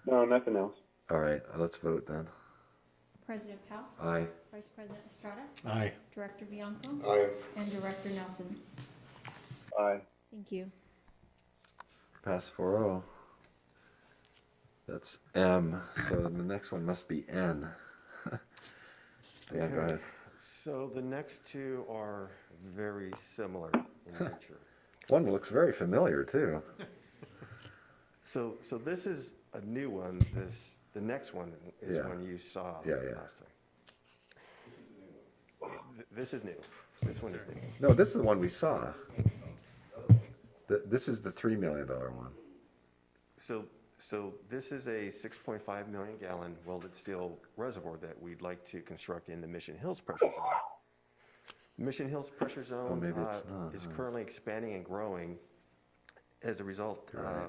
Speaker 4: No, nothing else.
Speaker 1: All right, let's vote then.
Speaker 17: President Powell?
Speaker 1: Aye.
Speaker 17: Vice President Estrada?
Speaker 13: Aye.
Speaker 17: Director Bianco?
Speaker 9: Aye.
Speaker 17: And Director Nelson?
Speaker 4: Aye.
Speaker 17: Thank you.
Speaker 1: Pass 4-0. That's M, so the next one must be N. Yeah, go ahead.
Speaker 16: So the next two are very similar in nature.
Speaker 1: One looks very familiar too.
Speaker 16: So this is a new one. The next one is
Speaker 1: Yeah.
Speaker 16: one you saw
Speaker 1: Yeah.
Speaker 16: last time. This is new. This one is new.
Speaker 1: No, this is the one we saw. This is the $3 million one.
Speaker 16: So this is a 6.5 million gallon welded steel reservoir that we'd like to construct in the Mission Hills pressure zone. Mission Hills pressure zone
Speaker 1: maybe it's not,
Speaker 16: is
Speaker 1: huh?
Speaker 16: currently expanding and growing. As a result,
Speaker 1: Right.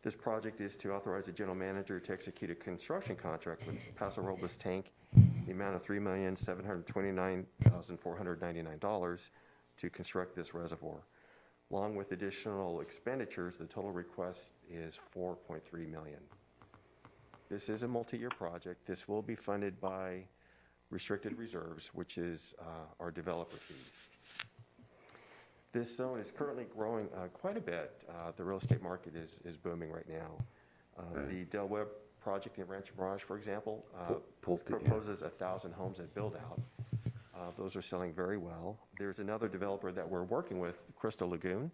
Speaker 16: this project is to authorize the general manager to execute a construction contract with Paso Robles Tank, the amount of $3,729,499 to construct this reservoir. Along with additional expenditures, the total request is $4.3 million. This is a multi-year project. This will be funded by restricted reserves, which is our developer fees. This zone is currently growing quite a bit. The real estate market is booming right now. The Del Webb project in Rancho Mirage, for example, proposes 1,000 homes at build-out. Those are selling very well. There's another developer that we're working with, Crystal Lagoon.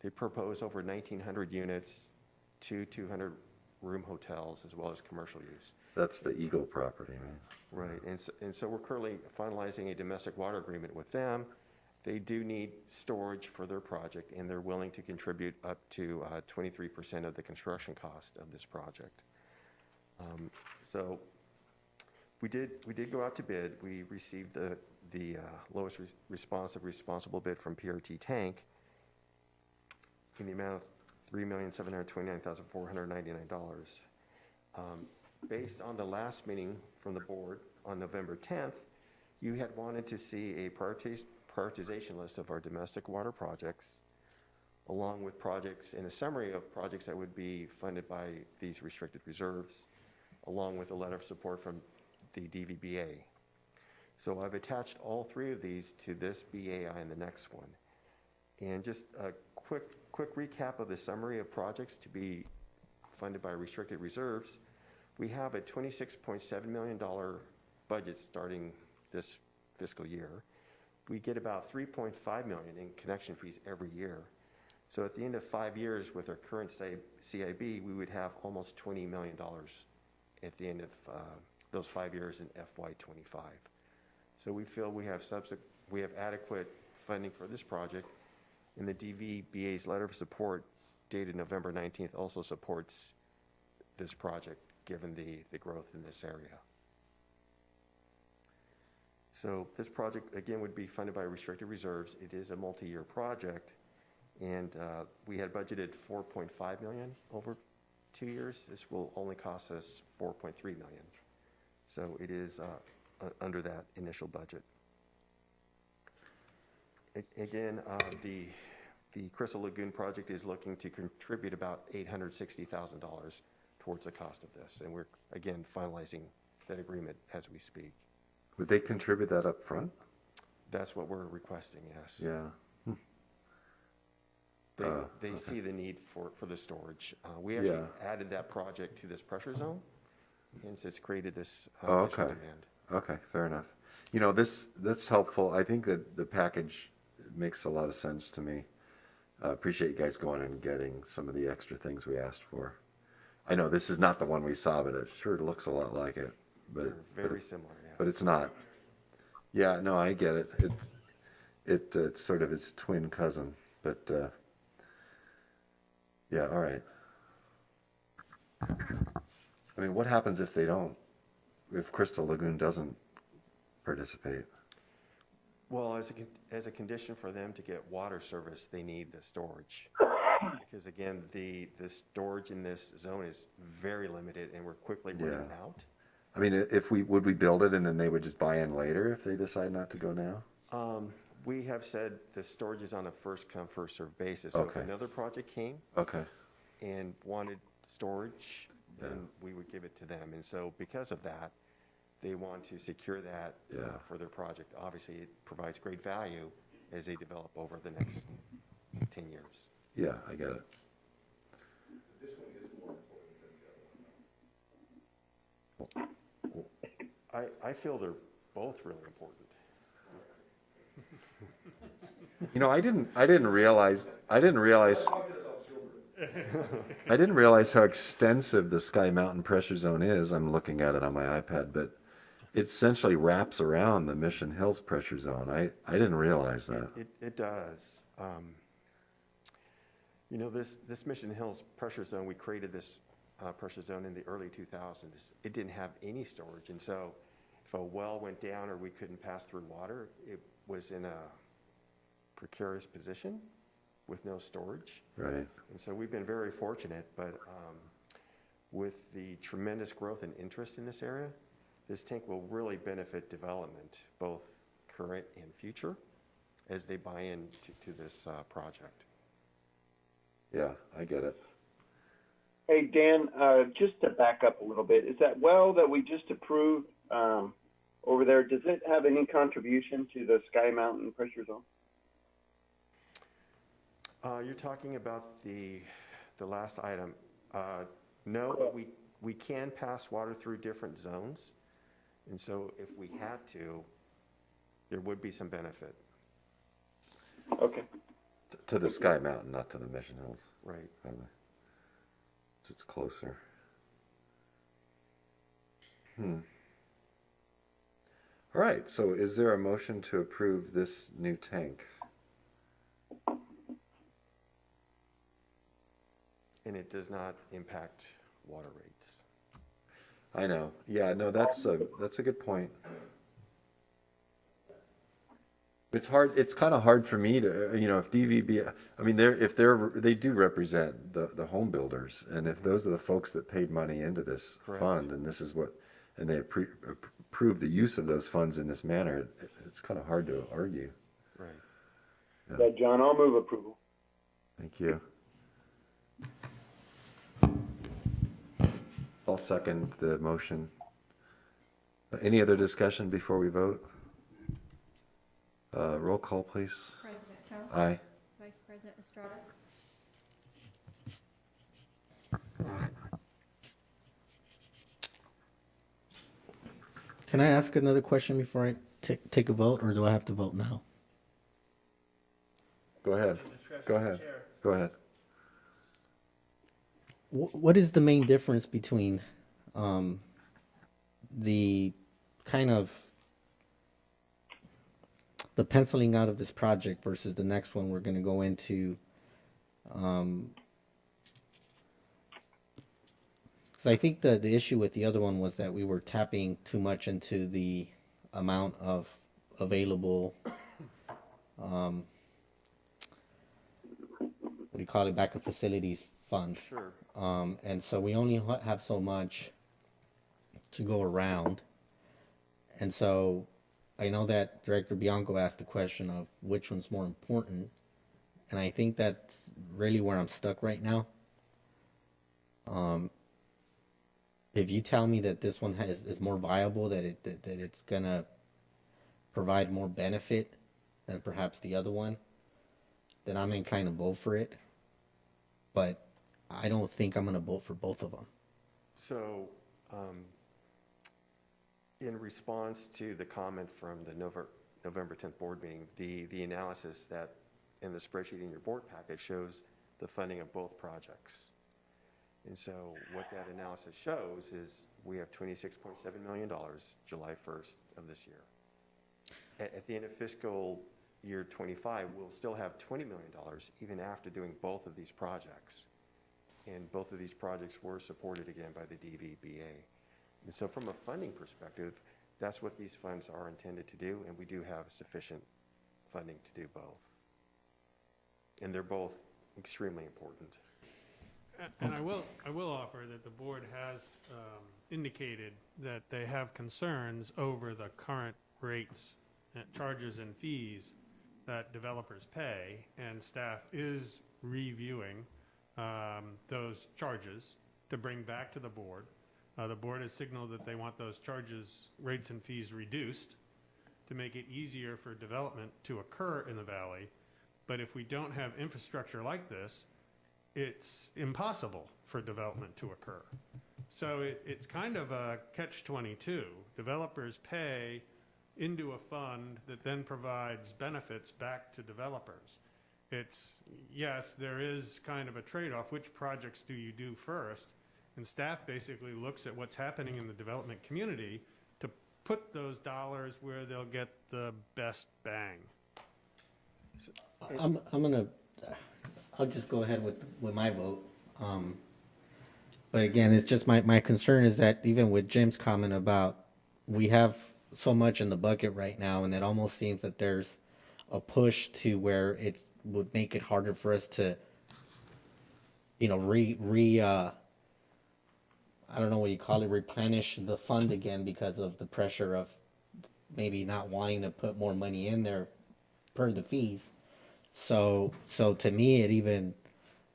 Speaker 16: They propose over 1,900 units, 200-room hotels, as well as commercial use.
Speaker 1: That's the Eagle property, right?
Speaker 16: Right, and so we're currently finalizing a domestic water agreement with them. They do need storage for their project, and they're willing to contribute up to 23% of the construction cost of this project. So we did go out to bid. We received the lowest responsible bid from PRT Tank in the amount of $3,729,499. Based on the last meeting from the board on November 10th, you had wanted to see a prioritization list of our domestic water projects, along with projects and a summary of projects that would be funded by these restricted reserves, along with a letter of support from the DVBA. So I've attached all three of these to this BAI and the next one. And just a quick recap of the summary of projects to be funded by restricted reserves. We have a $26.7 million budget starting this fiscal year. We get about $3.5 million in connection fees every year. So at the end of 5 years with our current CIB, we would have almost $20 million at the end of those 5 years in FY25. So we feel we have adequate funding for this project, and the DVBA's letter of support dated November 19th also supports this project given the growth in this area. So this project, again, would be funded by restricted reserves. It is a multi-year project, and we had budgeted $4.5 million over 2 years. This will only cost us $4.3 million. So it is under that initial budget. Again, the Crystal Lagoon project is looking to contribute about $860,000 towards the cost of this, and we're, again, finalizing that agreement as we speak.
Speaker 1: Would they contribute that up front?
Speaker 16: That's what we're requesting, yes.
Speaker 1: Yeah.
Speaker 16: They
Speaker 1: okay.
Speaker 16: see the need for the storage. We actually added that project to this pressure zone, hence it's created this additional demand.
Speaker 1: Okay, fair enough. You know, that's helpful. I think that the package makes a lot of sense to me. Appreciate you guys going and getting some of the extra things we asked for. I know this is not the one we saw, but it sure looks a lot like it. But
Speaker 16: very similar, yes.
Speaker 1: But it's not. Yeah, no, I get it. It's sort of its twin cousin, but yeah, all right. I mean, what happens if they don't? If Crystal Lagoon doesn't participate?
Speaker 16: Well, as a condition for them to get water service, they need the storage. because again, the storage in this zone is very limited, and we're quickly running out.
Speaker 1: I mean, if we would we build it and then they would just buy in later if they decide not to go now?
Speaker 16: We have said the storage is on a first come, first served basis. So
Speaker 1: Okay.
Speaker 16: if another project came
Speaker 1: Okay.
Speaker 16: and wanted storage, then we would give it to them. And so because of that, they want to secure that for their project. Obviously, it provides great value as they develop over the next 10 years.
Speaker 1: Yeah, I get it.
Speaker 9: This one is more important than the other one.
Speaker 16: I feel they're both really important.
Speaker 1: You know, I didn't realize I didn't realize how extensive the Sky Mountain pressure zone is. I'm looking at it on my iPad, but it essentially wraps around the Mission Hills pressure zone. I didn't realize that.
Speaker 16: It does. You know, this Mission Hills pressure zone, we created this pressure zone in the early 2000s. It didn't have any storage, and so if a well went down or we couldn't pass through water, it was in a precarious position with no storage.
Speaker 1: Right.
Speaker 16: And so we've been very fortunate, but with the tremendous growth and interest in this area, this tank will really benefit development, both current and future, as they buy into this project.
Speaker 1: Yeah, I get it.
Speaker 4: Hey, Dan, just to back up a little bit, is that well that we just approved over there, does it have any contribution to the Sky Mountain pressure zone?
Speaker 16: You're talking about the last item. No, but we can pass water through different zones. And so if we had to, there would be some benefit.
Speaker 4: Okay.
Speaker 1: To the Sky Mountain, not to the Mission Hills.
Speaker 16: Right.
Speaker 1: It's closer. All right, so is there a motion to approve this new tank?
Speaker 16: And it does not impact water rates.
Speaker 1: I know. Yeah, no, that's a good point. It's hard. It's kind of hard for me to, if DVB, I mean, they do represent the home builders, and if those are the folks that paid money into this fund, and this is what, and they approve the use of those funds in this manner, it's kind of hard to argue.
Speaker 16: Right.
Speaker 4: Yeah, John, I'll move approval.
Speaker 1: Thank you. I'll second the motion. Any other discussion before we vote? Roll call, please.
Speaker 17: President Kell?
Speaker 1: Aye.
Speaker 17: Vice President Estrada?
Speaker 3: Can I ask another question before I take a vote, or do I have to vote now?
Speaker 1: Go ahead. Go ahead. Go ahead.
Speaker 3: What is the main difference between the kind of the penciling out of this project versus the next one we're going to go into? Because I think the issue with the other one was that we were tapping too much into the amount of available, what do you call it, backup facilities fund.
Speaker 16: Sure.
Speaker 3: And so we only have so much to go around. And so I know that Director Bianco asked the question of which one's more important. And I think that's really where I'm stuck right now. If you tell me that this one is more viable, that it's gonna provide more benefit than perhaps the other one, then I'm inclined to vote for it. But I don't think I'm gonna vote for both of them.
Speaker 16: So, in response to the comment from the November 10th board meeting, the analysis that in the spreadsheet in your board packet shows the funding of both projects. And so what that analysis shows is we have $26.7 million July 1st of this year. At the end of fiscal year 25, we'll still have $20 million even after doing both of these projects. And both of these projects were supported again by the DVBA. And so from a funding perspective, that's what these funds are intended to do, and we do have sufficient funding to do both. And they're both extremely important.
Speaker 5: And I will offer that the board has indicated that they have concerns over the current rates, charges and fees that developers pay, and staff is reviewing those charges to bring back to the board. The board has signaled that they want those charges, rates, and fees reduced to make it easier for development to occur in the valley. But if we don't have infrastructure like this, it's impossible for development to occur. So it's kind of a catch-22. Developers pay into a fund that then provides benefits back to developers. Yes, there is kind of a trade-off. Which projects do you do first? And staff basically looks at what's happening in the development community to put those dollars where they'll get the best bang.
Speaker 3: I'll just go ahead with my vote. But again, it's just my concern is that even with Jim's comment about we have so much in the bucket right now, and it almost seems that there's a push to where it would make it harder for us to, I don't know what you call it, replenish the fund again because of the pressure of maybe not wanting to put more money in there per the fees. So to me, it even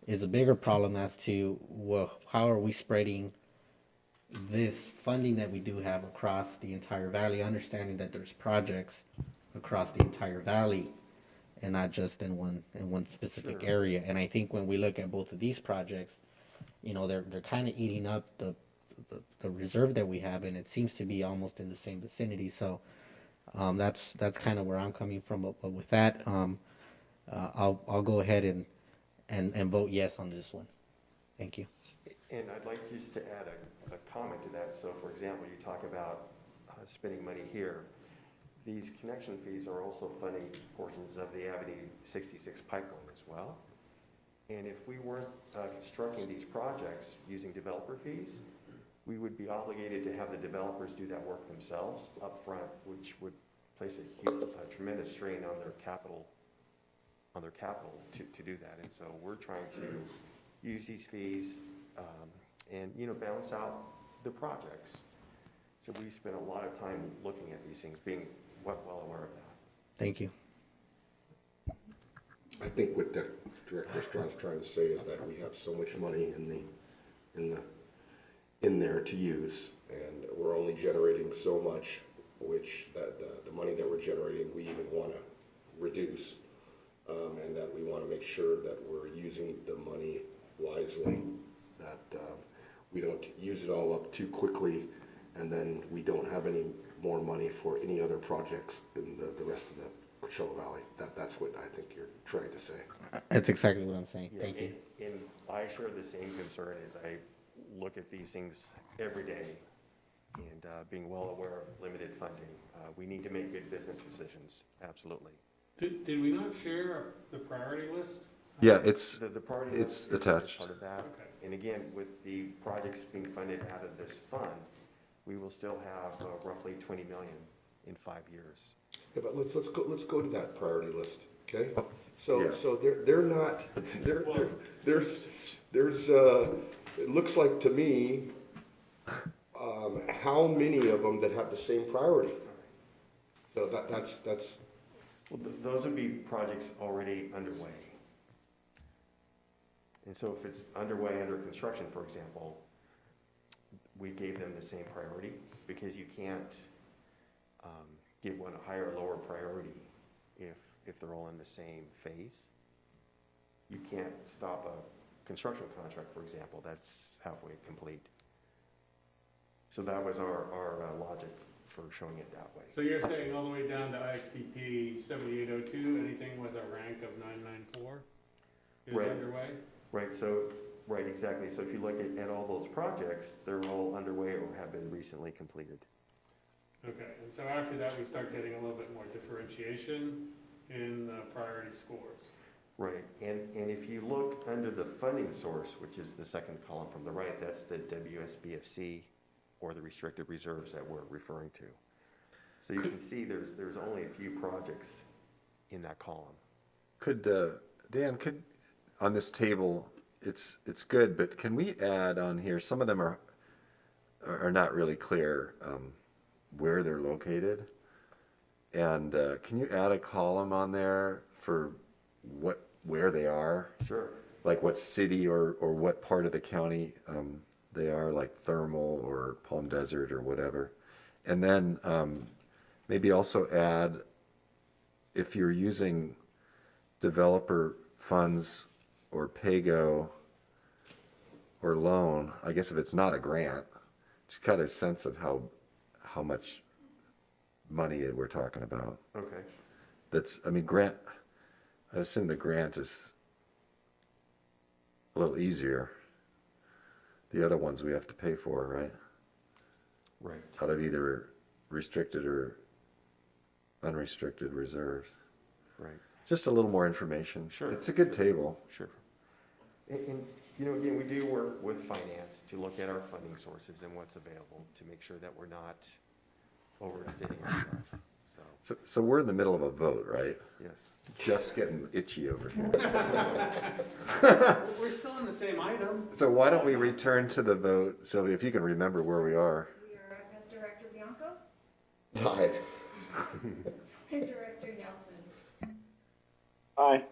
Speaker 3: is a bigger problem as to, well, how are we spreading this funding that we do have across the entire valley, understanding that there's projects across the entire valley and not just in one specific area. And I think when we look at both of these projects, they're kind of eating up the reserve that we have, and it seems to be almost in the same vicinity. So that's kind of where I'm coming from. But with that, I'll go ahead and vote yes on this one. Thank you.
Speaker 16: And I'd like just to add a comment to that. So, for example, you talk about spending money here. These connection fees are also funding portions of the Avenue 66 pipeline as well. And if we weren't constructing these projects using developer fees, we would be obligated to have the developers do that work themselves up front, which would place a tremendous strain on their capital to do that. And so we're trying to use these fees and balance out the projects. So we spend a lot of time looking at these things, being well aware of that.
Speaker 3: Thank you.
Speaker 9: I think what Director Strawn's trying to say is that we have so much money in there to use, and we're only generating so much, which the money that we're generating we even want to reduce, and that we want to make sure that we're using the money wisely, that we don't use it all up too quickly, and then we don't have any more money for any other projects in the rest of the Coachella Valley. That's what I think you're trying to say.
Speaker 3: That's exactly what I'm saying.
Speaker 16: Yeah,
Speaker 3: Thank you.
Speaker 16: And I share the same concern as I look at these things every day, and being well aware of limited funding. We need to make good business decisions, absolutely.
Speaker 5: Did we not share the priority list?
Speaker 1: Yeah, it's
Speaker 16: The priority
Speaker 1: it's
Speaker 16: list is
Speaker 1: attached.
Speaker 16: part of that.
Speaker 5: Okay.
Speaker 16: And again, with the projects being funded out of this fund, we will still have roughly $20 million in 5 years.
Speaker 9: Yeah, but let's go to that priority list, okay? So
Speaker 1: Yeah.
Speaker 9: so they're not there's it looks like to me how many of them that have the same priority. So that's
Speaker 16: Well, those would be projects already underway. And so if it's underway under construction, for example, we gave them the same priority, because you can't give one a higher or lower priority if they're all in the same phase. You can't stop a construction contract, for example, that's halfway complete. So that was our logic for showing it that way.
Speaker 5: So you're saying all the way down to IXDP 7802, anything with a rank of 994 is
Speaker 16: Right.
Speaker 5: underway?
Speaker 16: Right, exactly. So if you look at all those projects, they're all underway or have been recently completed.
Speaker 5: Okay, and so after that, we start getting a little bit more differentiation in the priority scores.
Speaker 16: Right, and if you look under the funding source, which is the second column from the right, that's the WSBFC, or the restricted reserves that we're referring to. So you can see there's only a few projects in that column.
Speaker 1: Dan, on this table, it's good, but can we add on here, some of them are not really clear where they're located. And can you add a column on there for where they are?
Speaker 16: Sure.
Speaker 1: Like what city or what part of the county they are, like Thermal or Palm Desert or whatever. And then maybe also add, if you're using developer funds or PAYGO or loan, I guess if it's not a grant, just got a sense of how much money we're talking about.
Speaker 16: Okay.
Speaker 1: Grant, I assume the grant is a little easier. The other ones we have to pay for, right?
Speaker 16: Right.
Speaker 1: Out of either restricted or unrestricted reserves.
Speaker 16: Right.
Speaker 1: Just a little more information.
Speaker 16: Sure.
Speaker 1: It's a good table.
Speaker 16: Sure. And again, we do work with finance to look at our funding sources and what's available to make sure that we're not overextending ourselves.
Speaker 1: So we're in the middle of a vote, right?
Speaker 16: Yes.
Speaker 1: Jeff's getting itchy over here.
Speaker 5: We're still on the same item.
Speaker 1: So why don't we return to the vote, Sylvia, if you can remember where we are.
Speaker 8: We are at Director Bianco
Speaker 9: Hi.
Speaker 8: and Director Nelson.
Speaker 4: Aye.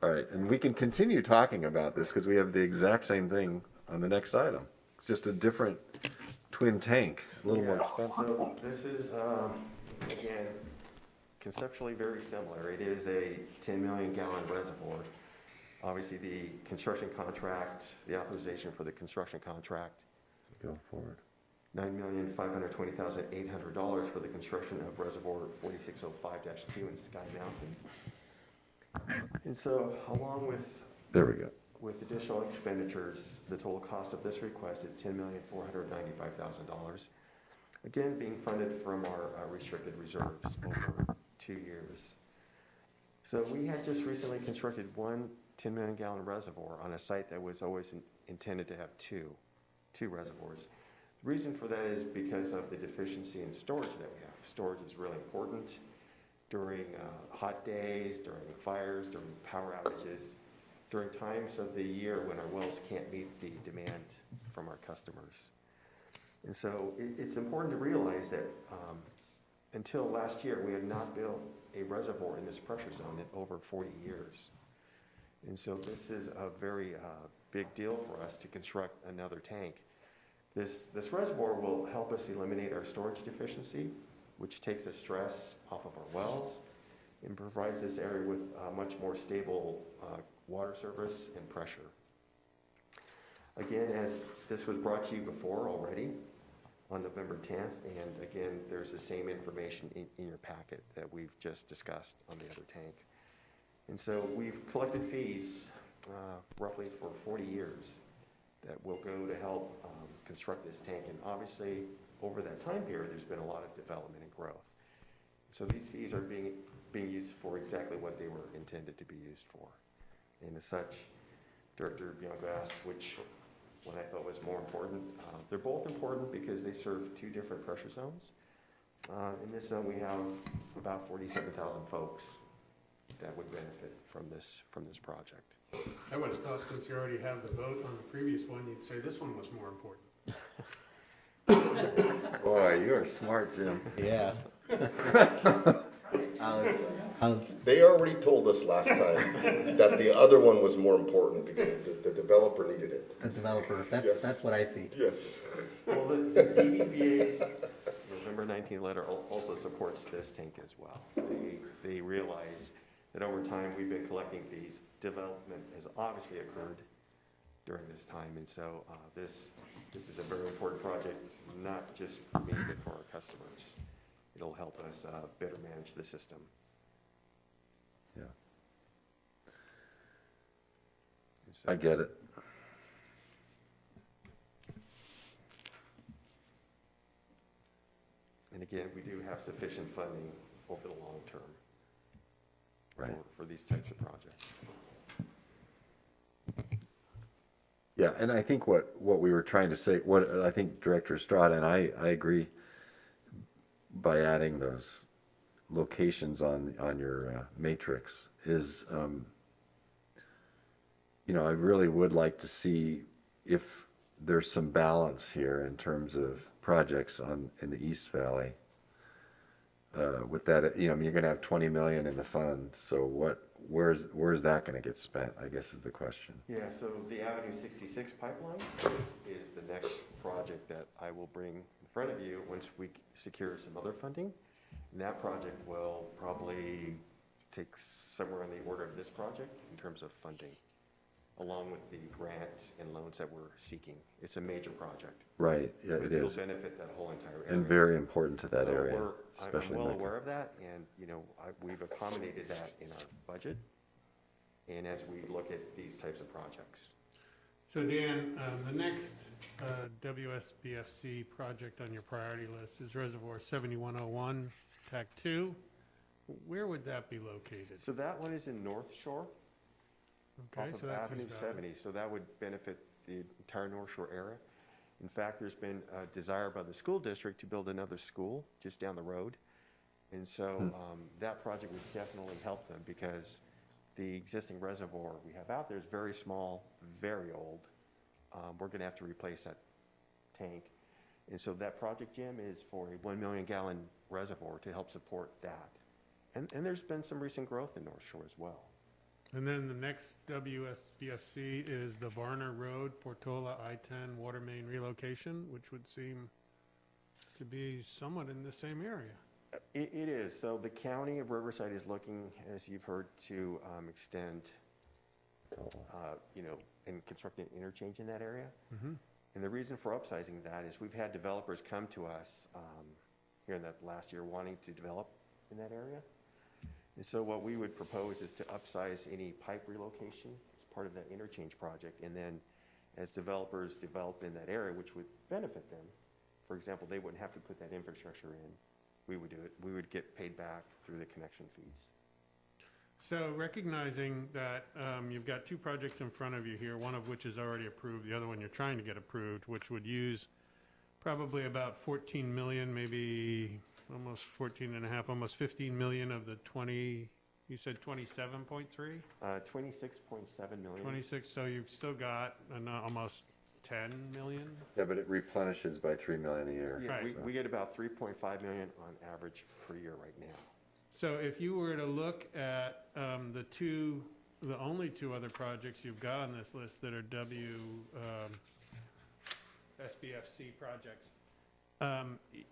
Speaker 1: All right, and we can continue talking about this because we have the exact same thing on the next item. It's just a different twin tank, a little more expensive.
Speaker 16: So this is, again, conceptually very similar. It is a 10 million gallon reservoir. Obviously, the construction contract, the authorization for the construction contract.
Speaker 1: Go forward.
Speaker 16: $9,520,800 for the construction of Reservoir 4605-2 in Sky Mountain. And so, along with
Speaker 1: There we go.
Speaker 16: with additional expenditures, the total cost of this request is $10,495,000. Again, being funded from our restricted reserves over 2 years. So we had just recently constructed one 10 million gallon reservoir on a site that was always intended to have two reservoirs. The reason for that is because of the deficiency in storage that we have. Storage is really important during hot days, during fires, during power outages, during times of the year when our wells can't meet the demand from our customers. And so it's important to realize that until last year, we had not built a reservoir in this pressure zone in over 40 years. And so this is a very big deal for us to construct another tank. This reservoir will help us eliminate our storage deficiency, which takes the stress off of our wells and provides this area with much more stable water service and pressure. Again, as this was brought to you before already on November 10th, and again, there's the same information in your packet that we've just discussed on the other tank. And so we've collected fees roughly for 40 years that will go to help construct this tank. And obviously, over that time period, there's been a lot of development and growth. So these fees are being used for exactly what they were intended to be used for. And as such, Director Bianco asked which one I thought was more important. They're both important because they serve two different pressure zones. In this zone, we have about 47,000 folks that would benefit from this project.
Speaker 5: I would have thought since you already have the vote on the previous one, you'd say this one was more important.
Speaker 1: Boy, you are smart, Jim.
Speaker 3: Yeah.
Speaker 9: They already told us last time that the other one was more important because the developer needed it.
Speaker 3: The developer, that's what I see.
Speaker 9: Yes.
Speaker 16: Well, the DVPA's November 19th letter also supports this tank as well. They realize that over time we've been collecting fees. Development has obviously occurred during this time, and so this is a very important project, not just for me, but for our customers. It'll help us better manage the system.
Speaker 1: Yeah.
Speaker 16: So,
Speaker 1: I get it.
Speaker 16: and again, we do have sufficient funding over the long term for these types of projects.
Speaker 1: Yeah, and I think what we were trying to say, what I think Director Estrada and I agree, by adding those locations on your matrix is I really would like to see if there's some balance here in terms of projects in the East Valley. With that, you're going to have 20 million in the fund. So where's that going to get spent, I guess is the question.
Speaker 16: Yeah, so the Avenue 66 pipeline is the next project that I will bring in front of you once we secure some other funding. And that project will probably take somewhere on the order of this project in terms of funding, along with the grants and loans that we're seeking. It's a major project.
Speaker 1: Right, yeah, it
Speaker 16: It'll
Speaker 1: is.
Speaker 16: benefit that whole entire area.
Speaker 1: And very important to that
Speaker 16: So
Speaker 1: area,
Speaker 16: I'm
Speaker 1: especially
Speaker 16: well
Speaker 1: Mecca.
Speaker 16: aware of that, and, we've accommodated that in our budget, and as we look at these types of projects.
Speaker 5: So Dan, the next WSBFC project on your priority list is Reservoir 7101, TAC 2. Where would that be located?
Speaker 16: So that one is in North Shore,
Speaker 5: Okay,
Speaker 16: off
Speaker 5: so
Speaker 16: of
Speaker 5: that's
Speaker 16: Avenue
Speaker 5: East Valley.
Speaker 16: 70, so that would benefit the entire North Shore area. In fact, there's been a desire by the school district to build another school just down the road. And so that project would definitely help them because the existing reservoir we have out there is very small, very old. We're going to have to replace that tank. And so that project, Jim, is for a 1 million gallon reservoir to help support that. And there's been some recent growth in North Shore as well.
Speaker 5: And then the next WSBFC is the Varner Road, Portola I-10 water main relocation, which would seem to be somewhat in the same area.
Speaker 16: It is. So the county of Riverside is looking, as you've heard, to extend, and construct an interchange in that area.
Speaker 5: Mm-hmm.
Speaker 16: And the reason for upsizing that is we've had developers come to us here in that last year wanting to develop in that area. And so what we would propose is to upsize any pipe relocation as part of that interchange project. And then as developers develop in that area, which would benefit them, for example, they wouldn't have to put that infrastructure in. We would do it. We would get paid back through the connection fees.
Speaker 5: So recognizing that you've got two projects in front of you here, one of which is already approved, the other one you're trying to get approved, which would use probably about 14 million, maybe almost 14 and a half, almost 15 million of the 20, you said 27.3?
Speaker 16: 26.7 million.
Speaker 5: 26, so you've still got almost 10 million?
Speaker 1: Yeah, but it replenishes by 3 million a year.
Speaker 16: Yeah,
Speaker 5: Right.
Speaker 16: we get about 3.5 million on average per year right now.
Speaker 5: So if you were to look at the only two other projects you've got on this list that are SBFC projects,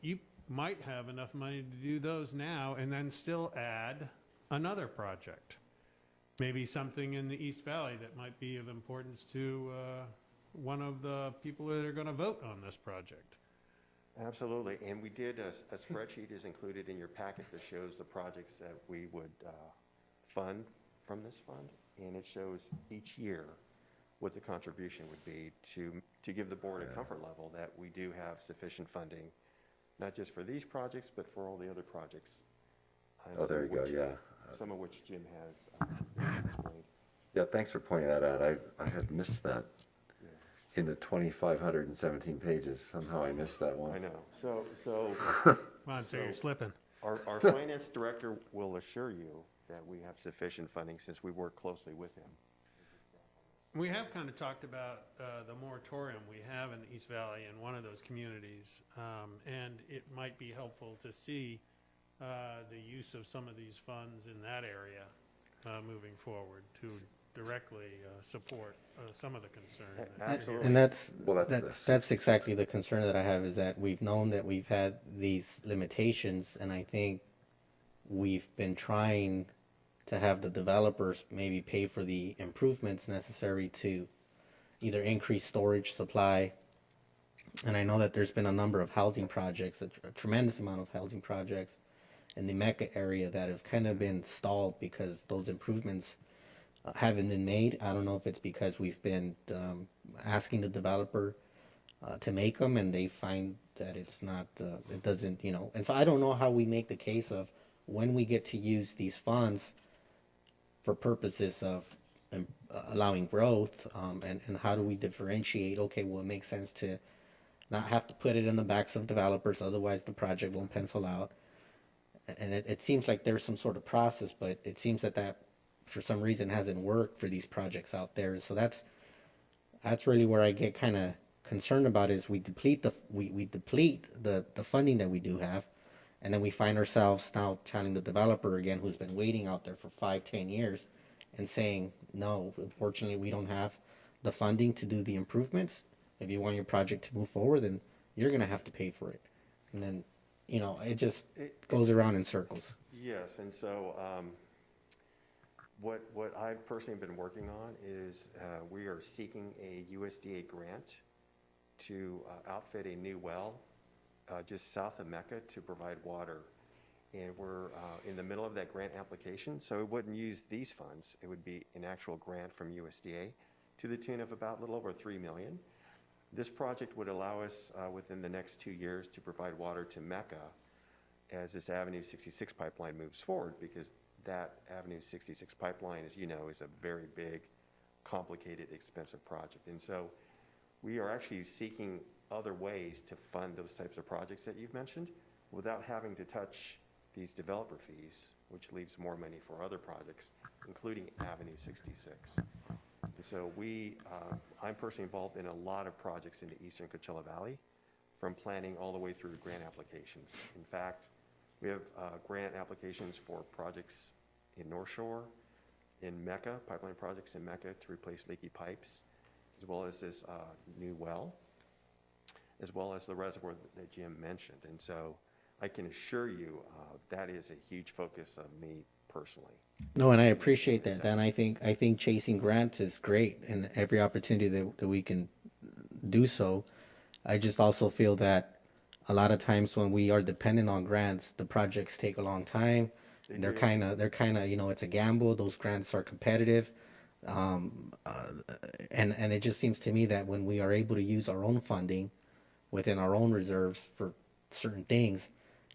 Speaker 5: you might have enough money to do those now and then still add another project. Maybe something in the East Valley that might be of importance to one of the people that are going to vote on this project.
Speaker 16: Absolutely, and we did, a spreadsheet is included in your packet that shows the projects that we would fund from this fund, and it shows each year what the contribution would be to give the board a comfort level that we do have sufficient funding, not just for these projects, but for all the other projects.
Speaker 1: Oh, there you go, yeah.
Speaker 16: Some of which Jim has explained.
Speaker 1: Yeah, thanks for pointing that out. I had missed that. In the 2,517 pages, somehow I missed that one.
Speaker 16: I know. So
Speaker 5: Come on, so you're slipping.
Speaker 16: Our finance director will assure you that we have sufficient funding since we work closely with him.
Speaker 5: We have kind of talked about the moratorium we have in the East Valley in one of those communities, and it might be helpful to see the use of some of these funds in that area moving forward to directly support some of the concern.
Speaker 16: Absolutely.
Speaker 3: And
Speaker 1: Well,
Speaker 3: that's exactly the concern that I have, is that we've known that we've had these limitations, and I think we've been trying to have the developers maybe pay for the improvements necessary to either increase storage supply. And I know that there's been a number of housing projects, a tremendous amount of housing projects in the Mecca area that have kind of been stalled because those improvements haven't been made. I don't know if it's because we've been asking the developer to make them, and they find that it's not, it doesn't, and so I don't know how we make the case of when we get to use these funds for purposes of allowing growth, and how do we differentiate, okay, well, it makes sense to not have to put it in the backs of developers, otherwise the project won't pencil out. And it seems like there's some sort of process, but it seems that for some reason hasn't worked for these projects out there. So that's really where I get kind of concerned about is we deplete the funding that we do have, and then we find ourselves now telling the developer again who's been waiting out there for 5-10 years and saying, no, unfortunately we don't have the funding to do the improvements. If you want your project to move forward, then you're going to have to pay for it. And then, it just goes around in circles.
Speaker 16: Yes, and so what I've personally been working on is we are seeking a USDA grant to outfit a new well just south of Mecca to provide water. And we're in the middle of that grant application, so it wouldn't use these funds. It would be an actual grant from USDA to the tune of about a little over $3 million. This project would allow us within the next 2 years to provide water to Mecca as this Avenue 66 pipeline moves forward, because that Avenue 66 pipeline, as you know, is a very big, complicated, expensive project. And so we are actually seeking other ways to fund those types of projects that you've mentioned without having to touch these developer fees, which leaves more money for other projects, including Avenue 66. And so I'm personally involved in a lot of projects in the eastern Coachella Valley, from planning all the way through grant applications. In fact, we have grant applications for projects in North Shore, in Mecca, pipeline projects in Mecca to replace leaky pipes, as well as this new well, as well as the reservoir that Jim mentioned. And so I can assure you that is a huge focus of me personally.
Speaker 3: No, and I appreciate that, Dan. I think chasing grants is great, and every opportunity that we can do so. I just also feel that a lot of times when we are dependent on grants, the projects take a long time. They're kind of it's a gamble. Those grants are competitive, and it just seems to me that when we are able to use our own funding within our own reserves for certain things,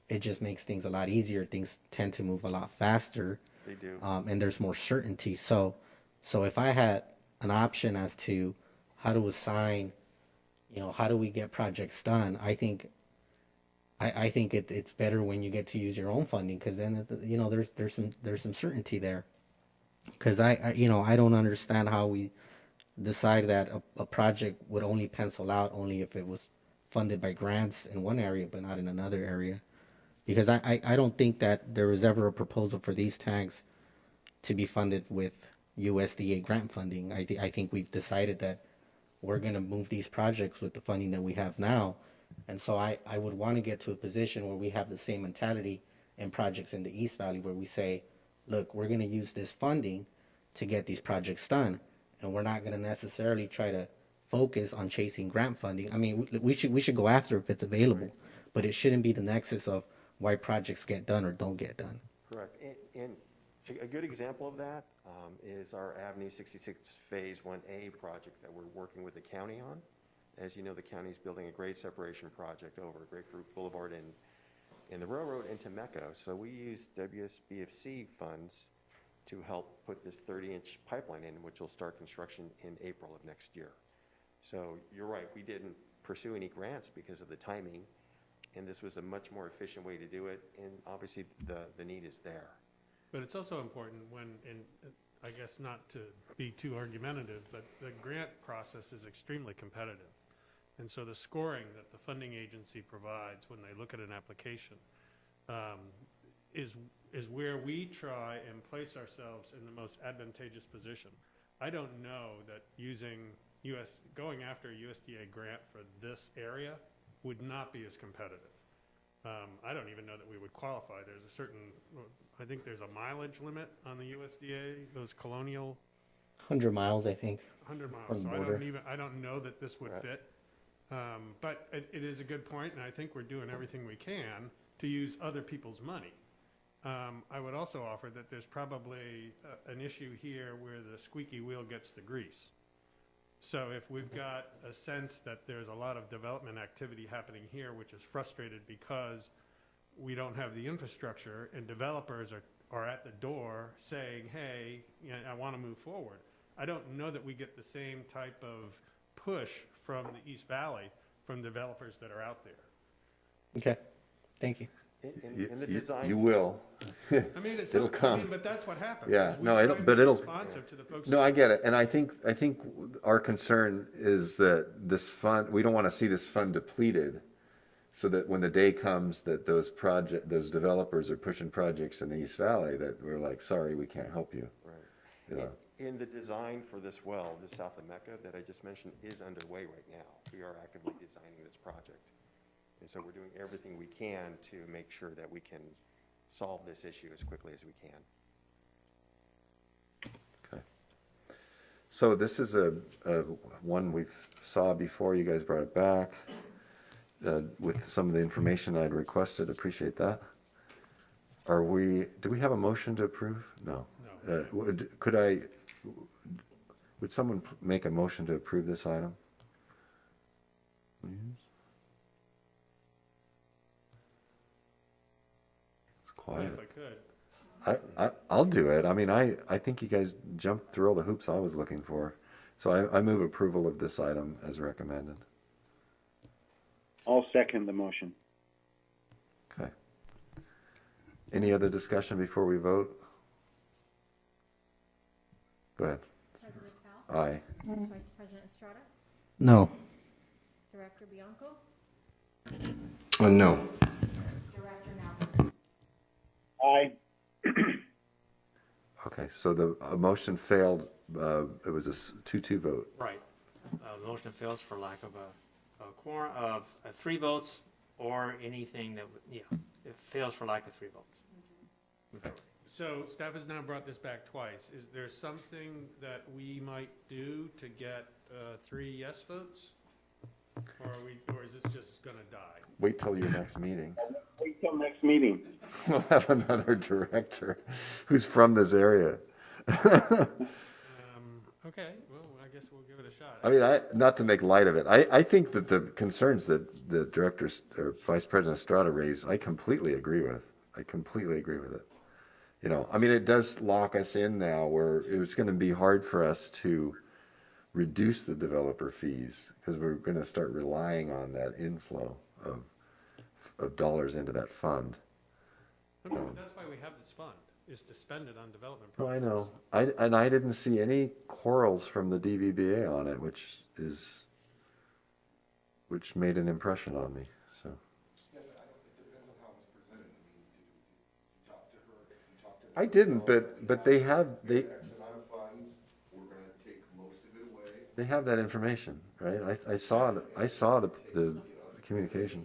Speaker 3: it just makes things a lot easier. Things tend to move a lot faster.
Speaker 16: They do.
Speaker 3: And there's more certainty. So if I had an option as to how to assign, how do we get projects done, I think it's better when you get to use your own funding, because then there's some certainty there. Because I don't understand how we decide that a project would only pencil out only if it was funded by grants in one area but not in another area. Because I don't think that there was ever a proposal for these tanks to be funded with USDA grant funding. I think we've decided that we're going to move these projects with the funding that we have now. And so I would want to get to a position where we have the same mentality in projects in the East Valley, where we say, look, we're going to use this funding to get these projects done, and we're not going to necessarily try to focus on chasing grant funding. I mean, we should go after it if it's available, but it shouldn't be the nexus of why projects get done or don't get done.
Speaker 16: Correct. And a good example of that is our Avenue 66 Phase 1A project that we're working with the county on. As you know, the county's building a grade separation project over Grapefruit Boulevard and the railroad into Mecca. So we use WSBFC funds to help put this 30-inch pipeline in, which will start construction in April of next year. So you're right, we didn't pursue any grants because of the timing, and this was a much more efficient way to do it, and obviously the need is there.
Speaker 5: But it's also important when, I guess not to be too argumentative, but the grant process is extremely competitive. And so the scoring that the funding agency provides when they look at an application is where we try and place ourselves in the most advantageous position. I don't know that going after a USDA grant for this area would not be as competitive. I don't even know that we would qualify. There's a certain, I think there's a mileage limit on the USDA, those colonial.
Speaker 3: 100 miles, I think.
Speaker 5: 100 miles.
Speaker 3: From the
Speaker 5: So
Speaker 3: border.
Speaker 5: I don't know that this would fit. But it is a good point, and I think we're doing everything we can to use other people's money. I would also offer that there's probably an issue here where the squeaky wheel gets the grease. So if we've got a sense that there's a lot of development activity happening here, which is frustrated because we don't have the infrastructure, and developers are at the door saying, hey, I want to move forward. I don't know that we get the same type of push from the East Valley from developers that are out there.
Speaker 3: Okay, thank you.
Speaker 16: In the design.
Speaker 1: You will.
Speaker 5: I mean, it's
Speaker 1: It'll come.
Speaker 5: I mean, but that's what happens.
Speaker 1: Yeah,
Speaker 5: is we
Speaker 1: no,
Speaker 5: try
Speaker 1: it'll,
Speaker 5: to
Speaker 1: but
Speaker 5: be
Speaker 1: it'll.
Speaker 5: responsive to the folks.
Speaker 1: No, I get it, and I think our concern is that this fund, we don't want to see this fund depleted, so that when the day comes that those developers are pushing projects in the East Valley, that we're like, sorry, we can't help you.
Speaker 16: Right.
Speaker 1: You know.
Speaker 16: In the design for this well, just south of Mecca, that I just mentioned, is underway right now. We are actively designing this project. And so we're doing everything we can to make sure that we can solve this issue as quickly as we can.
Speaker 1: Okay. So this is a one we saw before. You guys brought it back with some of the information I'd requested. Appreciate that. Do we have a motion to approve? No.
Speaker 5: No.
Speaker 1: Would someone make a motion to approve this item? It's quiet.
Speaker 5: If I could.
Speaker 1: I'll do it. I mean, I think you guys jumped through all the hoops I was looking for. So I move approval of this item as recommended.
Speaker 4: I'll second the motion.
Speaker 1: Okay. Any other discussion before we vote? Go ahead.
Speaker 2: President Powell?
Speaker 1: Aye.
Speaker 2: Vice President Estrada?
Speaker 3: No.
Speaker 2: Director Bianco?
Speaker 9: No.
Speaker 2: Director Nelson?
Speaker 4: Aye.
Speaker 1: Okay, so the motion failed. It was a 2-2 vote.
Speaker 12: Right. The motion fails for lack of a quorum of 3 votes or anything that, it fails for lack of 3 votes.
Speaker 5: So staff has now brought this back twice. Is there something that we might do to get 3 yes votes? Or is this just going to die?
Speaker 1: Wait till your next meeting.
Speaker 4: Wait till next meeting.
Speaker 1: We'll have another director who's from this area.
Speaker 5: Okay, well, I guess we'll give it a shot.
Speaker 1: I mean, not to make light of it, I think that the concerns that the director or Vice President Estrada raised, I completely agree with. I completely agree with it. You know, I mean, it does lock us in now where it's going to be hard for us to reduce the developer fees because we're going to start relying on that inflow of dollars into that fund.
Speaker 5: That's why we have this fund, is to spend it on development
Speaker 1: Well, I
Speaker 5: projects.
Speaker 1: know. I didn't see any quarrels from the DVBA on it, which made an impression on me. So. I didn't, but they have they have that information, right? I saw the communication.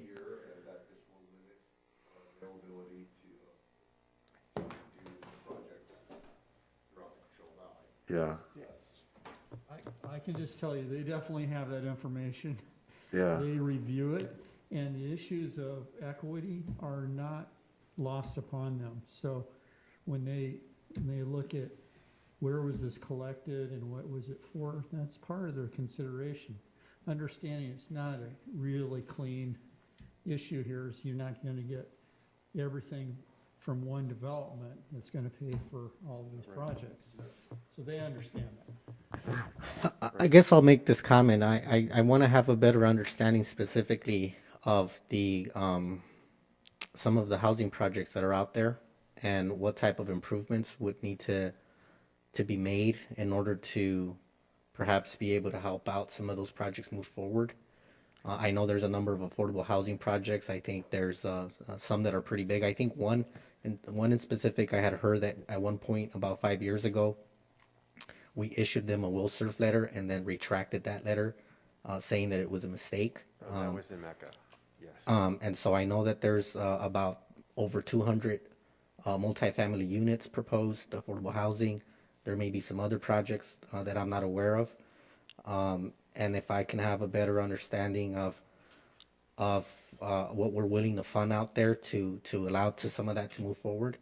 Speaker 1: Yeah.
Speaker 6: I can just tell you, they definitely have that information.
Speaker 1: Yeah.
Speaker 6: They review it, and the issues of equity are not lost upon them. So when they look at where was this collected and what was it for, that's part of their consideration. Understanding it's not a really clean issue here, is you're not going to get everything from one development that's going to pay for all of these projects. So they understand that.
Speaker 3: I guess I'll make this comment. I want to have a better understanding specifically of the some of the housing projects that are out there and what type of improvements would need to be made in order to perhaps be able to help out some of those projects move forward. I know there's a number of affordable housing projects. I think there's some that are pretty big. I think one in specific, I had heard that at one point about 5 years ago, we issued them a will serve letter and then retracted that letter, saying that it was a mistake.
Speaker 16: That was in Mecca, yes.
Speaker 3: And so I know that there's about over 200 multifamily units proposed, affordable housing. There may be some other projects that I'm not aware of. And if I can have a better understanding of what we're willing to fund out there to allow to some of that to move forward,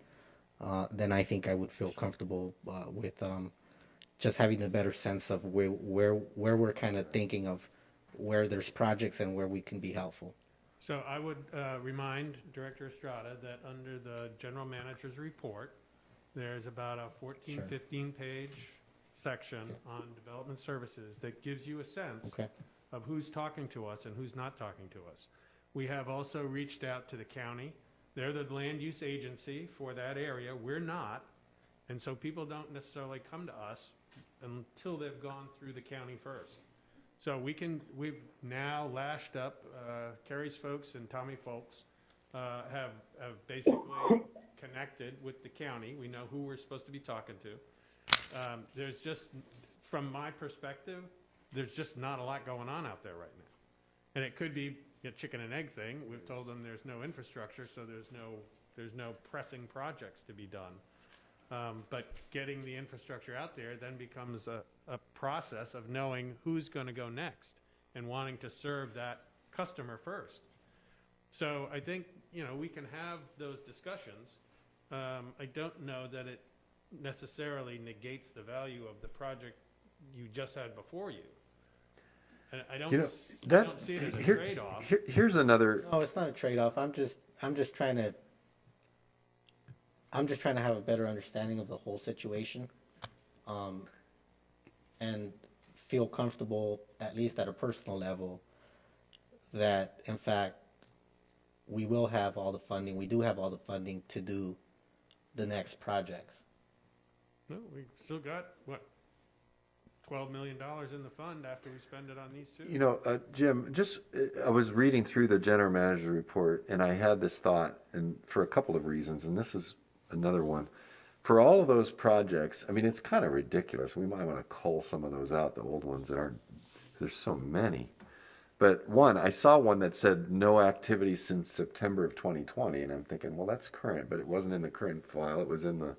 Speaker 3: then I think I would feel comfortable with just having a better sense of where we're kind of thinking of where there's projects and where we can be helpful.
Speaker 5: So I would remind Director Estrada that under the General Manager's report, there's about a 14, 15-page section on development services that gives you a sense of who's talking to us and who's not talking to us. We have also reached out to the county They're the land use agency for that area. We're not. And so people don't necessarily come to us until they've gone through the county first. So we've now lashed up, Kerry's folks and Tommy folks have basically connected with the county. We know who we're supposed to be talking to. There's just, from my perspective, there's just not a lot going on out there right now. And it could be a chicken and egg thing. We've told them there's no infrastructure, so there's no pressing projects to be done. But getting the infrastructure out there then becomes a process of knowing who's going to go next and wanting to serve that customer first. So I think, we can have those discussions. I don't know that it necessarily negates the value of the project you just had before you. And I don't see it as a trade-off.
Speaker 1: Here's another.
Speaker 3: No, it's not a trade-off. I'm just trying to have a better understanding of the whole situation, and feel comfortable, at least at a personal level, that in fact we will have all the funding. We do have all the funding to do the next projects.
Speaker 5: No, we still got $12 million in the fund after we spend it on these two.
Speaker 1: Jim, I was reading through the general manager report, and I had this thought, and for a couple of reasons, and this is another one. For all of those projects, I mean, it's kind of ridiculous. We might want to cull some of those out, the old ones that aren't. There's so many. But one, I saw one that said no activity since September of 2020, and I'm thinking, well, that's current, but it wasn't in the current file. It was in the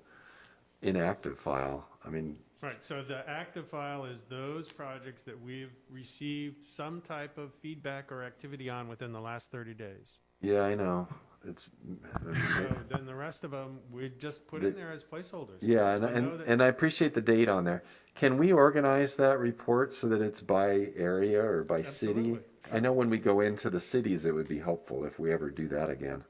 Speaker 1: inactive file. I mean.
Speaker 5: Right, so the active file is those projects that we've received some type of feedback or activity on within the last 30 days.
Speaker 1: Yeah, I know.
Speaker 5: So then the rest of them, we just put in there as placeholders.
Speaker 1: Yeah, and I appreciate the date on there. Can we organize that report so that it's by area or by city? Sure. I know when we go into the cities, it would be helpful if we ever do that again,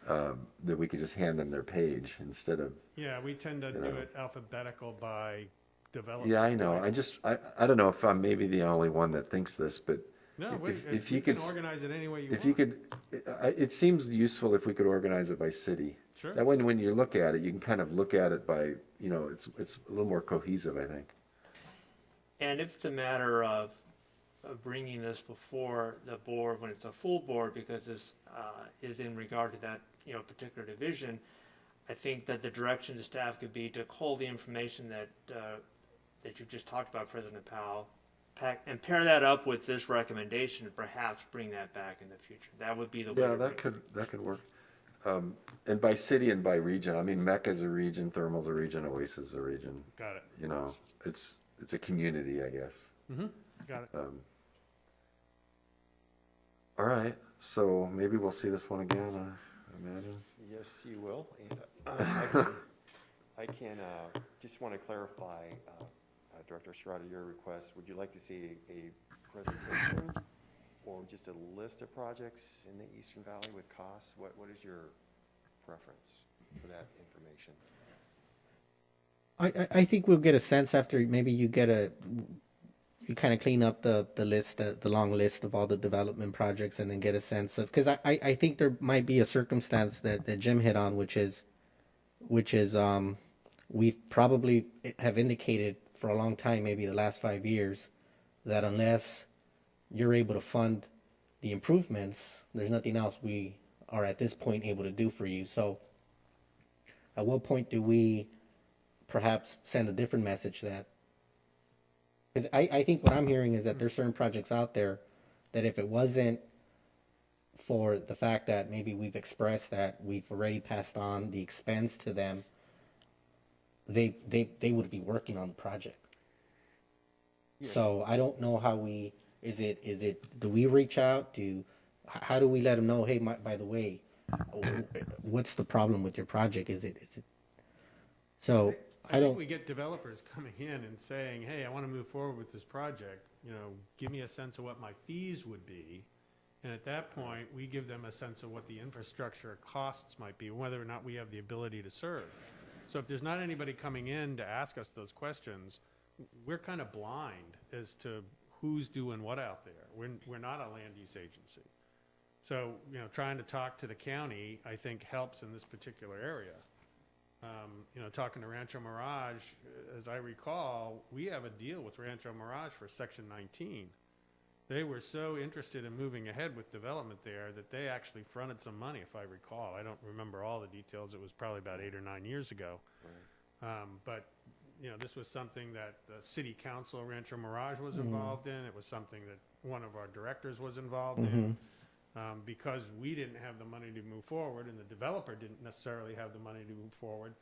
Speaker 1: that we could just hand them their page instead of.
Speaker 5: Yeah, we tend to do it alphabetical by development.
Speaker 1: Yeah, I know. I don't know if I'm maybe the only one that thinks this, but.
Speaker 5: No, if you can organize it any way you want.
Speaker 1: If you could, it seems useful if we could organize it by city.
Speaker 5: Sure.
Speaker 1: That way, when you look at it, you can kind of look at it by, it's a little more cohesive, I think.
Speaker 12: And if it's a matter of bringing this before the board when it's a full board, because this is in regard to that particular division, I think that the direction to staff could be to cull the information that you just talked about, President Powell, and pair that up with this recommendation and perhaps bring that back in the future. That would be the way.
Speaker 1: Yeah, that could work. And by city and by region, I mean, Mecca's a region, Thermal's a region, Oasis is a region.
Speaker 5: Got it.
Speaker 1: It's a community, I guess.
Speaker 5: Mm-hmm. Got it.
Speaker 1: All right, so maybe we'll see this one again, I imagine.
Speaker 16: Yes, you will. And, I can just want to clarify, Director Serrata, your request. Would you like to see a presentation or just a list of projects in the Eastern Valley with costs? What is your preference for that information?
Speaker 3: I think we'll get a sense after maybe you kind of clean up the list, the long list of all the development projects, and then get a sense of, because I think there might be a circumstance that Jim hit on, which is we probably have indicated for a long time, maybe the last 5 years, that unless you're able to fund the improvements, there's nothing else we are at this point able to do for you. So at what point do we perhaps send a different message that, because I think what I'm hearing is that there's certain projects out there that if it wasn't for the fact that maybe we've expressed that we've already passed on the expense to them, they would be working on the project. Yeah. So I don't know how do we reach out how do we let them know, hey, by the way, what's the problem with your project? Is it so
Speaker 5: I think we get developers coming in and saying, hey, I want to move forward with this project, give me a sense of what my fees would be. And at that point, we give them a sense of what the infrastructure costs might be, whether or not we have the ability to serve. So if there's not anybody coming in to ask us those questions, we're kind of blind as to who's doing what out there. We're not a land use agency. So, trying to talk to the county, I think, helps in this particular area. Talking to Rancho Mirage, as I recall, we have a deal with Rancho Mirage for Section 19. They were so interested in moving ahead with development there that they actually fronted some money, if I recall. I don't remember all the details. It was probably about 8 or 9 years ago. Right. But this was something that the city council, Rancho Mirage, was involved in. It was something that one of our directors was involved in. Because we didn't have the money to move forward and the developer didn't necessarily have the money to move forward,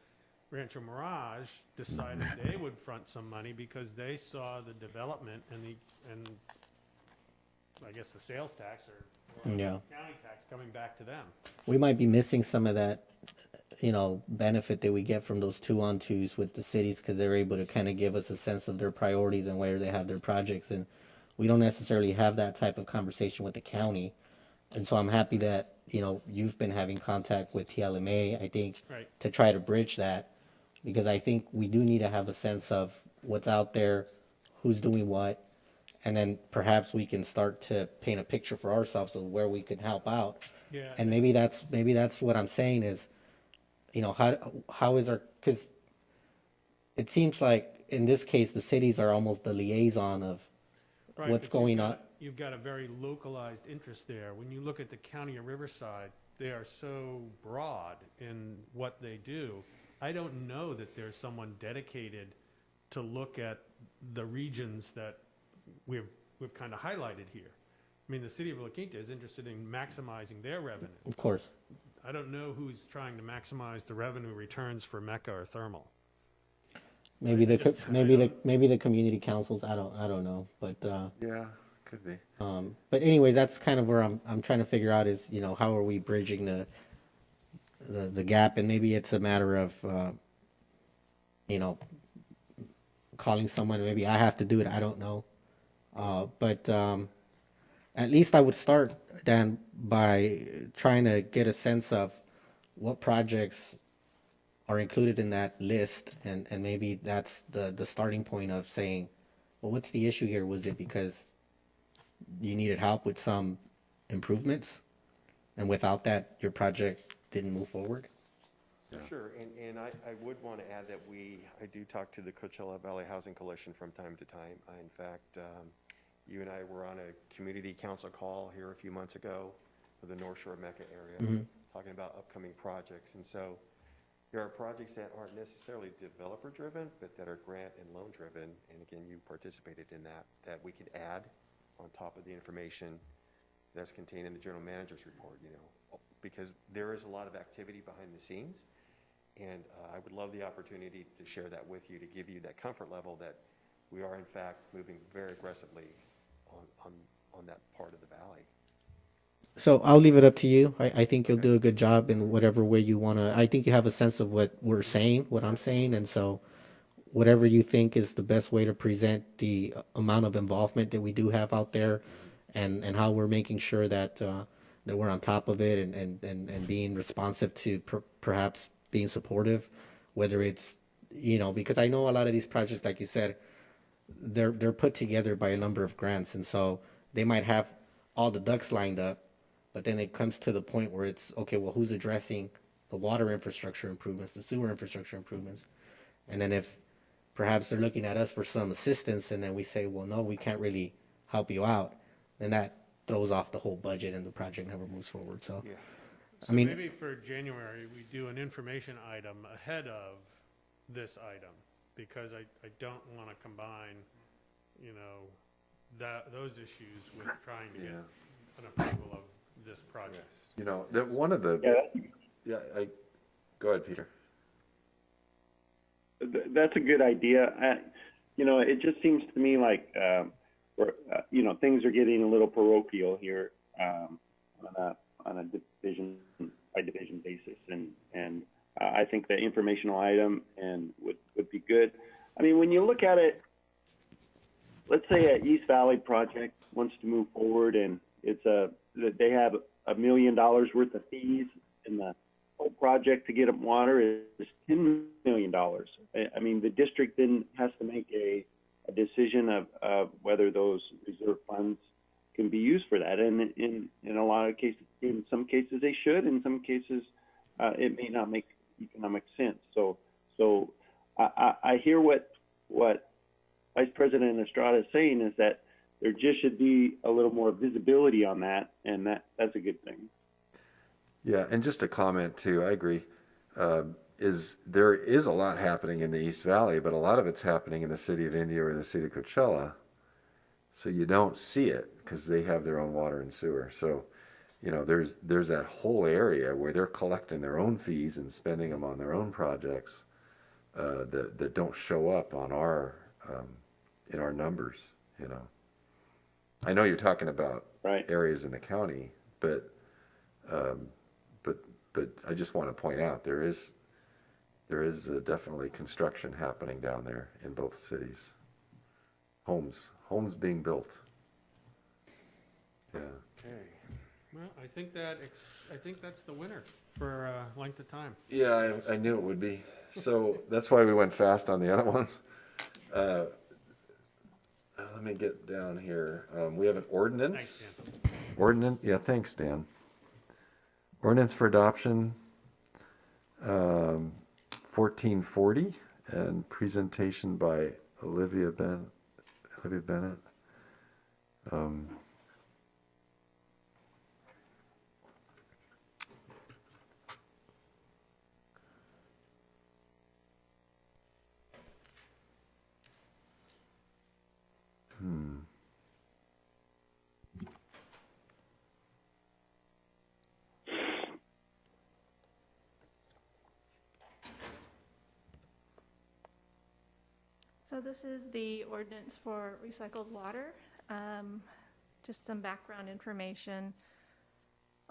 Speaker 5: Rancho Mirage decided they would front some money because they saw the development and I guess the sales tax or county tax coming back to them.
Speaker 3: We might be missing some of that, benefit that we get from those 2-on-2s with the cities, because they're able to kind of give us a sense of their priorities and where they have their projects. And we don't necessarily have that type of conversation with the county. And so I'm happy that, you've been having contact with TLMA, I think, to try to bridge that, because I think we do need to have a sense of what's out there, who's doing what, and then perhaps we can start to paint a picture for ourselves of where we can help out.
Speaker 5: Yeah.
Speaker 3: And maybe that's what I'm saying is, how is our, because it seems like in this case the cities are almost the liaison of what's going on.
Speaker 5: You've got a very localized interest there. When you look at the county of Riverside, they are so broad in what they do. I don't know that there's someone dedicated to look at the regions that we've kind of highlighted here. I mean, the city of La Quinta is interested in maximizing their revenue.
Speaker 3: Of course.
Speaker 5: I don't know who's trying to maximize the revenue returns for Mecca or Thermal.
Speaker 3: Maybe the community councils. I don't know, but
Speaker 1: yeah, could be.
Speaker 3: But anyways, that's kind of where I'm trying to figure out is how are we bridging the gap, and maybe it's a matter of calling someone. Maybe I have to do it. I don't know, but at least I would start, Dan, by trying to get a sense of what projects are included in that list, and maybe that's the starting point of saying, well, what's the issue here? Was it because you needed help with some improvements, and without that, your project didn't move forward?
Speaker 16: Yeah. Sure, and I would want to add that I do talk to the Coachella Valley Housing Coalition from time to time. In fact, you and I were on a community council call here a few months ago for the North Shore Mecca area, talking about upcoming projects. And so there are projects that aren't necessarily developer-driven, but that are grant and loan-driven. And again, you participated in that we could add on top of the information that's contained in the general manager's report, because there is a lot of activity behind the scenes. And I would love the opportunity to share that with you, to give you that comfort level that we are, in fact, moving very aggressively on that part of the valley.
Speaker 3: So I'll leave it up to you. I think you'll do a good job in whatever way you want to. I think you have a sense of what we're saying, what I'm saying, and so whatever you think is the best way to present the amount of involvement that we do have out there, and how we're making sure that that we're on top of it and being responsive to perhaps being supportive, whether it's because I know a lot of these projects, like you said, they're put together by a number of grants, and so they might have all the ducks lined up, but then it comes to the point where it's okay, well, who's addressing the water infrastructure improvements, the sewer infrastructure improvements? And then if perhaps they're looking at us for some assistance, and then we say, well, no, we can't really help you out, then that throws off the whole budget and the project never moves forward. So,
Speaker 5: yeah.
Speaker 3: I mean,
Speaker 5: maybe for January we do an information item ahead of this item, because I don't want to combine, those issues with trying to get an approval of this project.
Speaker 1: That one of the go ahead, Peter.
Speaker 4: That's a good idea. It just seems to me like things are getting a little parochial here on a division by division basis, and I think the informational item would be good. I mean, when you look at it, let's say an East Valley project wants to move forward, and they have $1 million worth of fees, and the whole project to get them water is $10 million. I mean, the district then has to make a decision of whether those reserve funds can be used for that. And in a lot of cases, in some cases they should, in some cases it may not make economic sense. So I hear what Vice President Estrada is saying, is that there just should be a little more visibility on that, and that's a good thing.
Speaker 1: Yeah, and just a comment too, I agree. There is a lot happening in the East Valley, but a lot of it's happening in the city of India or the city of Coachella. So you don't see it because they have their own water and sewer. So, there's that whole area where they're collecting their own fees and spending them on their own projects that don't show up on our in our numbers. I know you're talking about areas in the county, but I just want to point out there is definitely construction happening down there in both cities. Homes being built. Yeah.
Speaker 5: Okay. Well, I think that's the winner for length of time.
Speaker 1: Yeah, I knew it would be. So that's why we went fast on the other ones. Let me get down here. We have an ordinance.
Speaker 5: Thanks, Dan.
Speaker 1: Ordinance. Yeah, thanks, Dan. Ordinance for adoption, 1440, and presentation by Olivia Bennett.
Speaker 2: So this is the ordinance for recycled water. Just some background information.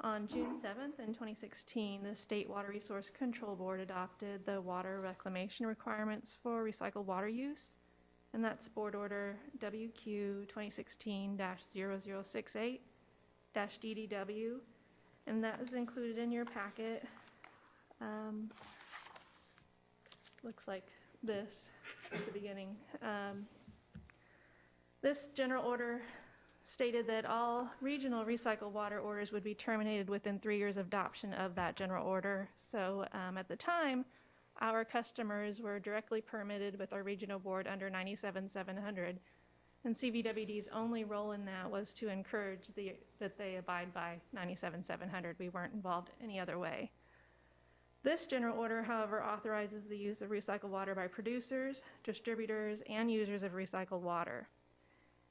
Speaker 2: On June 7th in 2016, the State Water Resource Control Board adopted the water reclamation requirements for recycled water use, and that's Board Order WQ 2016-0068-DDW, and that is included in your packet. Looks like this at the beginning. This general order stated that all regional recycled water orders would be terminated within 3 years of adoption of that general order. So at the time, our customers were directly permitted with our regional board under 97-700, and CVWD's only role in that was to encourage that they abide by 97-700. We weren't involved any other way. This general order, however, authorizes the use of recycled water by producers, distributors, and users of recycled water.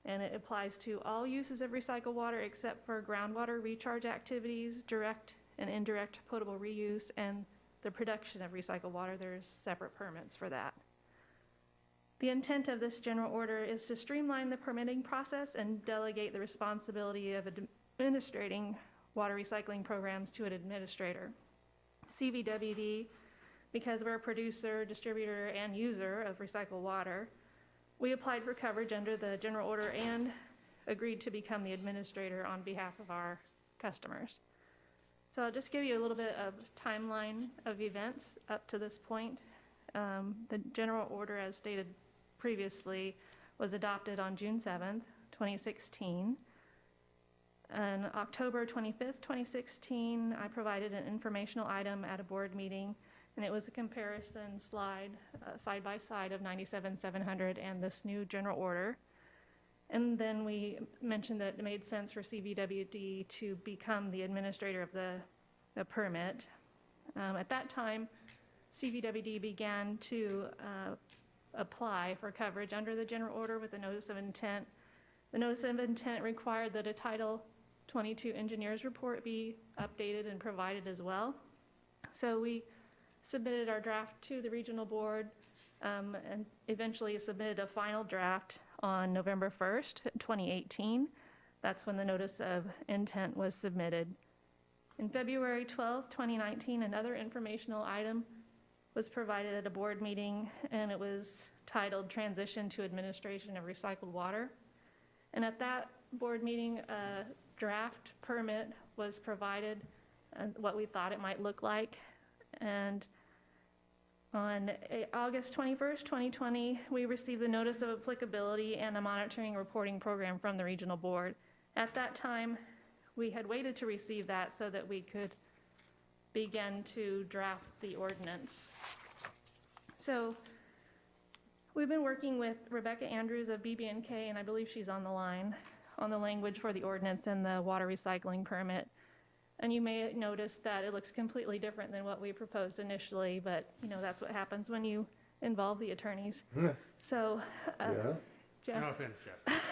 Speaker 2: And it applies to all uses of recycled water except for groundwater recharge activities, direct and indirect potable reuse, and the production of recycled water. There's separate permits for that. The intent of this general order is to streamline the permitting process and delegate the responsibility of administrating water recycling programs to an administrator. CVWD, because we're a producer, distributor, and user of recycled water, we applied for coverage under the general order and agreed to become the administrator on behalf of our customers. So I'll just give you a little bit of timeline of events up to this point. The general order, as stated previously, was adopted on June 7th, 2016. On October 25th, 2016, I provided an informational item at a board meeting, and it was a comparison slide, side by side, of 97-700 and this new general order. And then we mentioned that it made sense for CVWD to become the administrator of the permit. At that time, CVWD began to apply for coverage under the general order with a notice of intent. The notice of intent required that a Title 22 engineer's report be updated and provided as well. So we submitted our draft to the regional board and eventually submitted a final draft on November 1st, 2018. That's when the notice of intent was submitted. In February 12th, 2019, another informational item was provided at a board meeting, and it was titled Transition to Administration of Recycled Water. And at that board meeting, a draft permit was provided and what we thought it might look like. And on August 21st, 2020, we received the notice of applicability and a monitoring and reporting program from the regional board. At that time, we had waited to receive that so that we could begin to draft the ordinance. So we've been working with Rebecca Andrews of BB&K, and I believe she's on the line, on the language for the ordinance and the water recycling permit. And you may notice that it looks completely different than what we proposed initially, but that's what happens when you involve the attorneys. So, Jeff.
Speaker 5: No offense, Jeff.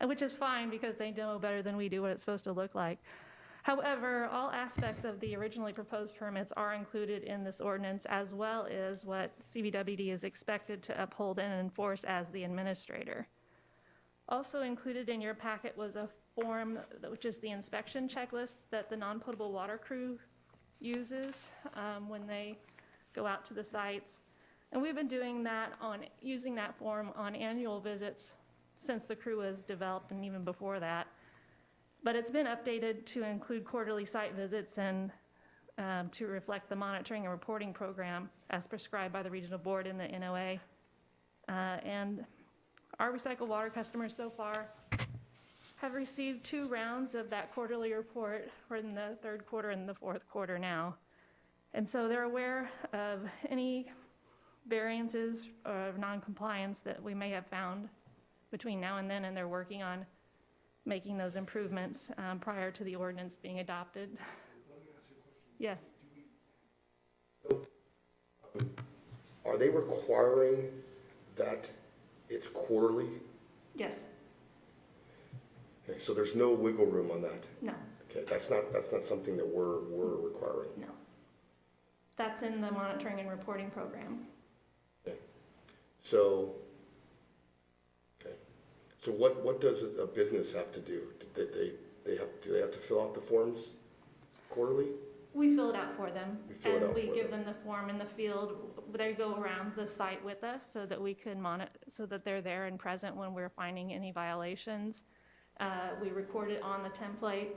Speaker 2: Which is fine because they know better than we do what it's supposed to look like. However, all aspects of the originally proposed permits are included in this ordinance, as well as what CVWD is expected to uphold and enforce as the administrator. Also included in your packet was a form, which is the inspection checklist that the non-potable water crew uses when they go out to the sites. And we've been doing that using that form on annual visits since the crew was developed and even before that. But it's been updated to include quarterly site visits and to reflect the monitoring and reporting program as prescribed by the regional board in the NOA. And our recycled water customers so far have received 2 rounds of that quarterly report. We're in the 3rd quarter and the 4th quarter now. And so they're aware of any variances or non-compliance that we may have found between now and then, and they're working on making those improvements prior to the ordinance being adopted. Yes.
Speaker 9: Are they requiring that it's quarterly?
Speaker 2: Yes.
Speaker 9: Okay, so there's no wiggle room on that?
Speaker 2: No.
Speaker 9: Okay, that's not something that we're requiring?
Speaker 2: No. That's in the monitoring and reporting program.
Speaker 9: Okay. So what does a business have to do? Do they have to fill out the forms quarterly?
Speaker 2: We fill it out for them, and we give
Speaker 9: them
Speaker 2: the form in the field. They go around the site with us so that we can monitor, so that they're there and present when we're finding any violations. We record it on the template.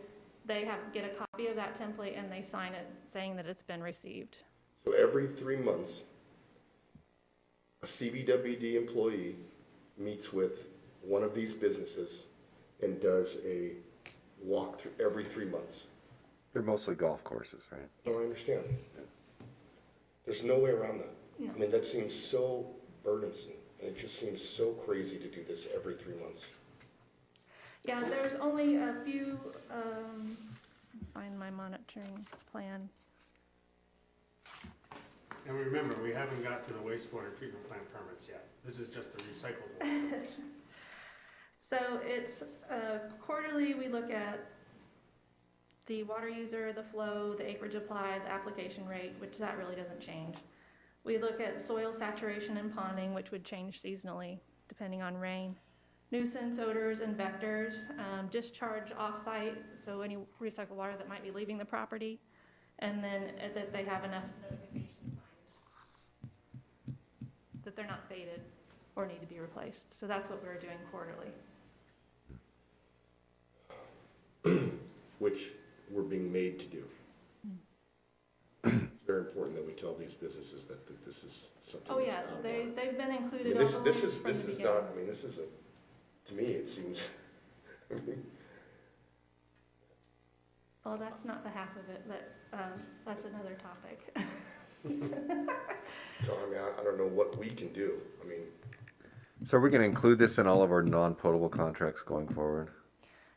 Speaker 2: They get a copy of that template and they sign it saying that it's been received.
Speaker 9: So every 3 months, a CVWD employee meets with one of these businesses and does a walkthrough every 3 months.
Speaker 1: They're mostly golf courses, right?
Speaker 9: No, I understand. There's no way around that.
Speaker 2: No.
Speaker 9: I mean, that seems so burdensome, and it just seems so crazy to do this every 3 months.
Speaker 2: Yeah, there's only a few, find my monitoring plan.
Speaker 5: And remember, we haven't got to the wastewater treatment plant permits yet. This is just the recyclable permits.
Speaker 2: So it's quarterly, we look at the water user, the flow, the acreage applied, the application rate, which that really doesn't change. We look at soil saturation and ponding, which would change seasonally depending on rain. Nuisance odors and vectors, discharge off-site, so any recycled water that might be leaving the property, and then that they have enough notification signs that they're not faded or need to be replaced. So that's what we're doing quarterly.
Speaker 9: Which we're being made to do. It's very important that we tell these businesses that this is something.
Speaker 2: Oh yeah, they've been included.
Speaker 9: I mean, this is not. I mean, this is to me it seems.
Speaker 2: Well, that's not the half of it, but that's another topic.
Speaker 9: So I mean, I don't know what we can do. I mean.
Speaker 1: So are we going to include this in all of our non-potable contracts going forward?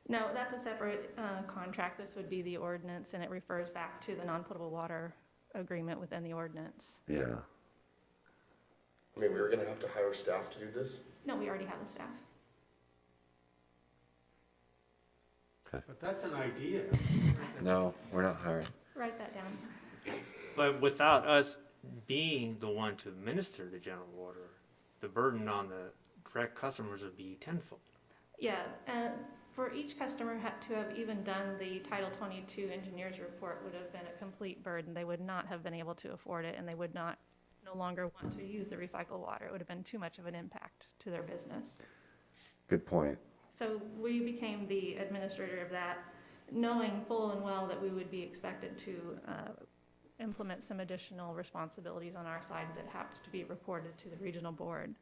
Speaker 2: No, that's a separate contract. This would be the ordinance, and it refers back to the non-potable water agreement within the ordinance.
Speaker 1: Yeah.
Speaker 9: I mean, we were going to have to hire staff to do this?
Speaker 2: No, we already have the staff.
Speaker 1: Okay.
Speaker 5: But that's an idea.
Speaker 1: No, we're not hiring.
Speaker 2: Write that down.
Speaker 12: But without us being the one to administer the general water, the burden on the direct customers would be tenfold.
Speaker 2: Yeah, and for each customer to have even done the Title 22 engineer's report would have been a complete burden. They would not have been able to afford it, and they would no longer want to use the recycled water. It would have been too much of an impact to their business.
Speaker 1: Good point.
Speaker 2: So we became the administrator of that, knowing full and well that we would be expected to implement some additional responsibilities on our side that have to be reported to the regional board.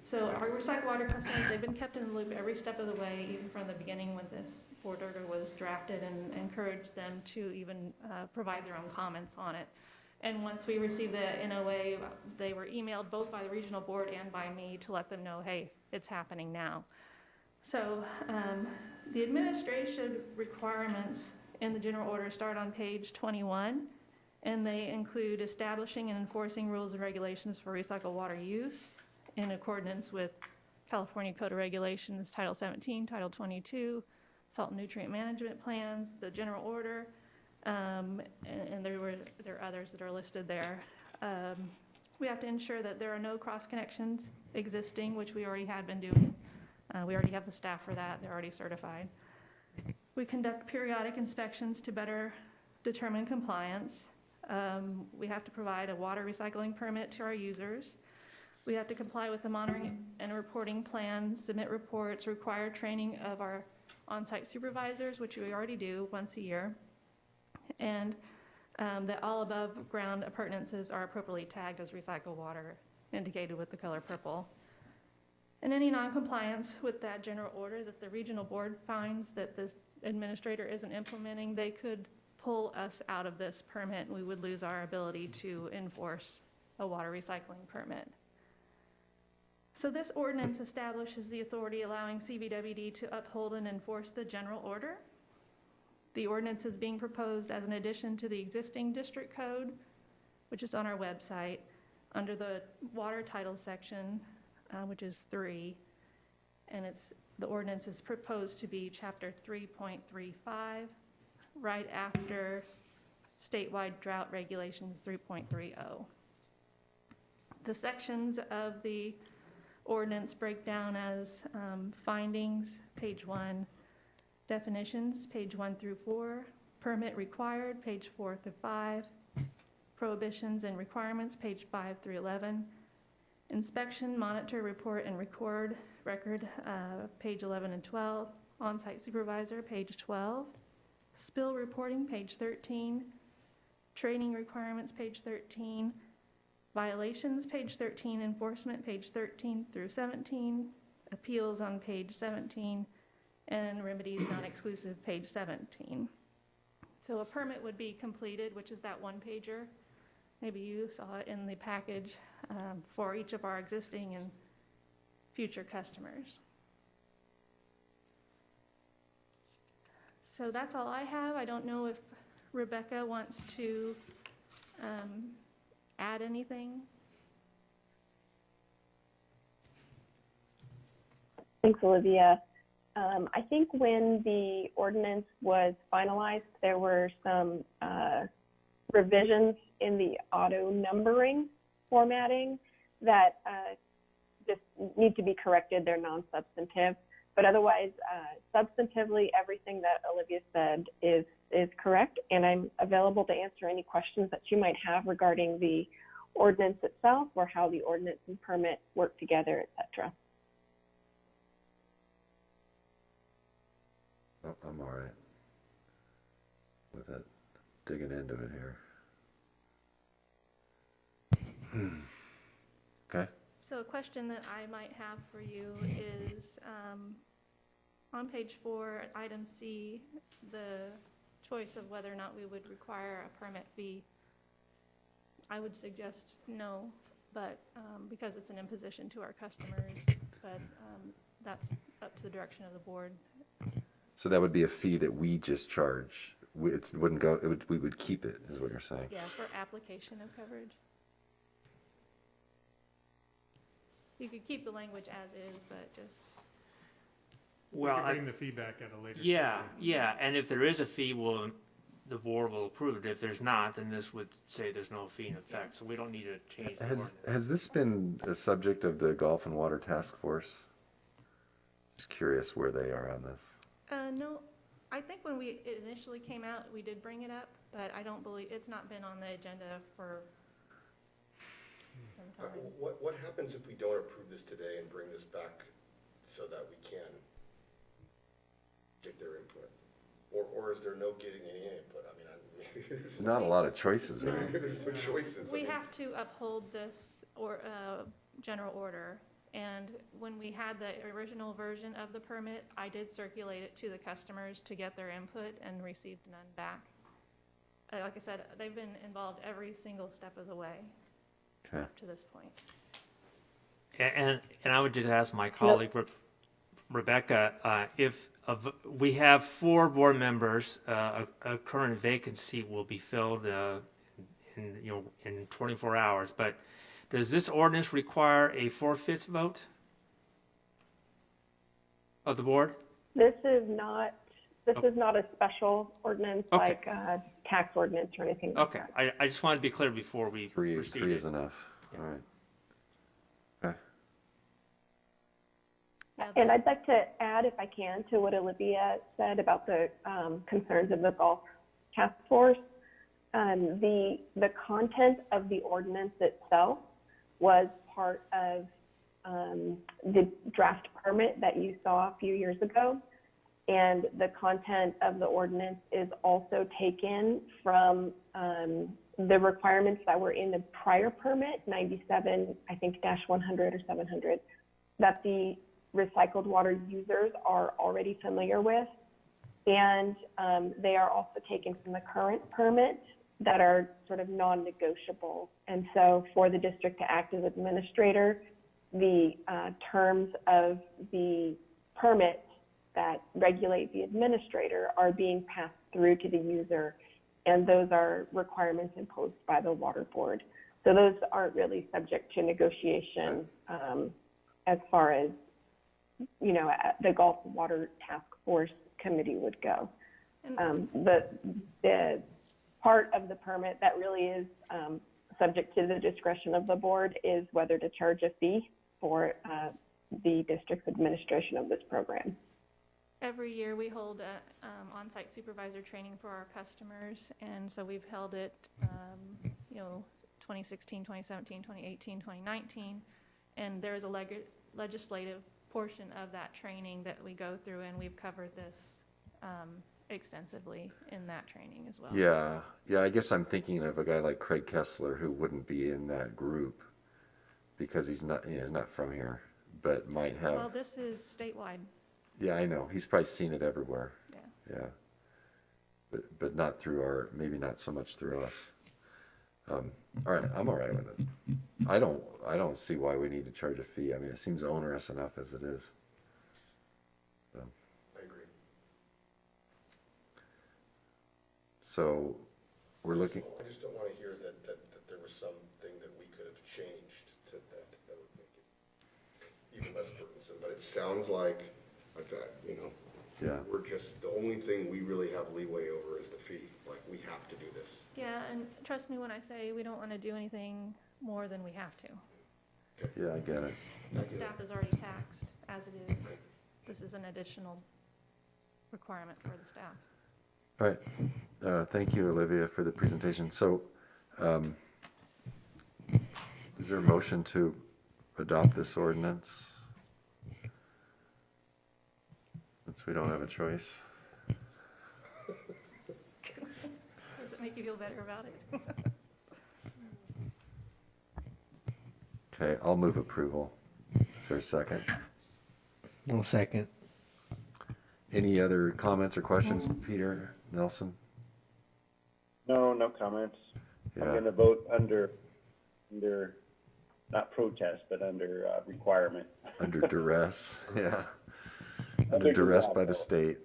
Speaker 2: So our recycled water customers, they've been kept in the loop every step of the way, even from the beginning when this board order was drafted, and encouraged them to even provide their own comments on it. And once we received the NOA, they were emailed both by the regional board and by me to let them know, hey, it's happening now. So the administration requirements in the general order start on page 21, and they include establishing and enforcing rules and regulations for recycled water use in accordance with California Code of Regulations, Title 17, Title 22, salt and nutrient management plans, the general order, and there are others that are listed there. We have to ensure that there are no cross connections existing, which we already had been doing. We already have the staff for that. They're already certified. We conduct periodic inspections to better determine compliance. We have to provide a water recycling permit to our users. We have to comply with the monitoring and reporting plans, submit reports, require training of our on-site supervisors, which we already do once a year, and that all above ground appurtenances are appropriately tagged as recycled water, indicated with the color purple. And any non-compliance with that general order that the regional board finds that this administrator isn't implementing, they could pull us out of this permit, and we would lose our ability to enforce a water recycling permit. So this ordinance establishes the authority allowing CVWD to uphold and enforce the general order. The ordinance is being proposed as an addition to the existing district code, which is on our website, under the water title section, which is 3, and the ordinance is proposed to be chapter 3.35, right after statewide drought regulations 3.30. The sections of the ordinance break down as findings, page 1, definitions, page 1 through 4, permit required, page 4 through 5, prohibitions and requirements, page 5 through 11, inspection, monitor, report, and record record, page 11 and 12, on-site supervisor, page 12, spill reporting, page 13, training requirements, page 13, violations, page 13, enforcement, page 13 through 17, appeals on page 17, and remedies non-exclusive, page 17. So a permit would be completed, which is that one-pager. Maybe you saw it in the package for each of our existing and future customers. So that's all I have. I don't know if Rebecca wants to add anything.
Speaker 18: Thanks, Olivia. I think when the ordinance was finalized, there were some revisions in the auto numbering formatting that just need to be corrected. They're non-substantive. But otherwise, substantively, everything that Olivia said is correct, and I'm available to answer any questions that you might have regarding the ordinance itself or how the ordinance and permit work together, et cetera.
Speaker 1: I'm all right with it, digging into it here. Okay.
Speaker 2: So a question that I might have for you is on page 4, item C, the choice of whether or not we would require a permit fee. I would suggest no, but because it's an imposition to our customers, but that's up to the direction of the board.
Speaker 1: So that would be a fee that we just charge. It wouldn't go. We would keep it, is what you're saying.
Speaker 2: Yeah, for application of coverage. You could keep the language as is, but just.
Speaker 5: Well, bring the feedback at a later.
Speaker 12: Yeah, yeah, and if there is a fee, the board will approve it. If there's not, then this would say there's no fee in effect, so we don't need to change the ordinance.
Speaker 1: Has this been a subject of the Gulf and Water Task Force? Just curious where they are on this.
Speaker 2: No, I think when it initially came out, we did bring it up, but I don't believe it's not been on the agenda for some time.
Speaker 9: What happens if we don't approve this today and bring this back so that we can get their input? Or is there no getting any input? I mean, there's
Speaker 1: not a lot of choices, right?
Speaker 9: There's no choices.
Speaker 2: We have to uphold this general order, And when we had the original version of the permit, I did circulate it to the customers to get their input and received none back. Like I said, they've been involved every single step of the way up to this point.
Speaker 12: And I would just ask my colleague, Rebecca, if we have 4 board members, a current vacant seat will be filled in 24 hours. But does this ordinance require a 4/5 vote of the board?
Speaker 18: This is not a special ordinance like a tax ordinance or anything like that.
Speaker 12: Okay, I just wanted to be clear before we proceed.
Speaker 1: 3 is enough. All right.
Speaker 18: And I'd like to add, if I can, to what Olivia said about the concerns of the Golf Task Force. The content of the ordinance itself was part of the draft permit that you saw a few years ago. And the content of the ordinance is also taken from the requirements that were in the prior permit, 97, I think, -100 or 700, that the recycled water users are already familiar with. And they are also taken from the current permit that are sort of non-negotiable. And so for the district to act as administrator, the terms of the permit that regulate the administrator are being passed through to the user, and those are requirements imposed by the water board. So those aren't really subject to negotiation as far as, you know, the Gulf Water Task Force Committee would go. The part of the permit that really is subject to the discretion of the board is whether to charge a fee for the district's administration of this program.
Speaker 2: Every year we hold on-site supervisor training for our customers, and so we've held it, 2016, 2017, 2018, 2019, and there is a legislative portion of that training that we go through, and we've covered this extensively in that training as well.
Speaker 1: Yeah, I guess I'm thinking of a guy like Craig Kessler who wouldn't be in that group because he's not from here, but might have.
Speaker 2: Well, this is statewide.
Speaker 1: Yeah, I know. He's probably seen it everywhere.
Speaker 2: Yeah.
Speaker 1: But not through maybe not so much through us. All right, I'm all right with it. I don't see why we need to charge a fee. I mean, it seems onerous enough as it is. So.
Speaker 9: I agree.
Speaker 1: So we're looking.
Speaker 9: I just don't want to hear that there was something that we could have changed that would make it even less burdensome. But it sounds like that,
Speaker 1: Yeah.
Speaker 9: we're just, the only thing we really have leeway over is the fee. Like, we have to do this.
Speaker 2: Yeah, and trust me when I say we don't want to do anything more than we have to.
Speaker 1: Yeah, I get it.
Speaker 2: The staff is already taxed as it is. This is an additional requirement for the staff.
Speaker 1: All right. Thank you, Olivia, for the presentation. So, is there a motion to adopt this ordinance? Since we don't have a choice.
Speaker 2: Does it make you feel better about it?
Speaker 1: Okay, I'll move approval. Is there a second?
Speaker 3: No second.
Speaker 1: Any other comments or questions, Peter, Nelson?
Speaker 4: No comments.
Speaker 1: Yeah.
Speaker 4: I'm going to vote under not protest, but under requirement.
Speaker 1: Under duress, yeah. Under duress by the state.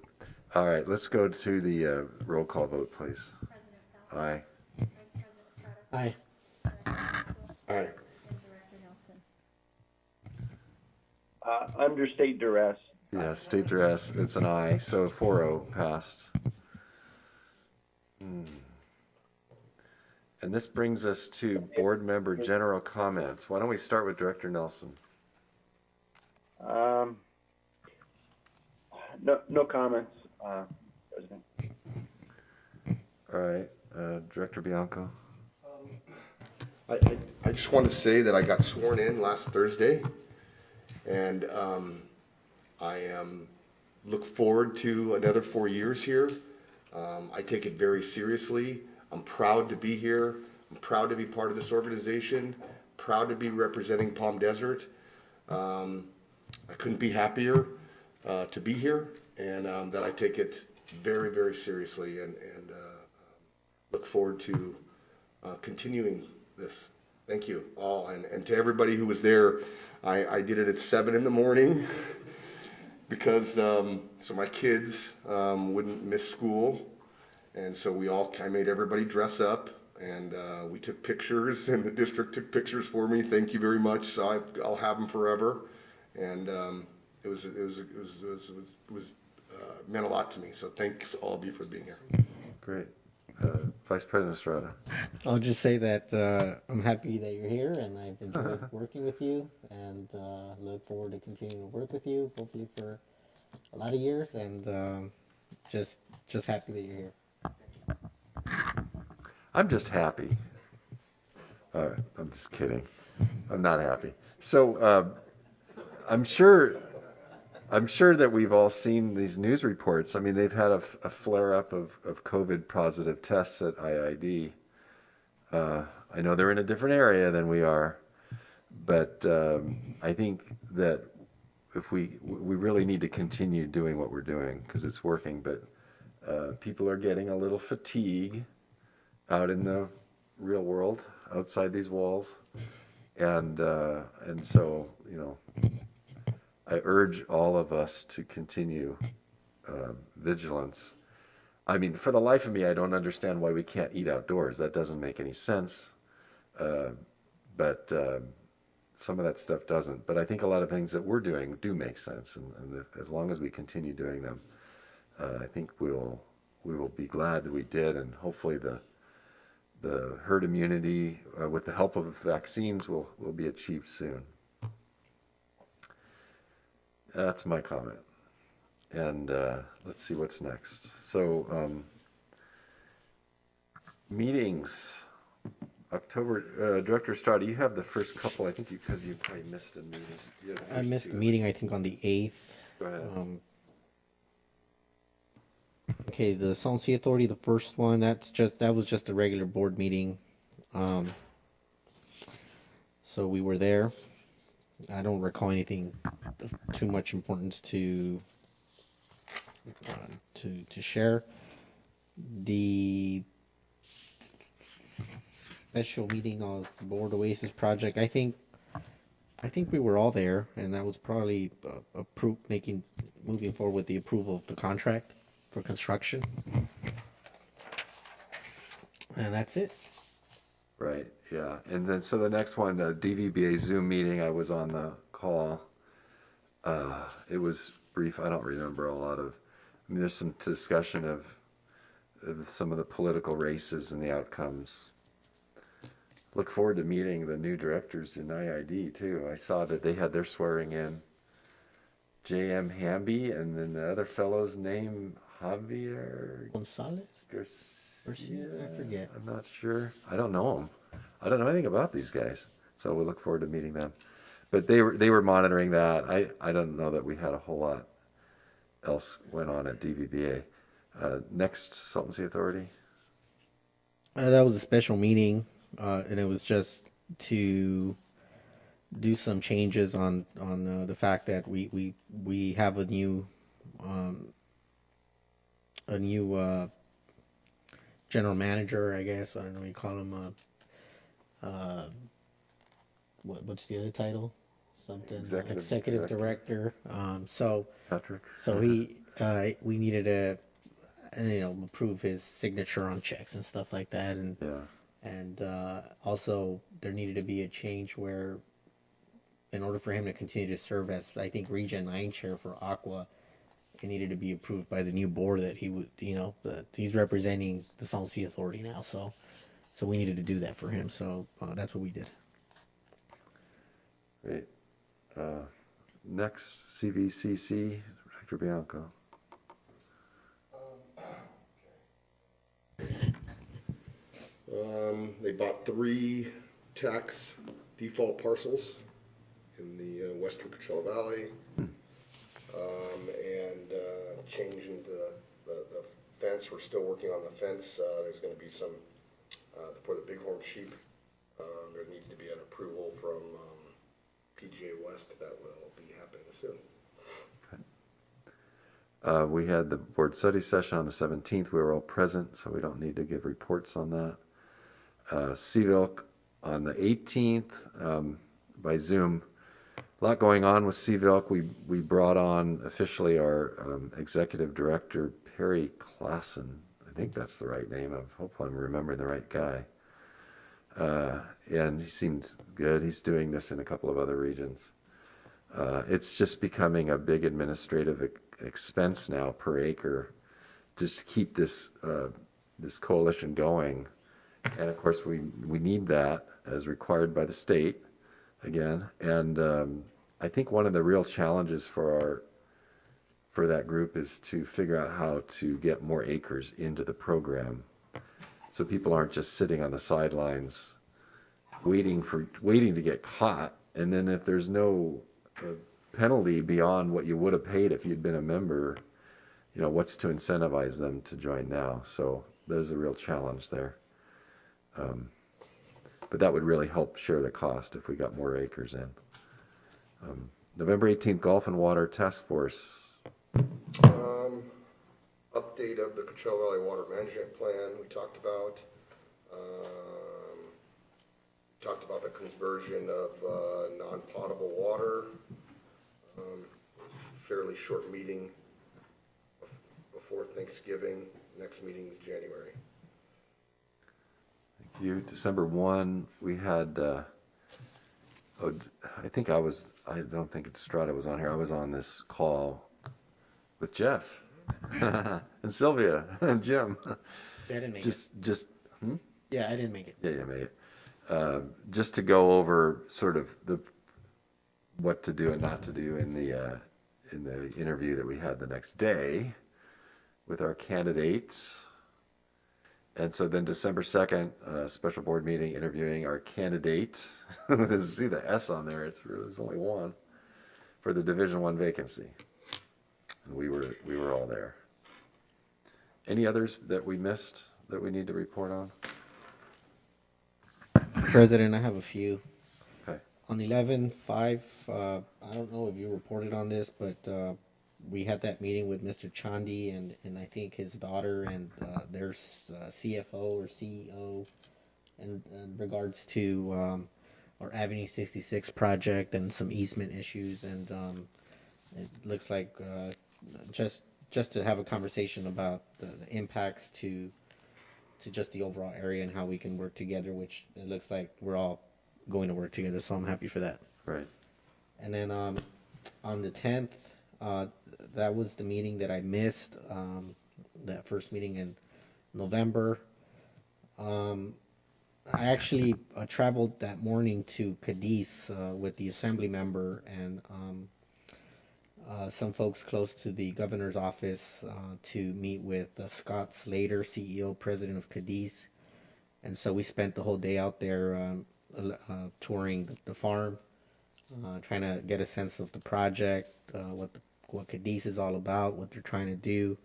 Speaker 1: All right, let's go to the roll call vote, please. Aye.
Speaker 3: Aye.
Speaker 9: Aye.
Speaker 4: Under state duress.
Speaker 1: Yeah, state duress, it's an aye, so 4-0 passed. And this brings us to board member general comments. Why don't we start with Director Nelson?
Speaker 4: No comments, President.
Speaker 1: All right, Director Bianco.
Speaker 9: I just want to say that I got sworn in last Thursday, and I look forward to another 4 years here. I take it very seriously. I'm proud to be here. I'm proud to be part of this organization. Proud to be representing Palm Desert. I couldn't be happier to be here, and that I take it very, very seriously, and look forward to continuing this. Thank you all, and to everybody who was there. I did it at 7 in the morning because so my kids wouldn't miss school, and so I made everybody dress up, and we took pictures, and the district took pictures for me. Thank you very much. So I'll have them forever, and it was meant a lot to me. So thanks all of you for being here.
Speaker 1: Great. Vice President Estrada.
Speaker 3: I'll just say that I'm happy that you're here, and I've enjoyed working with you, and look forward to continuing to work with you, hopefully for a lot of years, and just happy that you're here.
Speaker 1: I'm just happy. I'm just kidding. I'm not happy. So I'm sure that we've all seen these news reports. I mean, they've had a flare-up of COVID positive tests at IID. I know they're in a different area than we are, but I think that if we really need to continue doing what we're doing because it's working, but people are getting a little fatigue out in the real world, outside these walls, and so, you know, I urge all of us to continue vigilance. I mean, for the life of me, I don't understand why we can't eat outdoors. That doesn't make any sense. But some of that stuff doesn't. But I think a lot of things that we're doing do make sense, and as long as we continue doing them, I think we will be glad that we did, and hopefully the herd immunity with the help of vaccines will be achieved soon. That's my comment. And let's see what's next. So meetings, October, Director Estrada, you have the first couple, I think, because you probably missed a meeting.
Speaker 3: I missed the meeting, I think, on the 8th.
Speaker 1: Go ahead.
Speaker 3: Okay, the Salton Sea Authority, the first one, that was just a regular board meeting. So we were there. I don't recall anything of too much importance to share. The special meeting on Board Oasis project, I think we were all there, and that was probably moving forward with the approval of the contract for construction. And that's it.
Speaker 1: Right, yeah. And then, so the next one, DVBA Zoom meeting, I was on the call. It was brief. I don't remember a lot of, I mean, there's some discussion of some of the political races and the outcomes. Look forward to meeting the new directors in IID, too. I saw that they had their swearing in. J.M. Hamby, and then the other fellow's name, Javier
Speaker 3: Gonzalez?
Speaker 1: Garcia? I forget. I'm not sure. I don't know them. I don't know anything about these guys, so we look forward to meeting them. But they were monitoring that. I don't know that we had a whole lot else went on at DVBA. Next, Salton Sea Authority.
Speaker 3: That was a special meeting, and it was just to do some changes on the fact that we have a new general manager, I guess. I don't know what you call him. What's the other title? Something executive director. So
Speaker 1: Patrick.
Speaker 3: So we needed to approve his signature on checks and stuff like that, and also there needed to be a change where, in order for him to continue to serve as, I think, Region 9 chair for Aqua, it needed to be approved by the new board that he would, he's representing the Salton Sea Authority now. So we needed to do that for him. So that's what we did.
Speaker 1: Great. Next, CVCC, Director Bianco.
Speaker 9: They bought 3 tax default parcels in the western Coachella Valley, and changing the fence. We're still working on the fence. There's going to be some, for the bighorn sheep, there needs to be an approval from PGA request that will be happening soon.
Speaker 1: We had the board study session on the 17th. We were all present, so we don't need to give reports on that. CVILC on the 18th by Zoom. A lot going on with CVILC. We brought on officially our executive director, Perry Klassen. I think that's the right name. I hope I'm remembering the right guy. And he seemed good. He's doing this in a couple of other regions. It's just becoming a big administrative expense now per acre just to keep this this coalition going. And of course, we need that as required by the state again. And I think one of the real challenges for that group is to figure out how to get more acres into the program, so people aren't just sitting on the sidelines waiting to get caught. And then if there's no penalty beyond what you would have paid if you'd been a member, what's to incentivize them to join now? So there's a real challenge there. But that would really help share the cost if we got more acres in. November 18th, Golf and Water Task Force.
Speaker 9: Update of the Coachella Valley Water Management Plan we talked about. Talked about the conversion of non-potable water. Fairly short meeting before Thanksgiving. Next meeting is January.
Speaker 1: Thank you. December 1, we had, I don't think Estrada was on here. I was on this call with Jeff and Sylvia and Jim.
Speaker 3: Yeah, I didn't make
Speaker 1: it.
Speaker 3: Yeah, I didn't make it.
Speaker 1: Yeah, you made it. Just to go over sort of what to do and not to do in the interview that we had the next day with our candidates. And so then December 2nd, special board meeting interviewing our candidate. See the S on there, there's only one, for the Division I vacancy. And we were all there. Any others that we missed that we need to report on?
Speaker 3: President, I have a few.
Speaker 1: Okay.
Speaker 3: On 11/5, I don't know if you reported on this, but we had that meeting with Mr. Chandi and I think his daughter and their CFO or CEO in regards to our Avenue 66 project and some easement issues. And it looks like just to have a conversation about the impacts to just the overall area and how we can work together, which it looks like we're all going to work together, so I'm happy for that.
Speaker 1: Right.
Speaker 3: And then on the 10th, that was the meeting that I missed, that first meeting in November. I actually traveled that morning to Cadiz with the assembly member and some folks close to the governor's office to meet with Scott Slater, CEO, president of Cadiz. And so we spent the whole day out there touring the farm, trying to get a sense of the project, what Cadiz is all about, what they're trying to do.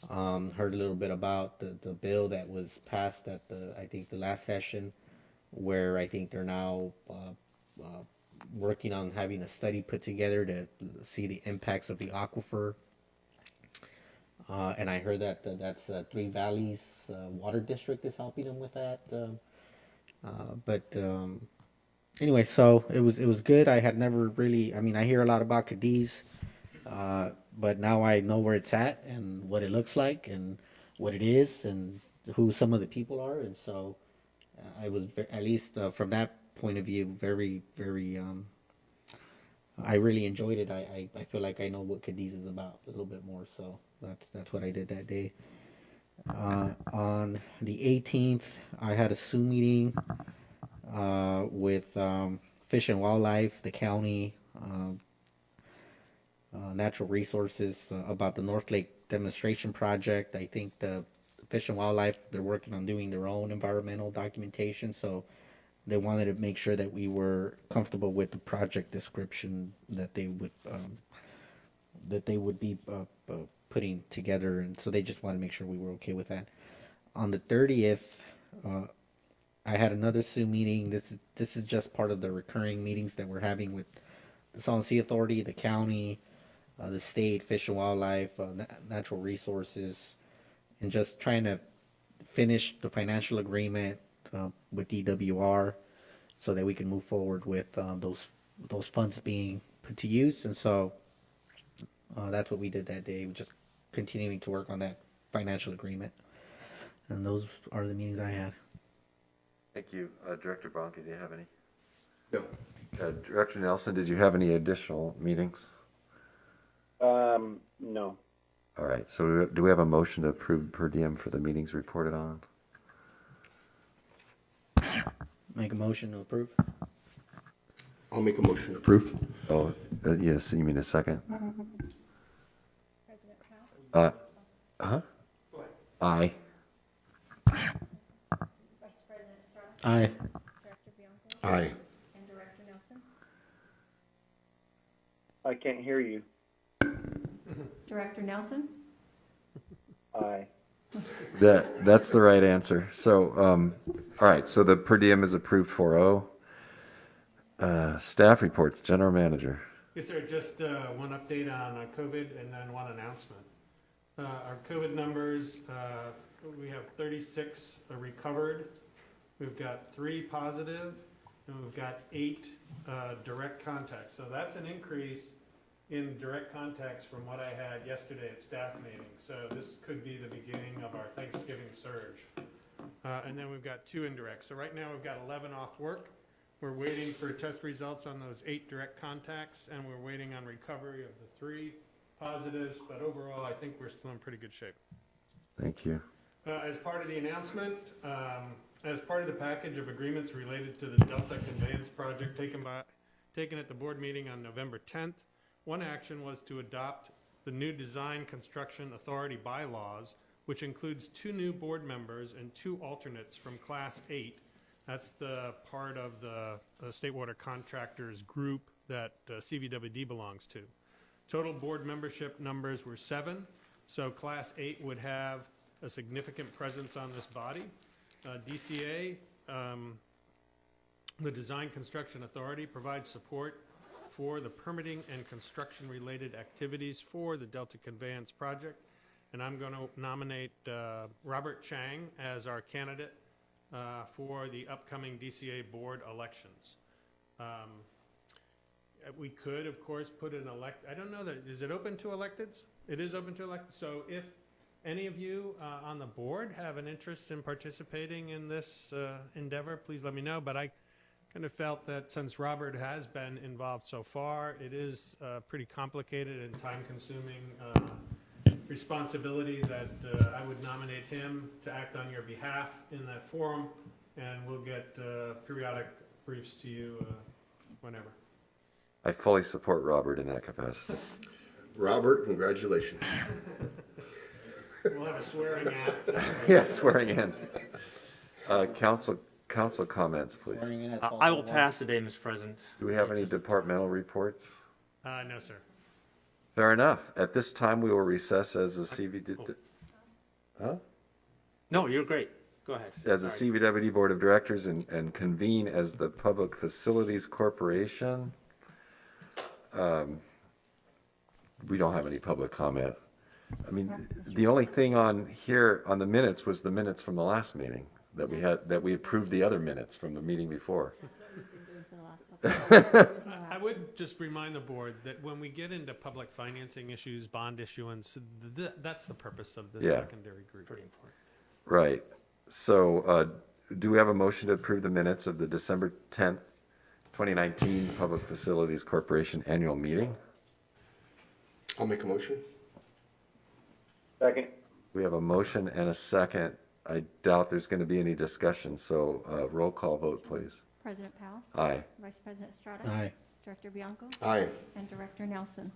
Speaker 3: Heard a little bit about the bill that was passed at I think the last session, where I think they're now working on having a study put together to see the impacts of the aquifer. And I heard that that's Three Valleys Water District is helping them with that. Anyway, so it was good. I had never really, I hear a lot about Cadiz, but now I know where it's at and what it looks like and what it is and who some of the people are. And so I was, at least from that point of view, very, very, I really enjoyed it. I feel like I know what Cadiz is about a little bit more. So that's what I did that day. On the 18th, I had a Zoom meeting with Fish and Wildlife, the county, Natural Resources about the North Lake demonstration project. I think the Fish and Wildlife, they're working on doing their own environmental documentation, so they wanted to make sure that we were comfortable with the project description that they would be putting together, and so they just wanted to make sure we were okay with that. On the 30th, I had another Zoom meeting. This is just part of the recurring meetings that we're having with the Salton Sea Authority, the county, the state, Fish and Wildlife, natural resources, and just trying to finish the financial agreement with DWR so that we can move forward with those funds being put to use. And so that's what we did that day, just continuing to work on that financial agreement. And those are the meetings I had.
Speaker 1: Thank you. Director Bronca, do you have any?
Speaker 9: No.
Speaker 1: Director Nelson, did you have any additional meetings?
Speaker 4: No.
Speaker 1: All right, so do we have a motion to approve per diem for the meetings reported on?
Speaker 3: Make a motion to approve.
Speaker 9: I'll make a motion to approve.
Speaker 1: Oh, yes, you mean a second?
Speaker 2: President Powell?
Speaker 1: Uh-huh. Aye.
Speaker 2: Vice President Estrada?
Speaker 3: Aye.
Speaker 2: Director Bianco?
Speaker 9: Aye.
Speaker 2: And Director Nelson?
Speaker 4: I can't hear you.
Speaker 17: Director Nelson?
Speaker 4: Aye.
Speaker 1: That's the right answer. So, all right, so the per diem is approved 4-0. Staff reports, General Manager.
Speaker 5: Yes, sir. Just one update on COVID and then one announcement. Our COVID numbers, we have 36 recovered. We've got 3 positive, and we've got 8 direct contacts. So that's an increase in direct contacts from what I had yesterday at staff meeting. So this could be the beginning of our Thanksgiving surge. And then we've got 2 indirect. So right now we've got 11 off work. We're waiting for test results on those 8 direct contacts, and we're waiting on recovery of the 3 positives. But overall, I think we're still in pretty good shape.
Speaker 1: Thank you.
Speaker 5: As part of the announcement, as part of the package of agreements related to the Delta Conveyance Project taken at the board meeting on November 10th, one action was to adopt the new Design Construction Authority bylaws, which includes 2 new board members and 2 alternates from Class 8. That's the part of the State Water Contractors group that CVWD belongs to. Total board membership numbers were 7, so Class 8 would have a significant presence on this body. DCA, the Design Construction Authority, provides support for the permitting and construction-related activities for the Delta Conveyance Project, and I'm going to nominate Robert Chang as our candidate for the upcoming DCA board elections. We could, of course, put an I don't know that, is it open to electeds? It is open to electeds. So if any of you on the board have an interest in participating in this endeavor, please let me know. But I kind of felt that since Robert has been involved so far, it is pretty complicated and time-consuming responsibility that I would nominate him to act on your behalf in that forum, and we'll get periodic briefs to you whenever.
Speaker 1: I fully support Robert in that capacity.
Speaker 9: Robert, congratulations.
Speaker 5: We'll have a swearing in.
Speaker 1: Yeah, swearing in. Council comments, please.
Speaker 12: I will pass today, Mr. President.
Speaker 1: Do we have any departmental reports?
Speaker 5: No, sir.
Speaker 1: Fair enough. At this time, we will recess as a CVD. Huh?
Speaker 12: No, you're great. Go ahead.
Speaker 1: As a CVWD Board of Directors and convene as the Public Facilities Corporation. We don't have any public comment. I mean, the only thing on here on the minutes was the minutes from the last meeting that we had, that we approved the other minutes from the meeting before.
Speaker 5: I would just remind the board that when we get into public financing issues, bond issuance, that's the purpose of this secondary group. Pretty important.
Speaker 1: Right. So do we have a motion to approve the minutes of the December 10th, 2019 Public Facilities Corporation annual meeting?
Speaker 9: I'll make a motion.
Speaker 4: Second.
Speaker 1: We have a motion and a second. I doubt there's going to be any discussion, so roll call vote, please.
Speaker 17: President Powell?
Speaker 1: Aye.
Speaker 17: Vice President Estrada?
Speaker 3: Aye.
Speaker 17: Director Bianco?
Speaker 9: Aye.
Speaker 17: And Director Nelson?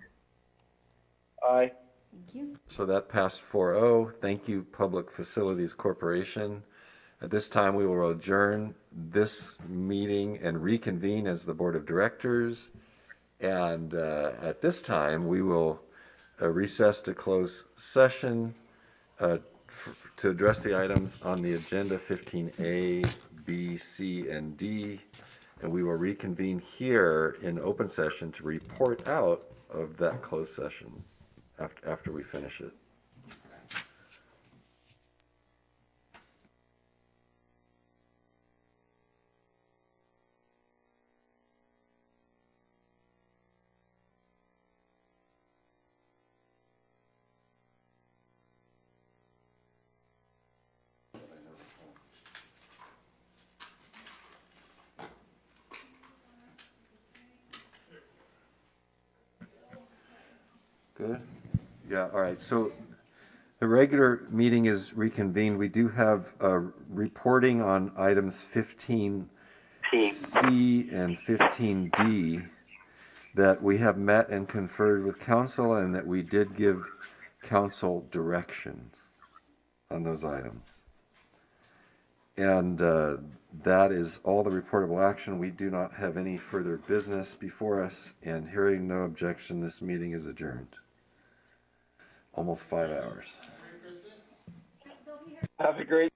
Speaker 4: Aye.
Speaker 17: Thank you.
Speaker 1: So that passed 4-0. Thank you, Public Facilities Corporation. At this time, we will adjourn this meeting and reconvene as the Board of Directors. And at this time, we will recess to close session to address the items on the agenda 15A, B, C, and D, and we will reconvene here in open session to report out of that closed session after we finish it. Good. Yeah, all right. So the regular meeting is reconvened. We do have reporting on items 15C and 15D that we have met and conferred with council, and that we did give council direction on those items. And that is all the reportable action. We do not have any further business before us, and hearing no objection, this meeting is adjourned. Almost 5 hours.
Speaker 4: Have a great